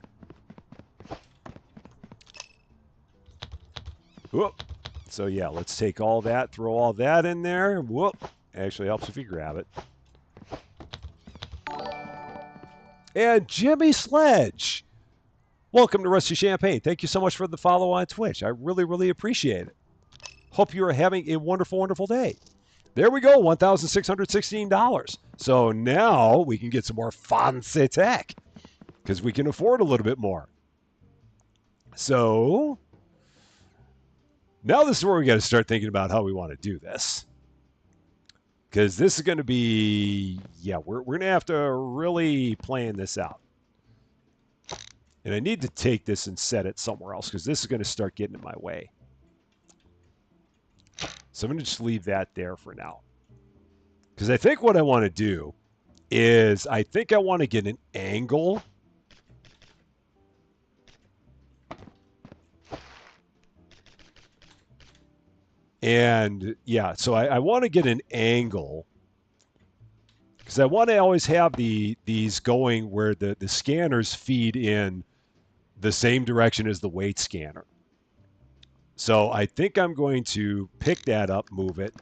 Whoop. So yeah, let's take all that, throw all that in there. Whoop. Actually helps if you grab it. And Jimmy Sledge. Welcome to Rusty Champagne. Thank you so much for the follow on Twitch. I really, really appreciate it. Hope you are having a wonderful, wonderful day. There we go, $1,616. So now we can get some more fancy tech because we can afford a little bit more. So now this is where we got to start thinking about how we want to do this. Because this is going to be, yeah, we're going to have to really plan this out. And I need to take this and set it somewhere else because this is going to start getting in my way. So I'm going to just leave that there for now. Because I think what I want to do is I think I want to get an angle. And yeah, so I want to get an angle because I want to always have these going where the scanners feed in the same direction as the weight scanner. So I think I'm going to pick that up, move it.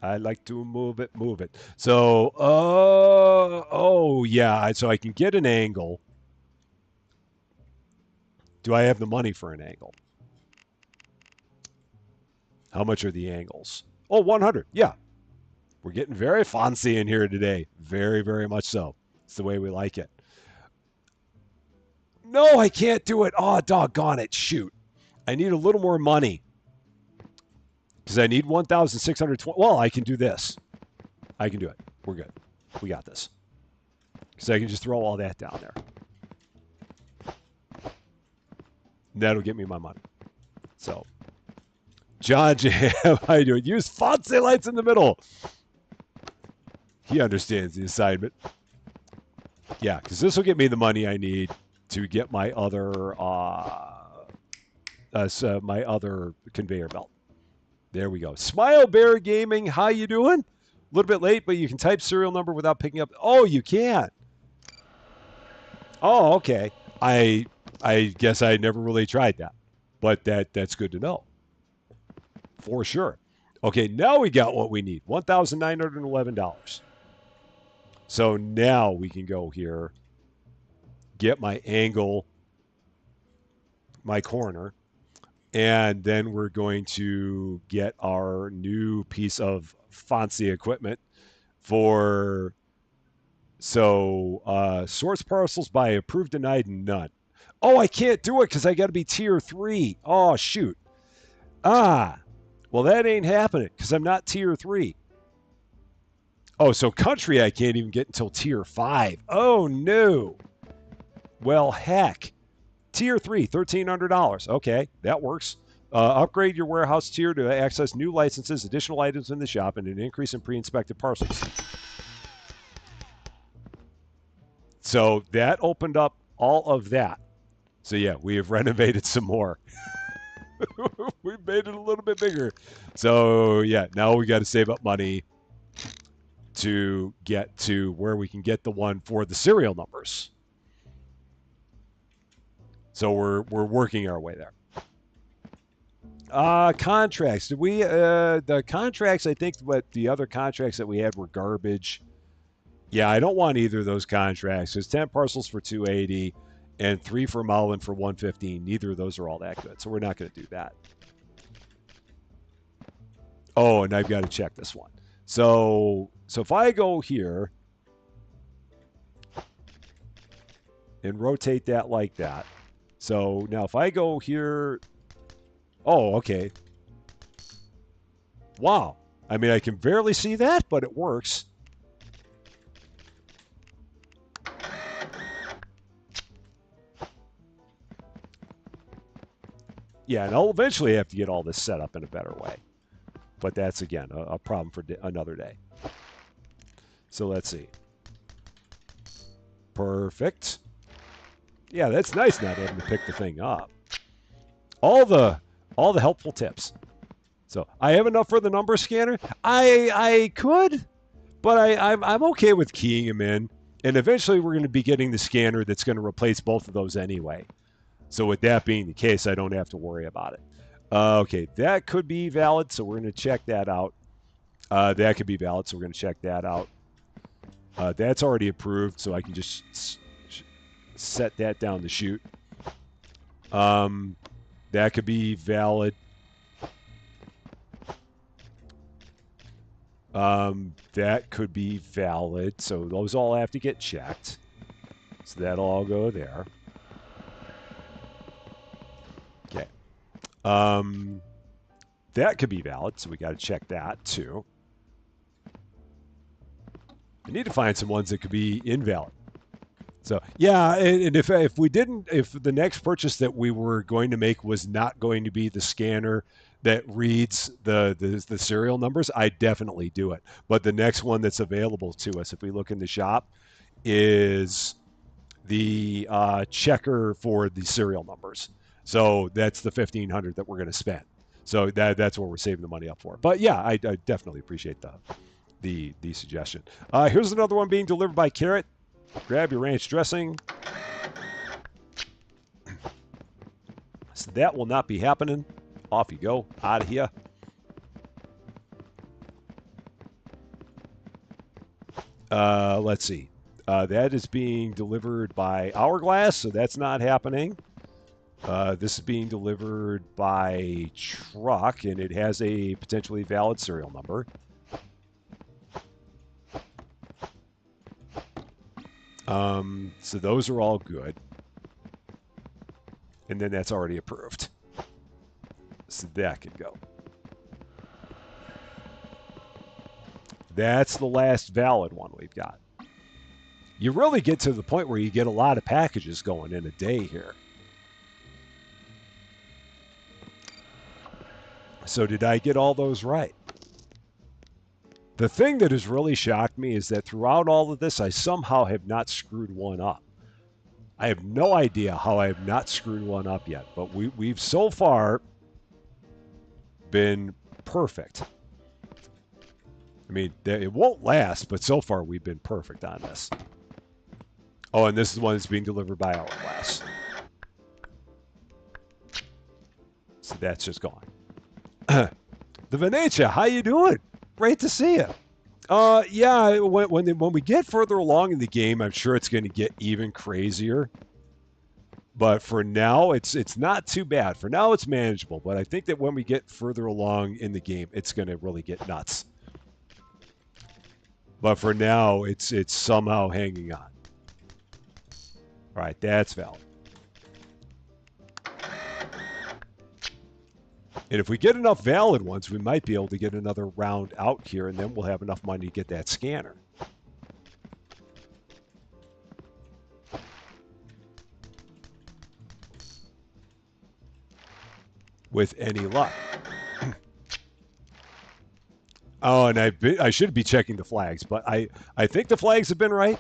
I like to move it, move it. So, oh yeah, so I can get an angle. Do I have the money for an angle? How much are the angles? Oh, 100. Yeah. We're getting very fancy in here today. Very, very much so. It's the way we like it. No, I can't do it. Oh, doggone it. Shoot. I need a little more money. Because I need 1,620. Well, I can do this. I can do it. We're good. We got this. Because I can just throw all that down there. And that'll get me my money. So, John J. How you doing? Use fancy lights in the middle. He understands the assignment. Yeah, because this will get me the money I need to get my other conveyor belt. There we go. Smile Bear Gaming, how you doing? A little bit late, but you can type serial number without picking up. Oh, you can. Oh, okay. I I guess I never really tried that, but that's good to know for sure. Okay, now we got what we need. $1,911. So now we can go here, get my angle, my corner, and then we're going to get our new piece of fancy equipment for source parcels by approved, denied, and none. Oh, I can't do it because I got to be tier 3. Oh, shoot. Ah, well, that ain't happening because I'm not tier 3. Oh, so country I can't even get until tier 5. Oh, no. Well, heck. Tier 3, $1,300. Okay, that works. Upgrade your warehouse tier to access new licenses, additional items in the shop, and an increase in pre-inspected parcels. So that opened up all of that. So yeah, we have renovated some more. We've made it a little bit bigger. So yeah, now we got to save up money to get to where we can get the one for the serial numbers. So we're working our way there. Contracts. Did we the contracts, I think what the other contracts that we had were garbage. Yeah, I don't want either of those contracts. There's 10 parcels for 280 and 3 for Mullen for 115. Neither of those are all that good. So we're not going to do that. Oh, and I've got to check this one. So if I go here and rotate that like that. So now if I go here, oh, okay. Wow. I mean, I can barely see that, but it works. Yeah, and I'll eventually have to get all this set up in a better way. But that's, again, a problem for another day. So let's see. Perfect. Yeah, that's nice not having to pick the thing up. All the helpful tips. So I have enough for the number scanner. I could, but I'm okay with keying them in. And eventually we're going to be getting the scanner that's going to replace both of those anyway. So with that being the case, I don't have to worry about it. Okay, that could be valid, so we're going to check that out. That could be valid, so we're going to check that out. That's already approved, so I can just set that down the chute. That could be valid. That could be valid, so those all have to get checked. So that'll all go there. Okay. That could be valid, so we got to check that too. I need to find some ones that could be invalid. So yeah, and if the next purchase that we were going to make was not going to be the scanner that reads the serial numbers, I definitely do it. But the next one that's available to us, if we look in the shop, is the checker for the serial numbers. So that's the $1,500 that we're going to spend. So that's what we're saving the money up for. But yeah, I definitely appreciate the suggestion. Here's another one being delivered by Carrot. Grab your ranch dressing. So that will not be happening. Off you go. Out of here. Let's see. That is being delivered by Hourglass, so that's not happening. This is being delivered by truck, and it has a potentially valid serial number. So those are all good. And then that's already approved. So that could go. That's the last valid one we've got. You really get to the point where you get a lot of packages going in a day here. So did I get all those right? The thing that has really shocked me is that throughout all of this, I somehow have not screwed one up. I have no idea how I have not screwed one up yet, but we've so far been perfect. I mean, it won't last, but so far we've been perfect on this. Oh, and this is the one that's being delivered by Hourglass. So that's just gone. The Venetia, how you doing? Great to see you. Yeah, when we get further along in the game, I'm sure it's going to get even crazier. But for now, it's not too bad. For now, it's manageable. But I think that when we get further along in the game, it's going to really get nuts. But for now, it's somehow hanging on. All right, that's valid. And if we get enough valid ones, we might be able to get another round out here, and then we'll have enough money to get that scanner. With any luck. Oh, and I should be checking the flags, but I think the flags have been right.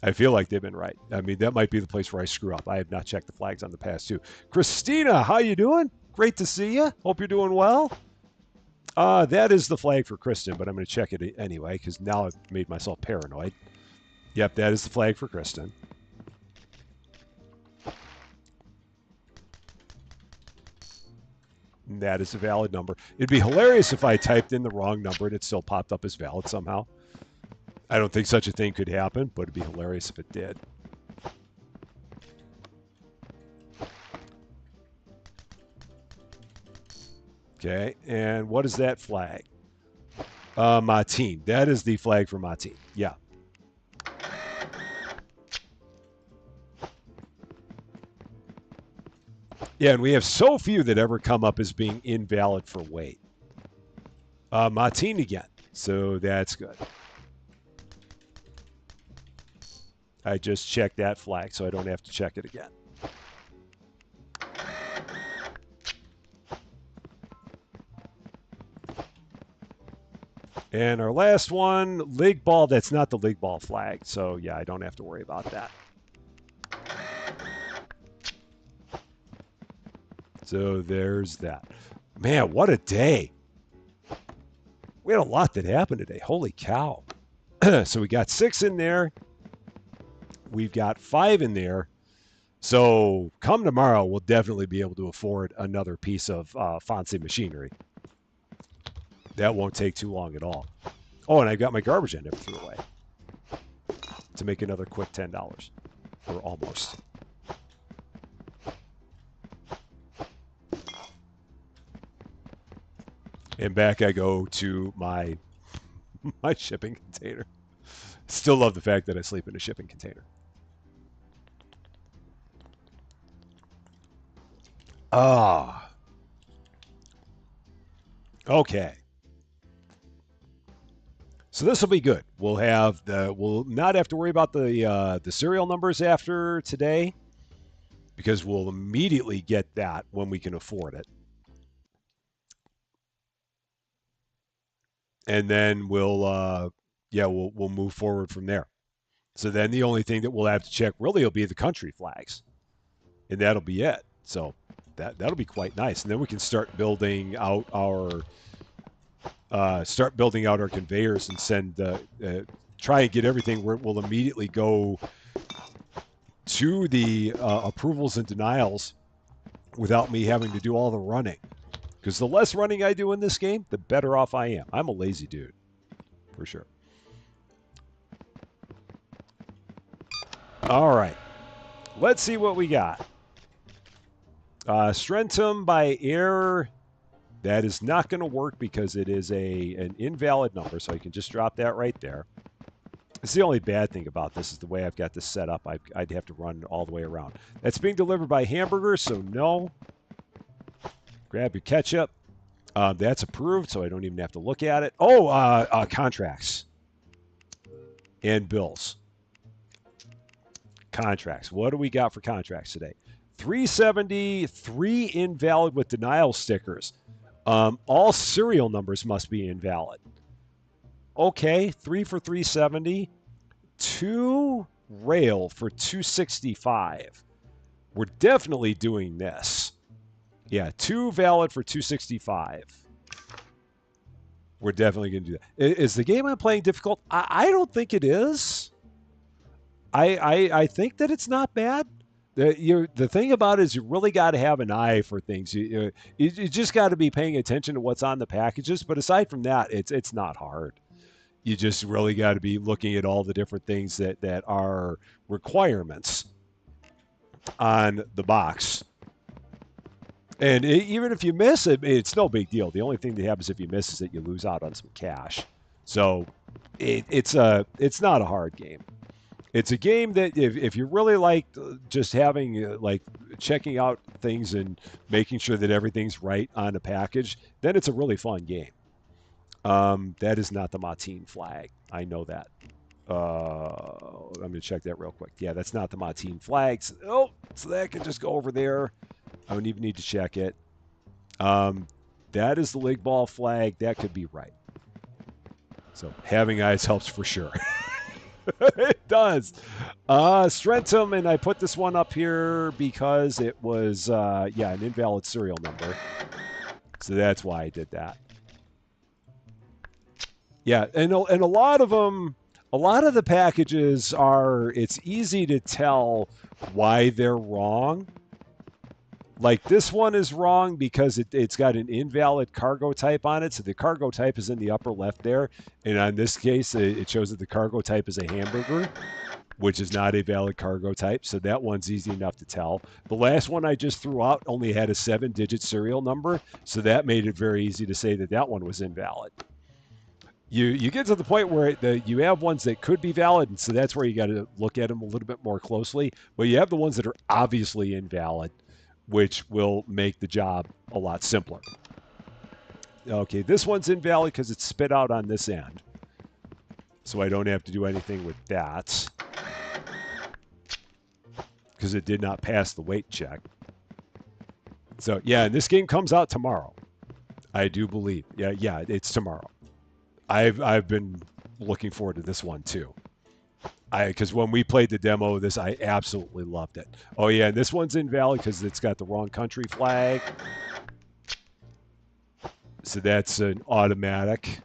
I feel like they've been right. I mean, that might be the place where I screw up. I have not checked the flags on the past two. Christina, how you doing? Great to see you. Hope you're doing well. That is the flag for Kristen, but I'm going to check it anyway because now I've made myself paranoid. Yep, that is the flag for Kristen. And that is a valid number. It'd be hilarious if I typed in the wrong number and it still popped up as valid somehow. I don't think such a thing could happen, but it'd be hilarious if it did. Okay, and what is that flag? Martin. That is the flag for Martin. Yeah. Yeah, and we have so few that ever come up as being invalid for weight. Martin again, so that's good. I just checked that flag, so I don't have to check it again. And our last one, league ball. That's not the league ball flag, so yeah, I don't have to worry about that. So there's that. Man, what a day. We had a lot that happened today. Holy cow. So we got 6 in there. We've got 5 in there. So come tomorrow, we'll definitely be able to afford another piece of fancy machinery. That won't take too long at all. Oh, and I got my garbage I never threw away to make another quick $10, or almost. And back I go to my shipping container. Still love the fact that I sleep in a shipping container. Ah. Okay. So this will be good. We'll not have to worry about the serial numbers after today because we'll immediately get that when we can afford it. And then we'll move forward from there. So then the only thing that we'll have to check really will be the country flags, and that'll be it. So that'll be quite nice, and then we can start building out our conveyors and try and get everything where it will immediately go to the approvals and denials without me having to do all the running. Because the less running I do in this game, the better off I am. I'm a lazy dude, for sure. All right. Let's see what we got. Strentum by air. That is not going to work because it is an invalid number, so I can just drop that right there. It's the only bad thing about this is the way I've got this set up. I'd have to run all the way around. That's being delivered by hamburger, so no. Grab your ketchup. That's approved, so I don't even have to look at it. Oh, contracts and bills. Contracts. What do we got for contracts today? 370, 3 invalid with denial stickers. All serial numbers must be invalid. Okay, 3 for 370. 2 rail for 265. We're definitely doing this. Yeah, 2 valid for 265. We're definitely going to do that. Is the game I'm playing difficult? I don't think it is. I think that it's not bad. The thing about it is you really got to have an eye for things. You just got to be paying attention to what's on the packages. But aside from that, it's not hard. You just really got to be looking at all the different things that are requirements on the box. And even if you miss it, it's no big deal. The only thing that happens if you miss is that you lose out on some cash. So it's not a hard game. It's a game that if you really like just having like checking out things and making sure that everything's right on a package, then it's a really fun game. That is not the Mateen flag. I know that. I'm going to check that real quick. Yeah, that's not the Mateen flag. So that can just go over there. I don't even need to check it. That is the league ball flag. That could be right. So having eyes helps for sure. It does. Strentum, and I put this one up here because it was, an invalid serial number. So that's why I did that. Yeah, and a lot of them, a lot of the packages it's easy to tell why they're wrong. Like this one is wrong because it's got an invalid cargo type on it. So the cargo type is in the upper left there. And on this case, it shows that the cargo type is a hamburger, which is not a valid cargo type. So that one's easy enough to tell. The last one I just threw out only had a 7-digit serial number. So that made it very easy to say that that one was invalid. You get to the point where you have ones that could be valid, and so that's where you got to look at them a little bit more closely. But you have the ones that are obviously invalid, which will make the job a lot simpler. Okay, this one's invalid because it's spit out on this end. So I don't have to do anything with that because it did not pass the weight check. So yeah, and this game comes out tomorrow. I do believe. Yeah, it's tomorrow. I've been looking forward to this one too. Because when we played the demo of this, I absolutely loved it. Oh yeah, and this one's invalid because it's got the wrong country flag. So that's an automatic.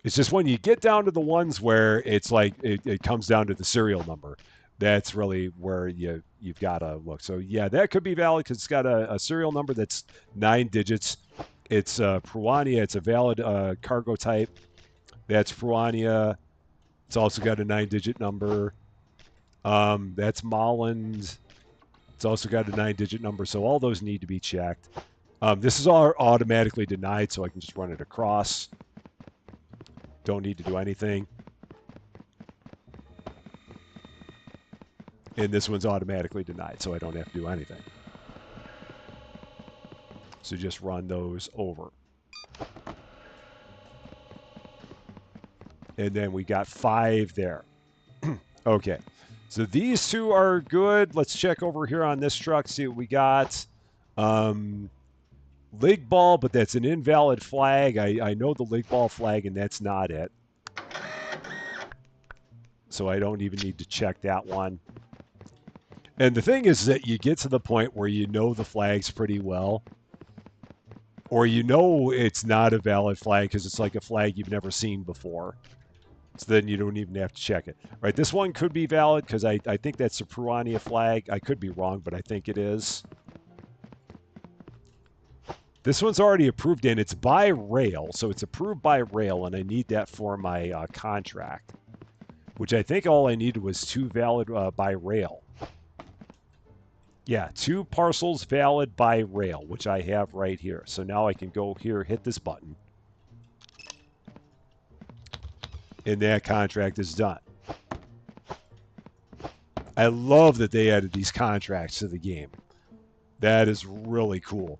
It's just when you get down to the ones where it's like it comes down to the serial number, that's really where you've got to look. So yeah, that could be valid because it's got a serial number that's 9 digits. It's Peruania. It's a valid cargo type. That's Peruania. It's also got a 9-digit number. That's Molland. It's also got a 9-digit number. So all those need to be checked. This is all automatically denied, so I can just run it across. Don't need to do anything. And this one's automatically denied, so I don't have to do anything. So just run those over. And then we got 5 there. Okay. So these 2 are good. Let's check over here on this truck, see what we got. League ball, but that's an invalid flag. I know the league ball flag, and that's not it. So I don't even need to check that one. And the thing is that you get to the point where you know the flags pretty well. Or you know it's not a valid flag because it's like a flag you've never seen before. So then you don't even have to check it. All right, this one could be valid because I think that's a Peruania flag. I could be wrong, but I think it is. This one's already approved and it's by rail. So it's approved by rail and I need that for my contract, which I think all I needed was 2 valid by rail. Yeah, 2 parcels valid by rail, which I have right here. So now I can go here, hit this button. And that contract is done. I love that they added these contracts to the game. That is really cool.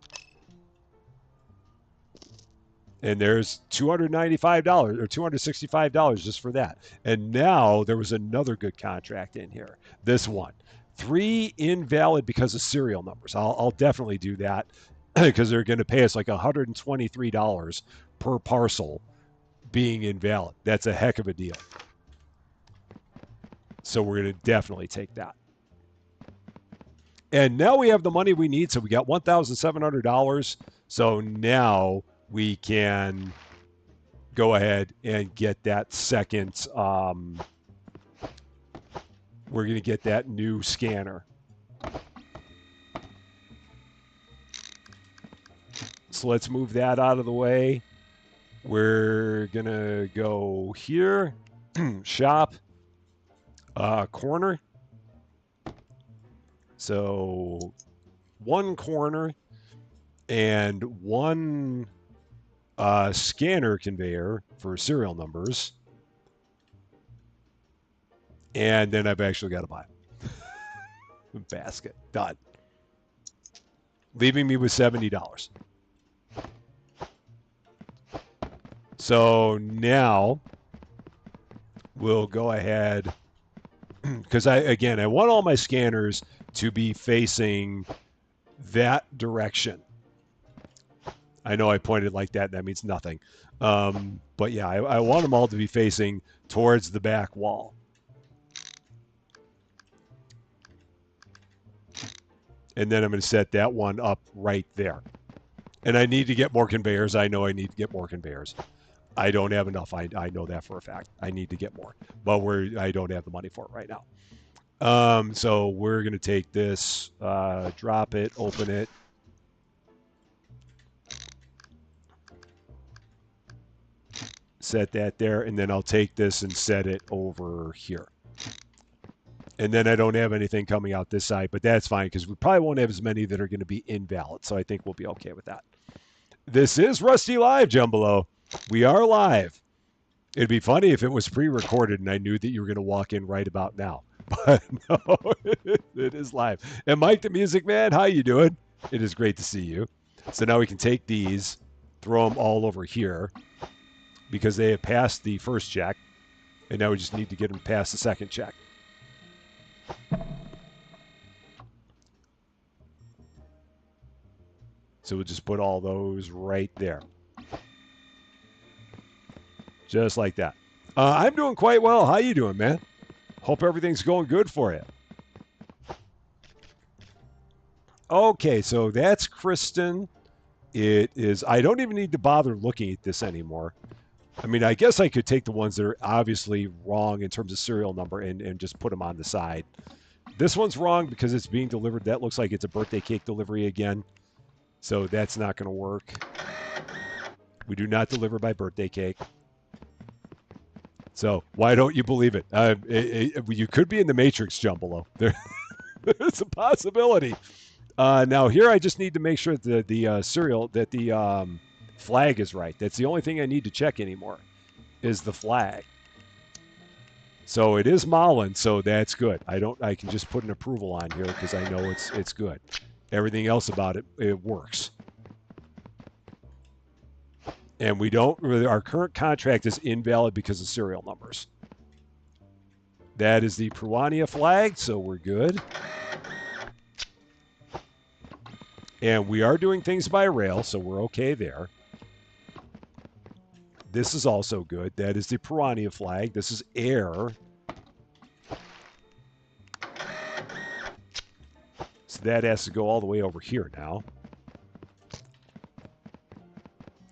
And there's $295 or $265 just for that. And now there was another good contract in here. This one. 3 invalid because of serial numbers. I'll definitely do that because they're going to pay us like $123 per parcel being invalid. That's a heck of a deal. So we're going to definitely take that. And now we have the money we need. So we got $1,700. So now we can go ahead and get that second, we're going to get that new scanner. So let's move that out of the way. We're going to go here, shop, corner. So one corner and one scanner conveyor for serial numbers. And then I've actually got to buy a basket. Done. Leaving me with $70. So now we'll go ahead, because I want all my scanners to be facing that direction. I know I pointed like that. That means nothing. But yeah, I want them all to be facing towards the back wall. And then I'm going to set that one up right there. And I need to get more conveyors. I know I need to get more conveyors. I don't have enough. I know that for a fact. I need to get more. But I don't have the money for it right now. So we're going to take this, drop it, open it. Set that there, and then I'll take this and set it over here. And then I don't have anything coming out this side, but that's fine because we probably won't have as many that are going to be invalid. So I think we'll be okay with that. This is Rusty Live, Jumbalo. We are live. It'd be funny if it was pre-recorded and I knew that you were going to walk in right about now. But no, it is live. And Mike the Music Man, how you doing? It is great to see you. So now we can take these, throw them all over here because they have passed the first check. And now we just need to get them past the second check. So we'll just put all those right there. Just like that. I'm doing quite well. How you doing, man? Hope everything's going good for you. Okay, so that's Kristen. It is. I don't even need to bother looking at this anymore. I mean, I guess I could take the ones that are obviously wrong in terms of serial number and just put them on the side. This one's wrong because it's being delivered. That looks like it's a birthday cake delivery again. So that's not going to work. We do not deliver by birthday cake. So why don't you believe it? You could be in the Matrix, Jumbalo. There's a possibility. Now here I just need to make sure that the serial, that the flag is right. That's the only thing I need to check anymore is the flag. So it is Mullen, so that's good. I can just put an approval on here because I know it's good. Everything else about it works. And our current contract is invalid because of serial numbers. That is the Peruania flag, so we're good. And we are doing things by rail, so we're okay there. This is also good. That is the Peruania flag. This is air. So that has to go all the way over here now.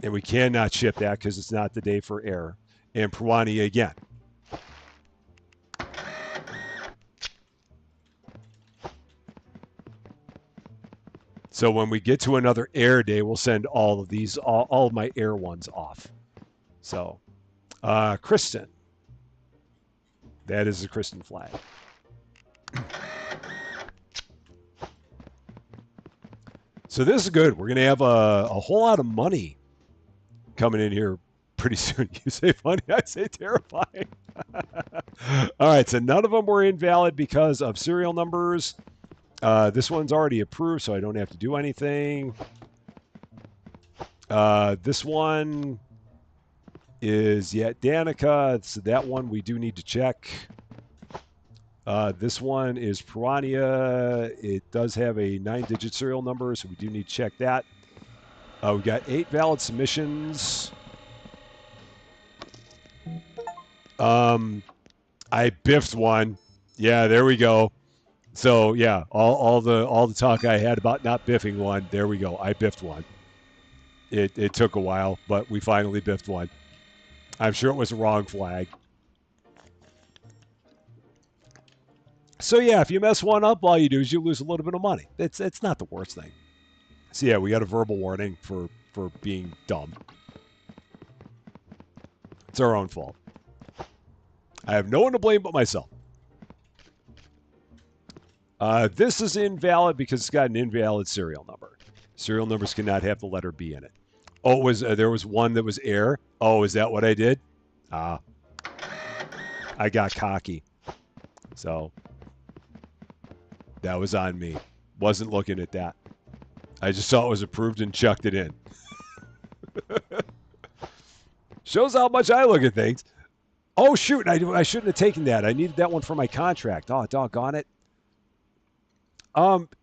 And we cannot ship that because it's not the day for air. And Peruania again. So when we get to another air day, we'll send all of these, all of my air ones off. So, Kristen. That is the Kristen flag. So this is good. We're going to have a whole lot of money coming in here pretty soon. You say funny, I say terrifying. All right, so none of them were invalid because of serial numbers. This one's already approved, so I don't have to do anything. This one is Danica. So that one we do need to check. This one is Peruania. It does have a 9-digit serial number, so we do need to check that. We've got 8 valid submissions. I biffed one. Yeah, there we go. So yeah, all the talk I had about not biffing one, there we go. I biffed one. It took a while, but we finally biffed one. I'm sure it was a wrong flag. So yeah, if you mess one up, all you do is you lose a little bit of money. It's not the worst thing. So yeah, we got a verbal warning for being dumb. It's our own fault. I have no one to blame but myself. This is invalid because it's got an invalid serial number. Serial numbers cannot have the letter B in it. Oh, it was there was one that was air. Oh, is that what I did? Ah, I got cocky. So that was on me. Wasn't looking at that. I just saw it was approved and chucked it in. Shows how much I look at things. Oh, shoot. I shouldn't have taken that. I needed that one for my contract. Oh, doggone it.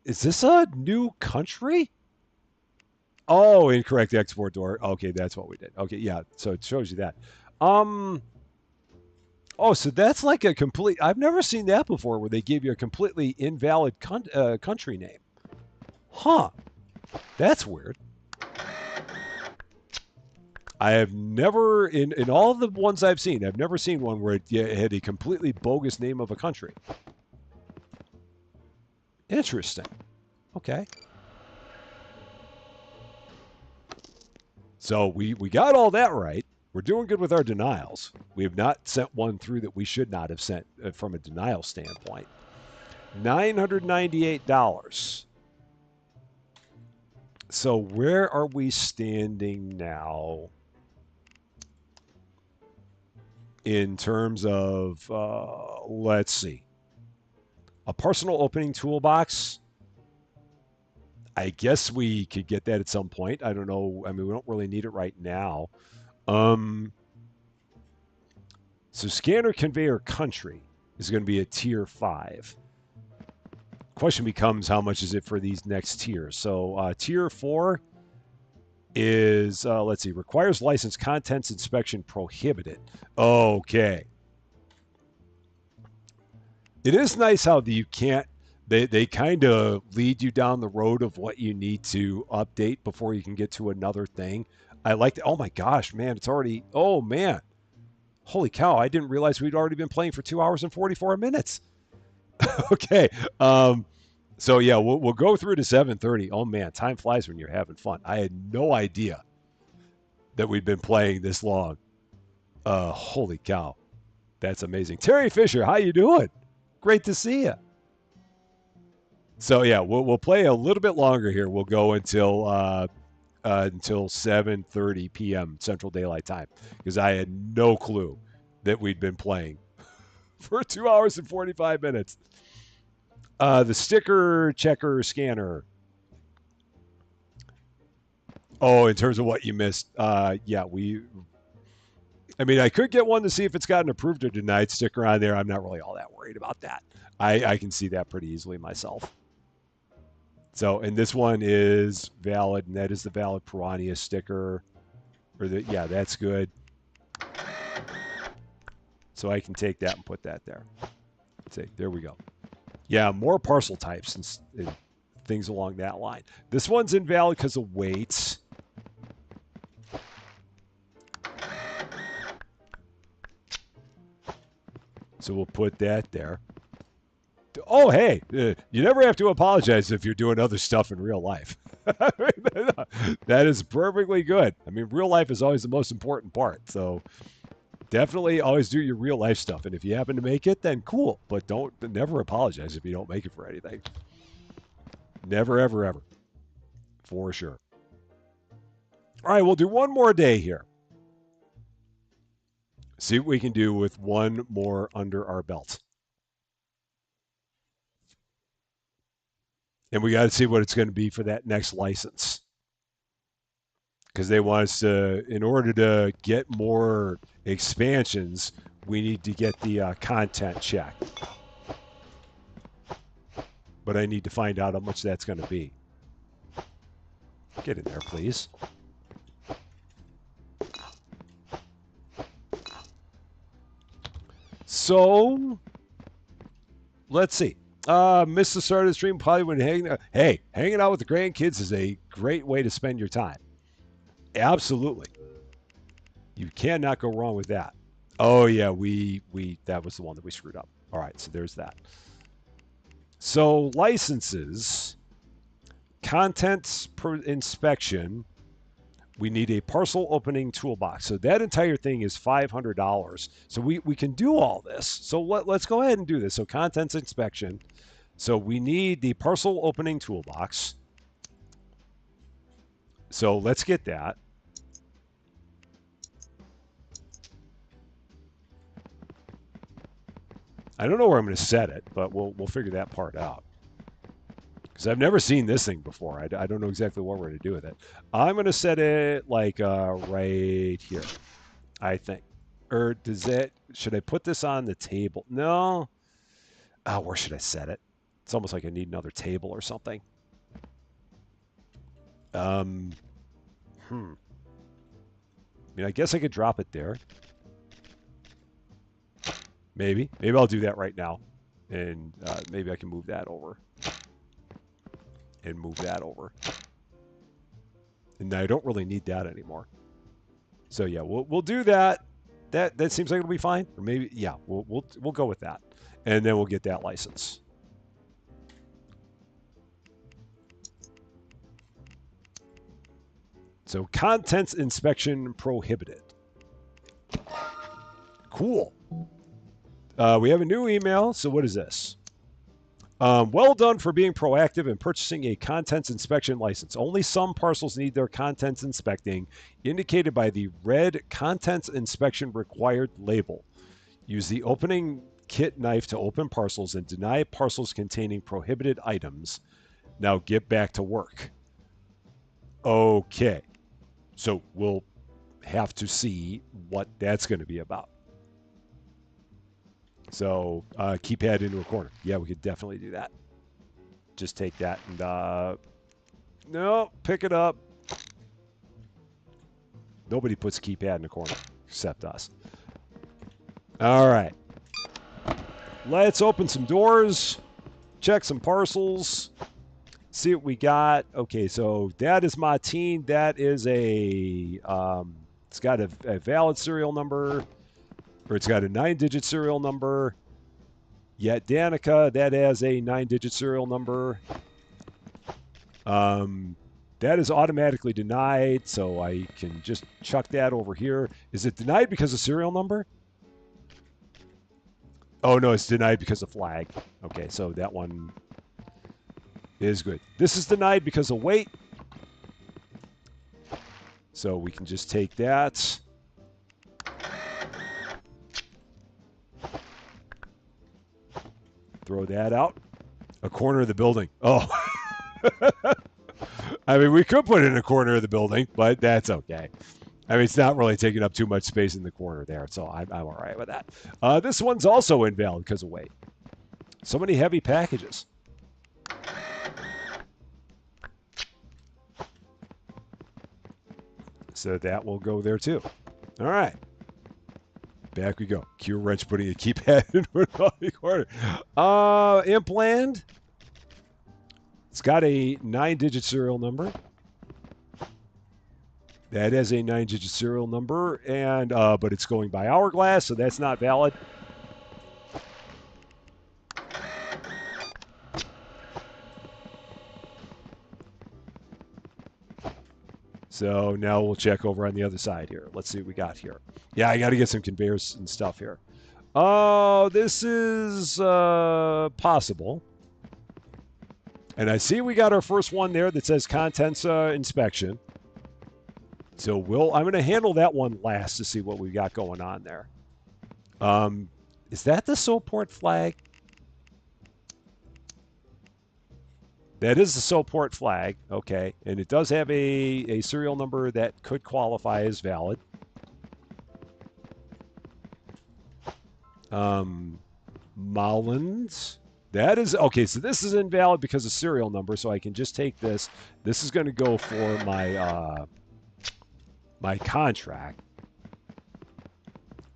Is this a new country? Oh, incorrect export door. Okay, that's what we did. Okay, yeah. So it shows you that. Um, oh, so that's like a complete. I've never seen that before, where they give you a completely invalid country name. Huh? That's weird. I have never, in all the ones I've seen, I've never seen one where it had a completely bogus name of a country. Interesting. Okay. So we got all that right. We're doing good with our denials. We have not sent one through that we should not have sent from a denial standpoint. $998. So where are we standing now in terms of, let's see, a personal opening toolbox? I guess we could get that at some point. I don't know. I mean, we don't really need it right now. So scanner conveyor country is going to be a tier 5. Question becomes, how much is it for these next tiers? So tier 4 is, let's see, requires license, contents inspection prohibited. Okay. It is nice how you can't, they kind of lead you down the road of what you need to update before you can get to another thing. I like that. Oh my gosh, man, it's already, oh man. Holy cow, I didn't realize we'd already been playing for 2 hours and 44 minutes. Okay. So yeah, we'll go through to 7:30. Oh man, time flies when you're having fun. I had no idea that we'd been playing this long. Holy cow. That's amazing. Terry Fisher, how you doing? Great to see you. So yeah, we'll play a little bit longer here. We'll go until 7:30 p.m. Central Daylight Time because I had no clue that we'd been playing for 2 hours and 45 minutes. The sticker checker scanner. Oh, in terms of what you missed, yeah, I mean, I could get one to see if it's got an approved or denied sticker on there. I'm not really all that worried about that. I can see that pretty easily myself. So, and this one is valid, and that is the valid Piranha sticker. Yeah, that's good. So I can take that and put that there. See, there we go. Yeah, more parcel types and things along that line. This one's invalid because of weights. So we'll put that there. Oh, hey, you never have to apologize if you're doing other stuff in real life. That is perfectly good. I mean, real life is always the most important part. So definitely always do your real life stuff. And if you happen to make it, then cool. But never apologize if you don't make it for anything. Never, ever, ever. For sure. All right, we'll do one more day here. See what we can do with one more under our belt. And we got to see what it's going to be for that next license. Because they want us to, in order to get more expansions, we need to get the content check. But I need to find out how much that's going to be. Get in there, please. So, let's see. Missed the start of the stream probably when hanging out with the grandkids is a great way to spend your time. Absolutely. You cannot go wrong with that. Oh yeah, we that was the one that we screwed up. All right, so there's that. So licenses, contents per inspection, we need a parcel opening toolbox. So that entire thing is $500. So we can do all this. So let's go ahead and do this. So contents inspection. So we need the parcel opening toolbox. So let's get that. I don't know where I'm going to set it, but we'll figure that part out. Because I've never seen this thing before. I don't know exactly what we're going to do with it. I'm going to set it like right here, I think. Or does it, should I put this on the table? No. Oh, where should I set it? It's almost like I need another table or something. Um, I mean, I guess I could drop it there. Maybe. Maybe I'll do that right now. And maybe I can move that over. And move that over. And I don't really need that anymore. So yeah, we'll do that. That seems like it'll be fine. Or maybe yeah, we'll go with that. And then we'll get that license. So contents inspection prohibited. Cool. We have a new email. So what is this? Well done for being proactive and purchasing a contents inspection license. Only some parcels need their contents inspecting, indicated by the red contents inspection required label. Use the opening kit knife to open parcels and deny parcels containing prohibited items. Now get back to work. Okay. So we'll have to see what that's going to be about. So keypad into a corner. Yeah, we could definitely do that. Just take that and no, pick it up. Nobody puts keypad in a corner except us. All right. Let's open some doors, check some parcels, see what we got. Okay, so that is Martine. That is it's got a valid serial number, or it's got a 9-digit serial number. Yet Danica, that has a 9-digit serial number. That is automatically denied, so I can just chuck that over here. Is it denied because of serial number? Oh, no, it's denied because of flag. Okay, so that one is good. This is denied because of weight. So we can just take that. Throw that out. A corner of the building. Oh. I mean, we could put it in a corner of the building, but that's okay. I mean, it's not really taking up too much space in the corner there, so I'm all right with that. This one's also invalid because of weight. So many heavy packages. So that will go there too. All right. Back we go. Q wrench putting a keypad into a corner. Implant. It's got a 9-digit serial number. That has a 9-digit serial number, and but it's going by hourglass, so that's not valid. So now we'll check over on the other side here. Let's see what we got here. Yeah, I got to get some conveyors and stuff here. Oh, this is possible. And I see we got our first one there that says contents inspection. So I'm going to handle that one last to see what we got going on there. Is that the Soport flag? That is the Soport flag. Okay. And it does have a serial number that could qualify as valid. Mullins. That is okay. So this is invalid because of serial number. So I can just take this. This is going to go for my my contract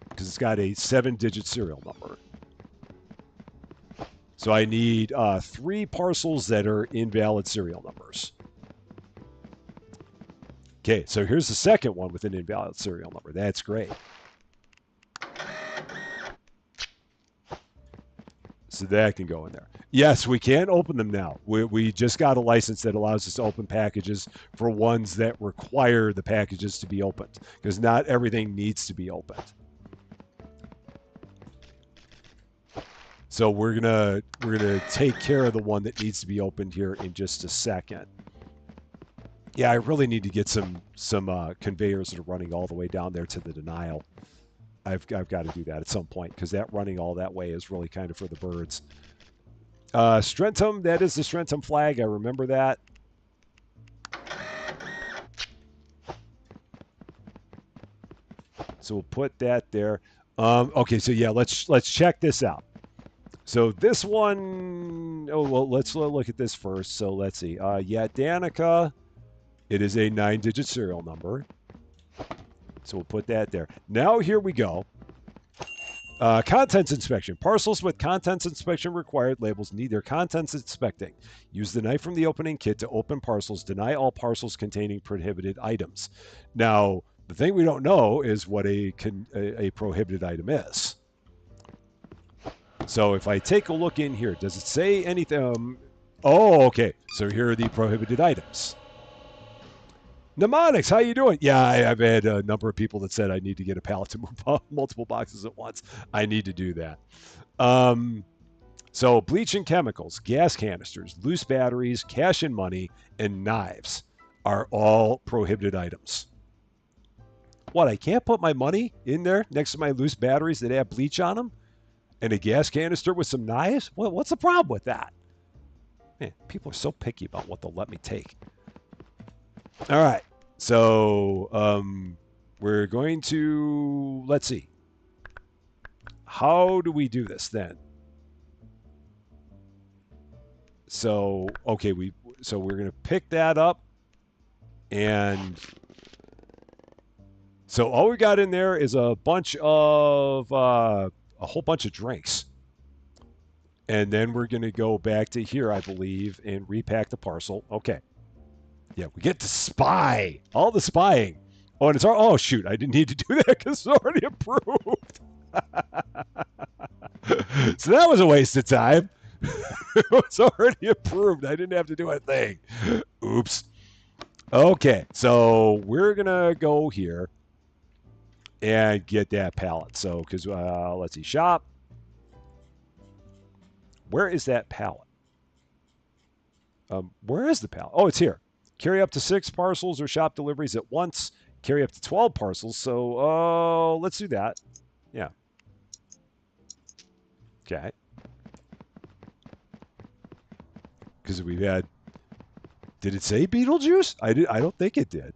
because it's got a 7-digit serial number. So I need 3 parcels that are invalid serial numbers. Okay, so here's the second one with an invalid serial number. That's great. So that can go in there. Yes, we can open them now. We just got a license that allows us to open packages for ones that require the packages to be opened, because not everything needs to be opened. So we're gonna take care of the one that needs to be opened here in just a second. Yeah, I really need to get some conveyors that are running all the way down there to the denial. I've got to do that at some point, because that running all that way is really kind of for the birds. Strentum, that is the Strentum flag. I remember that. So we'll put that there. Okay, so yeah, let's check this out. So this one, oh well, let's look at this first. So let's see. Yeah, Danica, it is a 9-digit serial number. So we'll put that there. Now here we go. Contents inspection. Parcels with contents inspection required labels need their contents inspecting. Use the knife from the opening kit to open parcels. Deny all parcels containing prohibited items. Now, the thing we don't know is what a prohibited item is. So if I take a look in here, does it say anything? Oh, okay. So here are the prohibited items. Mnemonics, how you doing? Yeah, I've had a number of people that said I need to get a pallet to move multiple boxes at once. I need to do that. So bleach and chemicals, gas canisters, loose batteries, cash and money, and knives are all prohibited items. What, I can't put my money in there next to my loose batteries that have bleach on them? And a gas canister with some knives? Well, what's the problem with that? Man, people are so picky about what they'll let me take. All right, so we're going to, let's see. How do we do this then? So, okay, so we're going to pick that up, and so all we got in there is a bunch of, a whole bunch of drinks. And then we're going to go back to here, I believe, and repack the parcel. Okay. Yeah, we get to spy. All the spying. Oh, and it's oh shoot, I didn't need to do that because it's already approved. So that was a waste of time. It was already approved. I didn't have to do a thing. Oops. Okay, so we're gonna go here and get that pallet. So, because let's see, shop. Where is that pallet? Where is the pallet? Oh, it's here. Carry up to 6 parcels or shop deliveries at once. Carry up to 12 parcels. So, let's do that. Yeah. Okay. Because we've had. Did it say Beetlejuice? I don't think it did.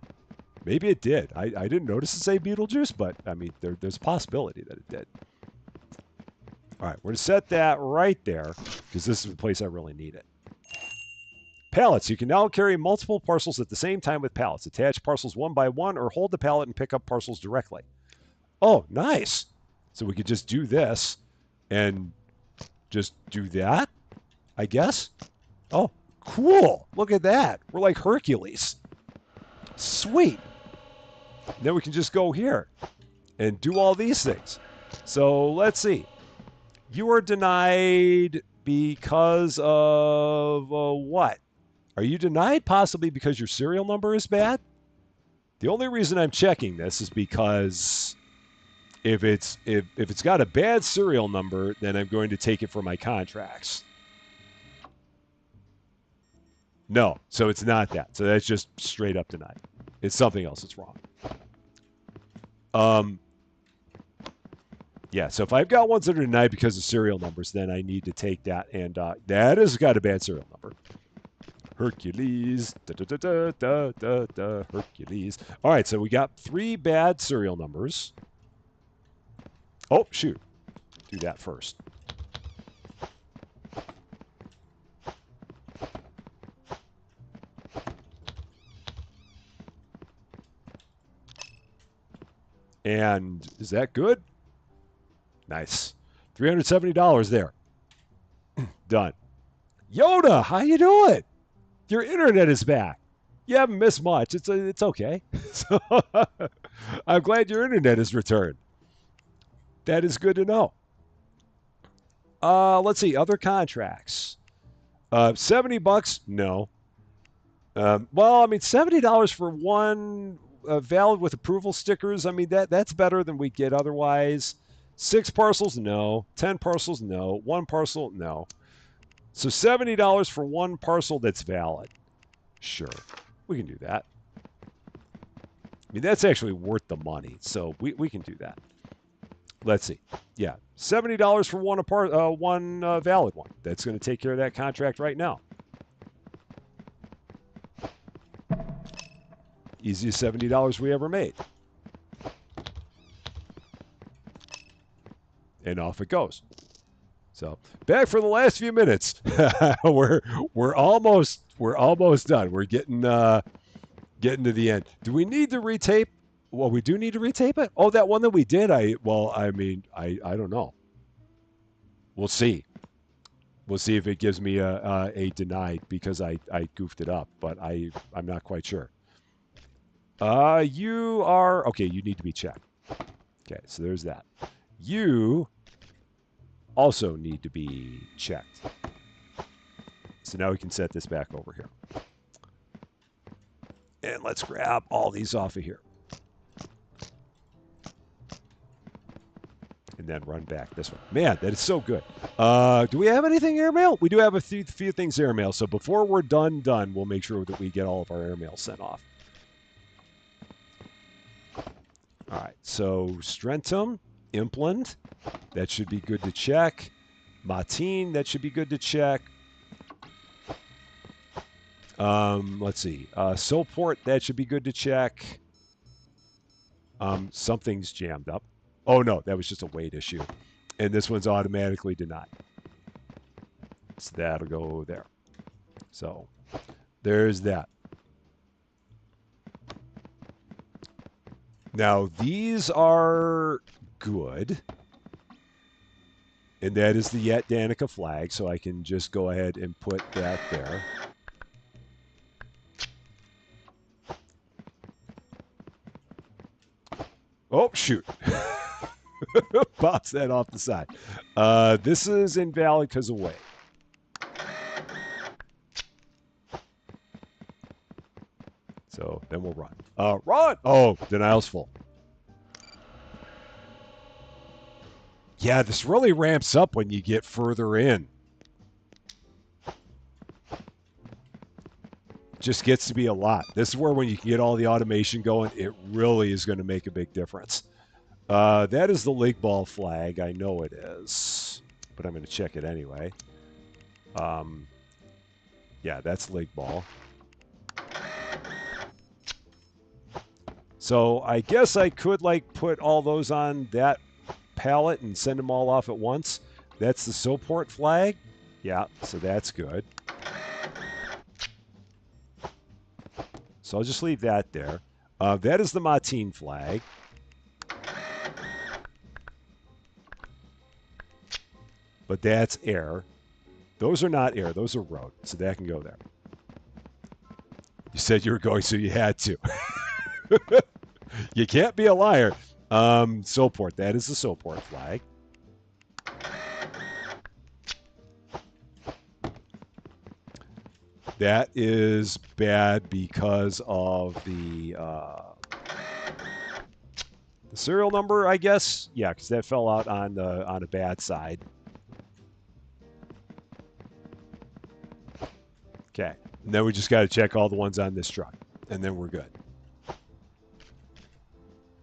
Maybe it did. I didn't notice it say Beetlejuice, but I mean, there's a possibility that it did. All right, we're going to set that right there because this is the place I really need it. Pallets. You can now carry multiple parcels at the same time with pallets. Attach parcels one by one or hold the pallet and pick up parcels directly. Oh, nice. So we could just do this and just do that, I guess. Oh, cool. Look at that. We're like Hercules. Sweet. Then we can just go here and do all these things. So let's see. You are denied because of what? Are you denied possibly because your serial number is bad? The only reason I'm checking this is because if it's got a bad serial number, then I'm going to take it for my contracts. No, so it's not that. So that's just straight up denied. It's something else that's wrong. Yeah, so if I've got ones that are denied because of serial numbers, then I need to take that, and that has got a bad serial number. Hercules, Hercules. All right, so we got 3 bad serial numbers. Oh, shoot. Do that first. And is that good? Nice. $370 there. Done. Yoda, how you doing? Your internet is back. You haven't missed much. It's okay. So I'm glad your internet is returned. That is good to know. Let's see other contracts. $70? No. Well, I mean, $70 for one valid with approval stickers. I mean, that's better than we get otherwise. 6 parcels? No. 10 parcels? No. One parcel? No. So $70 for one parcel that's valid. Sure, we can do that. I mean, that's actually worth the money, so we can do that. Let's see. Yeah, $70 for one valid one. That's going to take care of that contract right now. Easiest $70 we ever made. And off it goes. So back for the last few minutes. we're almost done. We're getting to the end. Do we need to retape? Well, we do need to retape it. Oh, that one that we did. I don't know. We'll see. We'll see if it gives me a denied because I goofed it up, but I'm not quite sure. You are okay. You need to be checked. Okay, so there's that. You also need to be checked. So now we can set this back over here. And let's grab all these off of here. And then run back this one. Man, that is so good. Do we have anything airmail? We do have a few things airmail. So before we're done, we'll make sure that we get all of our airmail sent off. All right, so Strentum, Impland, that should be good to check. Matin, that should be good to check. Let's see. Soulport, that should be good to check. Something's jammed up. Oh, no, that was just a weight issue. And this one's automatically denied. So that'll go there. So there's that. Now, these are good. And that is the Yet Danica flag, so I can just go ahead and put that there. Oh, shoot. Bounce that off the side. This is invalid because of weight. So then we'll run. Run! Oh, denial's full. Yeah, this really ramps up when you get further in. Just gets to be a lot. This is where when you can get all the automation going, it really is going to make a big difference. That is the league ball flag. I know it is, but I'm going to check it anyway. Yeah, that's league ball. So I guess I could like put all those on that pallet and send them all off at once. That's the Soulport flag. Yeah, so that's good. So I'll just leave that there. That is the Matin flag. But that's air. Those are not air. Those are road. So that can go there. You said you were going, so you had to. You can't be a liar. Soulport. That is the Soulport flag. That is bad because of the serial number, I guess. Yeah, because that fell out on a bad side. Okay, and then we just got to check all the ones on this truck, and then we're good.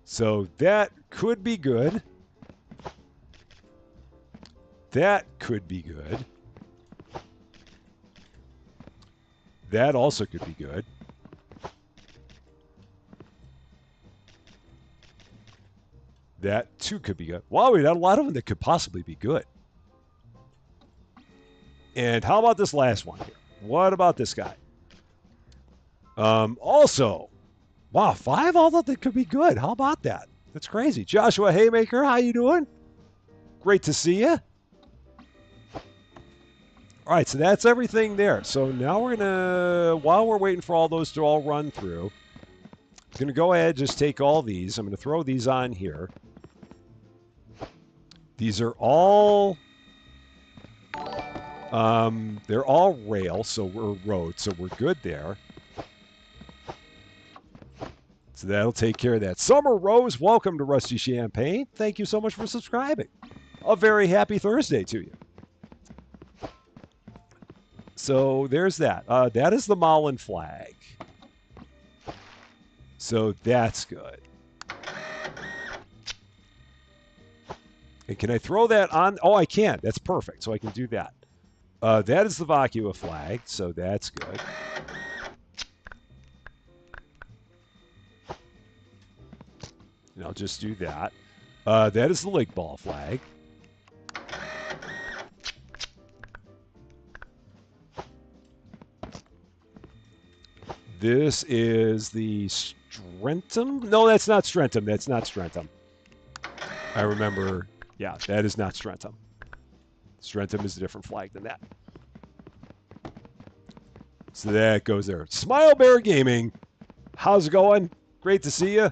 So that could be good. That could be good. That also could be good. That too could be good. Wow, we got a lot of them that could possibly be good. And how about this last one here? What about this guy? Also, wow, 5 all that could be good. How about that? That's crazy. Joshua Haymaker, how you doing? Great to see you. All right, so that's everything there. So now we're gonna, while we're waiting for all those to all run through, I'm gonna go ahead and just take all these. I'm gonna throw these on here. These are all, they're all rail, so we're road, so we're good there. So that'll take care of that. Summer Rose, welcome to Rusty Champaign. Thank you so much for subscribing. A very happy Thursday to you. So there's that. That is the Malin flag. So that's good. And can I throw that on? Oh, I can. That's perfect. So I can do that. That is the Vacua flag. So that's good. And I'll just do that. That is the Lake Ball flag. This is the Strentum. No, that's not Strentum. That's not Strentum. I remember. Yeah, that is not Strentum. Strentum is a different flag than that. So that goes there. Smile Bear Gaming. How's it going? Great to see you.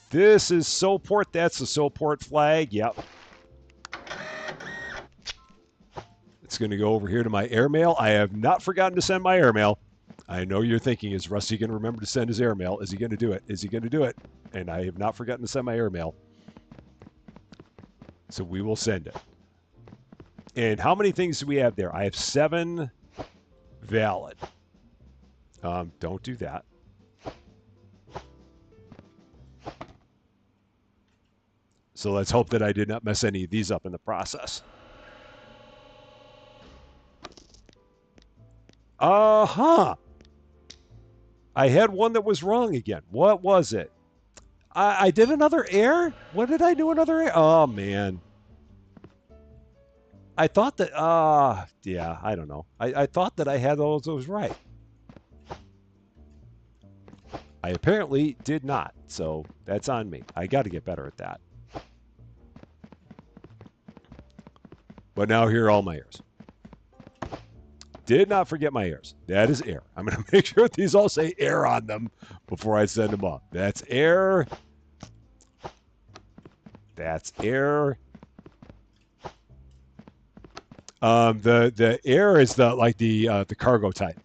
This is Soport. That's the Soport flag. Yep. It's going to go over here to my airmail. I have not forgotten to send my airmail. I know you're thinking, is Rusty going to remember to send his airmail? Is he going to do it? Is he going to do it? And I have not forgotten to send my airmail. So we will send it. And how many things do we have there? I have 7 valid. Don't do that. So let's hope that I did not mess any of these up in the process. Uh-huh. I had one that was wrong again. What was it? I did another air? What did I do another air? Oh, man. I thought that, yeah, I don't know. I thought that I had those right. I apparently did not, so that's on me. I got to get better at that. But now here are all my errors. Did not forget my errors. That is air. I'm going to make sure these all say air on them before I send them off. That's air. That's air. The air is the cargo type.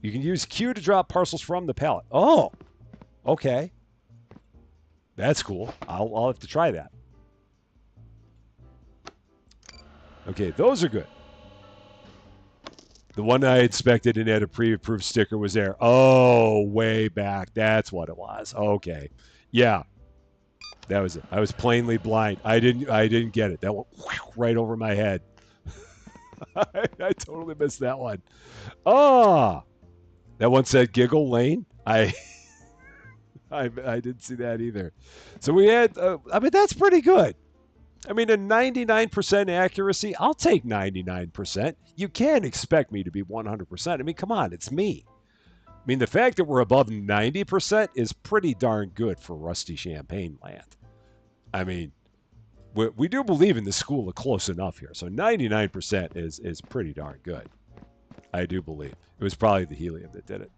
You can use Q to drop parcels from the pallet. Oh, okay. That's cool. I'll have to try that. Okay, those are good. The one I expected and had a pre-approved sticker was there. Oh, way back. That's what it was. Okay. Yeah. That was it. I was plainly blind. I didn't get it. That went right over my head. I totally missed that one. Oh, that one said Giggle Lane. I didn't see that either. So we had, I mean, that's pretty good. I mean, a 99% accuracy, I'll take 99%. You can't expect me to be 100%. I mean, come on, it's me. I mean, the fact that we're above 90% is pretty darn good for Rusty Champaign land. I mean, we do believe in the school of close enough here. So 99% is pretty darn good. I do believe. It was probably the helium that did it.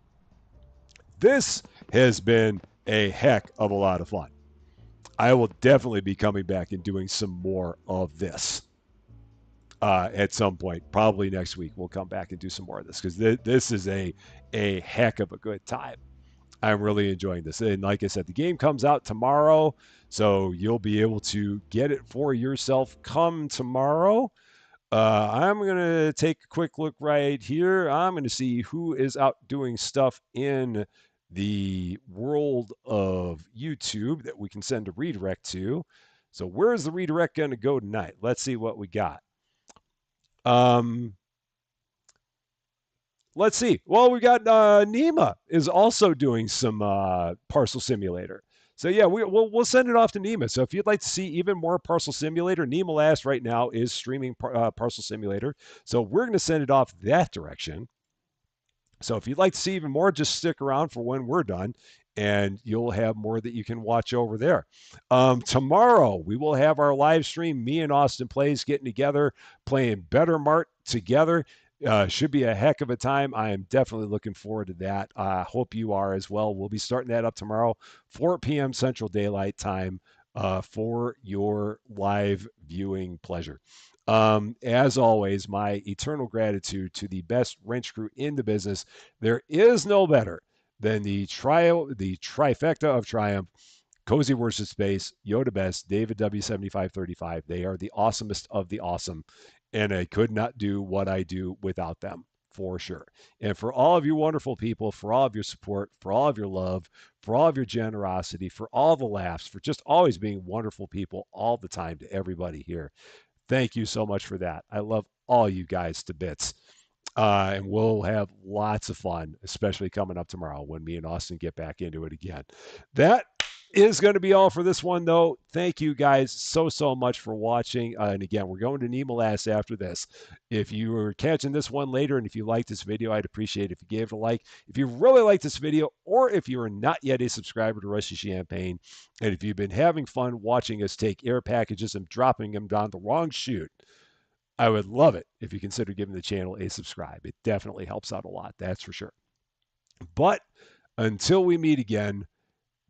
This has been a heck of a lot of fun. I will definitely be coming back and doing some more of this at some point. Probably next week we'll come back and do some more of this because this is a heck of a good time. I'm really enjoying this. And like I said, the game comes out tomorrow, so you'll be able to get it for yourself come tomorrow. I'm going to take a quick look right here. I'm going to see who is out doing stuff in the world of YouTube that we can send a redirect to. So where's the redirect going to go tonight? Let's see what we got. Let's see. Well, we got Nima is also doing some Parcel Simulator. So yeah, we'll send it off to Nima. So if you'd like to see even more Parcel Simulator, Nima Last right now is streaming Parcel Simulator. So we're going to send it off that direction. So if you'd like to see even more, just stick around for when we're done. and you'll have more that you can watch over there. Tomorrow, we will have our live stream. Me and Austin Plays getting together, playing Better Mart together. Should be a heck of a time. I am definitely looking forward to that. I hope you are as well. We'll be starting that up tomorrow, 4 p.m. Central Daylight Time, for your live viewing pleasure. As always, my eternal gratitude to the best wrench crew in the business. There is no better than the trifecta of triumph. Cozy Worship Space, Yoda Best, David W7535. They are the awesomest of the awesome, and I could not do what I do without them, for sure. And for all of you wonderful people, for all of your support, for all of your love, for all of your generosity, for all the laughs, for just always being wonderful people all the time to everybody here. Thank you so much for that. I love all you guys to bits. And we'll have lots of fun, especially coming up tomorrow when me and Austin get back into it again. That is going to be all for this one, though. Thank you guys so much for watching. And again, we're going to Nemolas after this. If you were catching this one later and if you liked this video, I'd appreciate it if you gave it a like. If you really like this video, or if you are not yet a subscriber to Rusty Champagne, and if you've been having fun watching us take air packages and dropping them down the wrong chute, I would love it if you consider giving the channel a subscribe. It definitely helps out a lot, that's for sure. But until we meet again,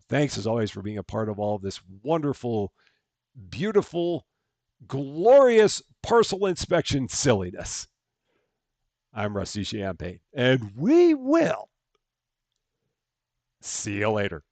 thanks as always for being a part of all of this wonderful, beautiful, glorious parcel inspection silliness. I'm Rusty Champagne, and we will see you later.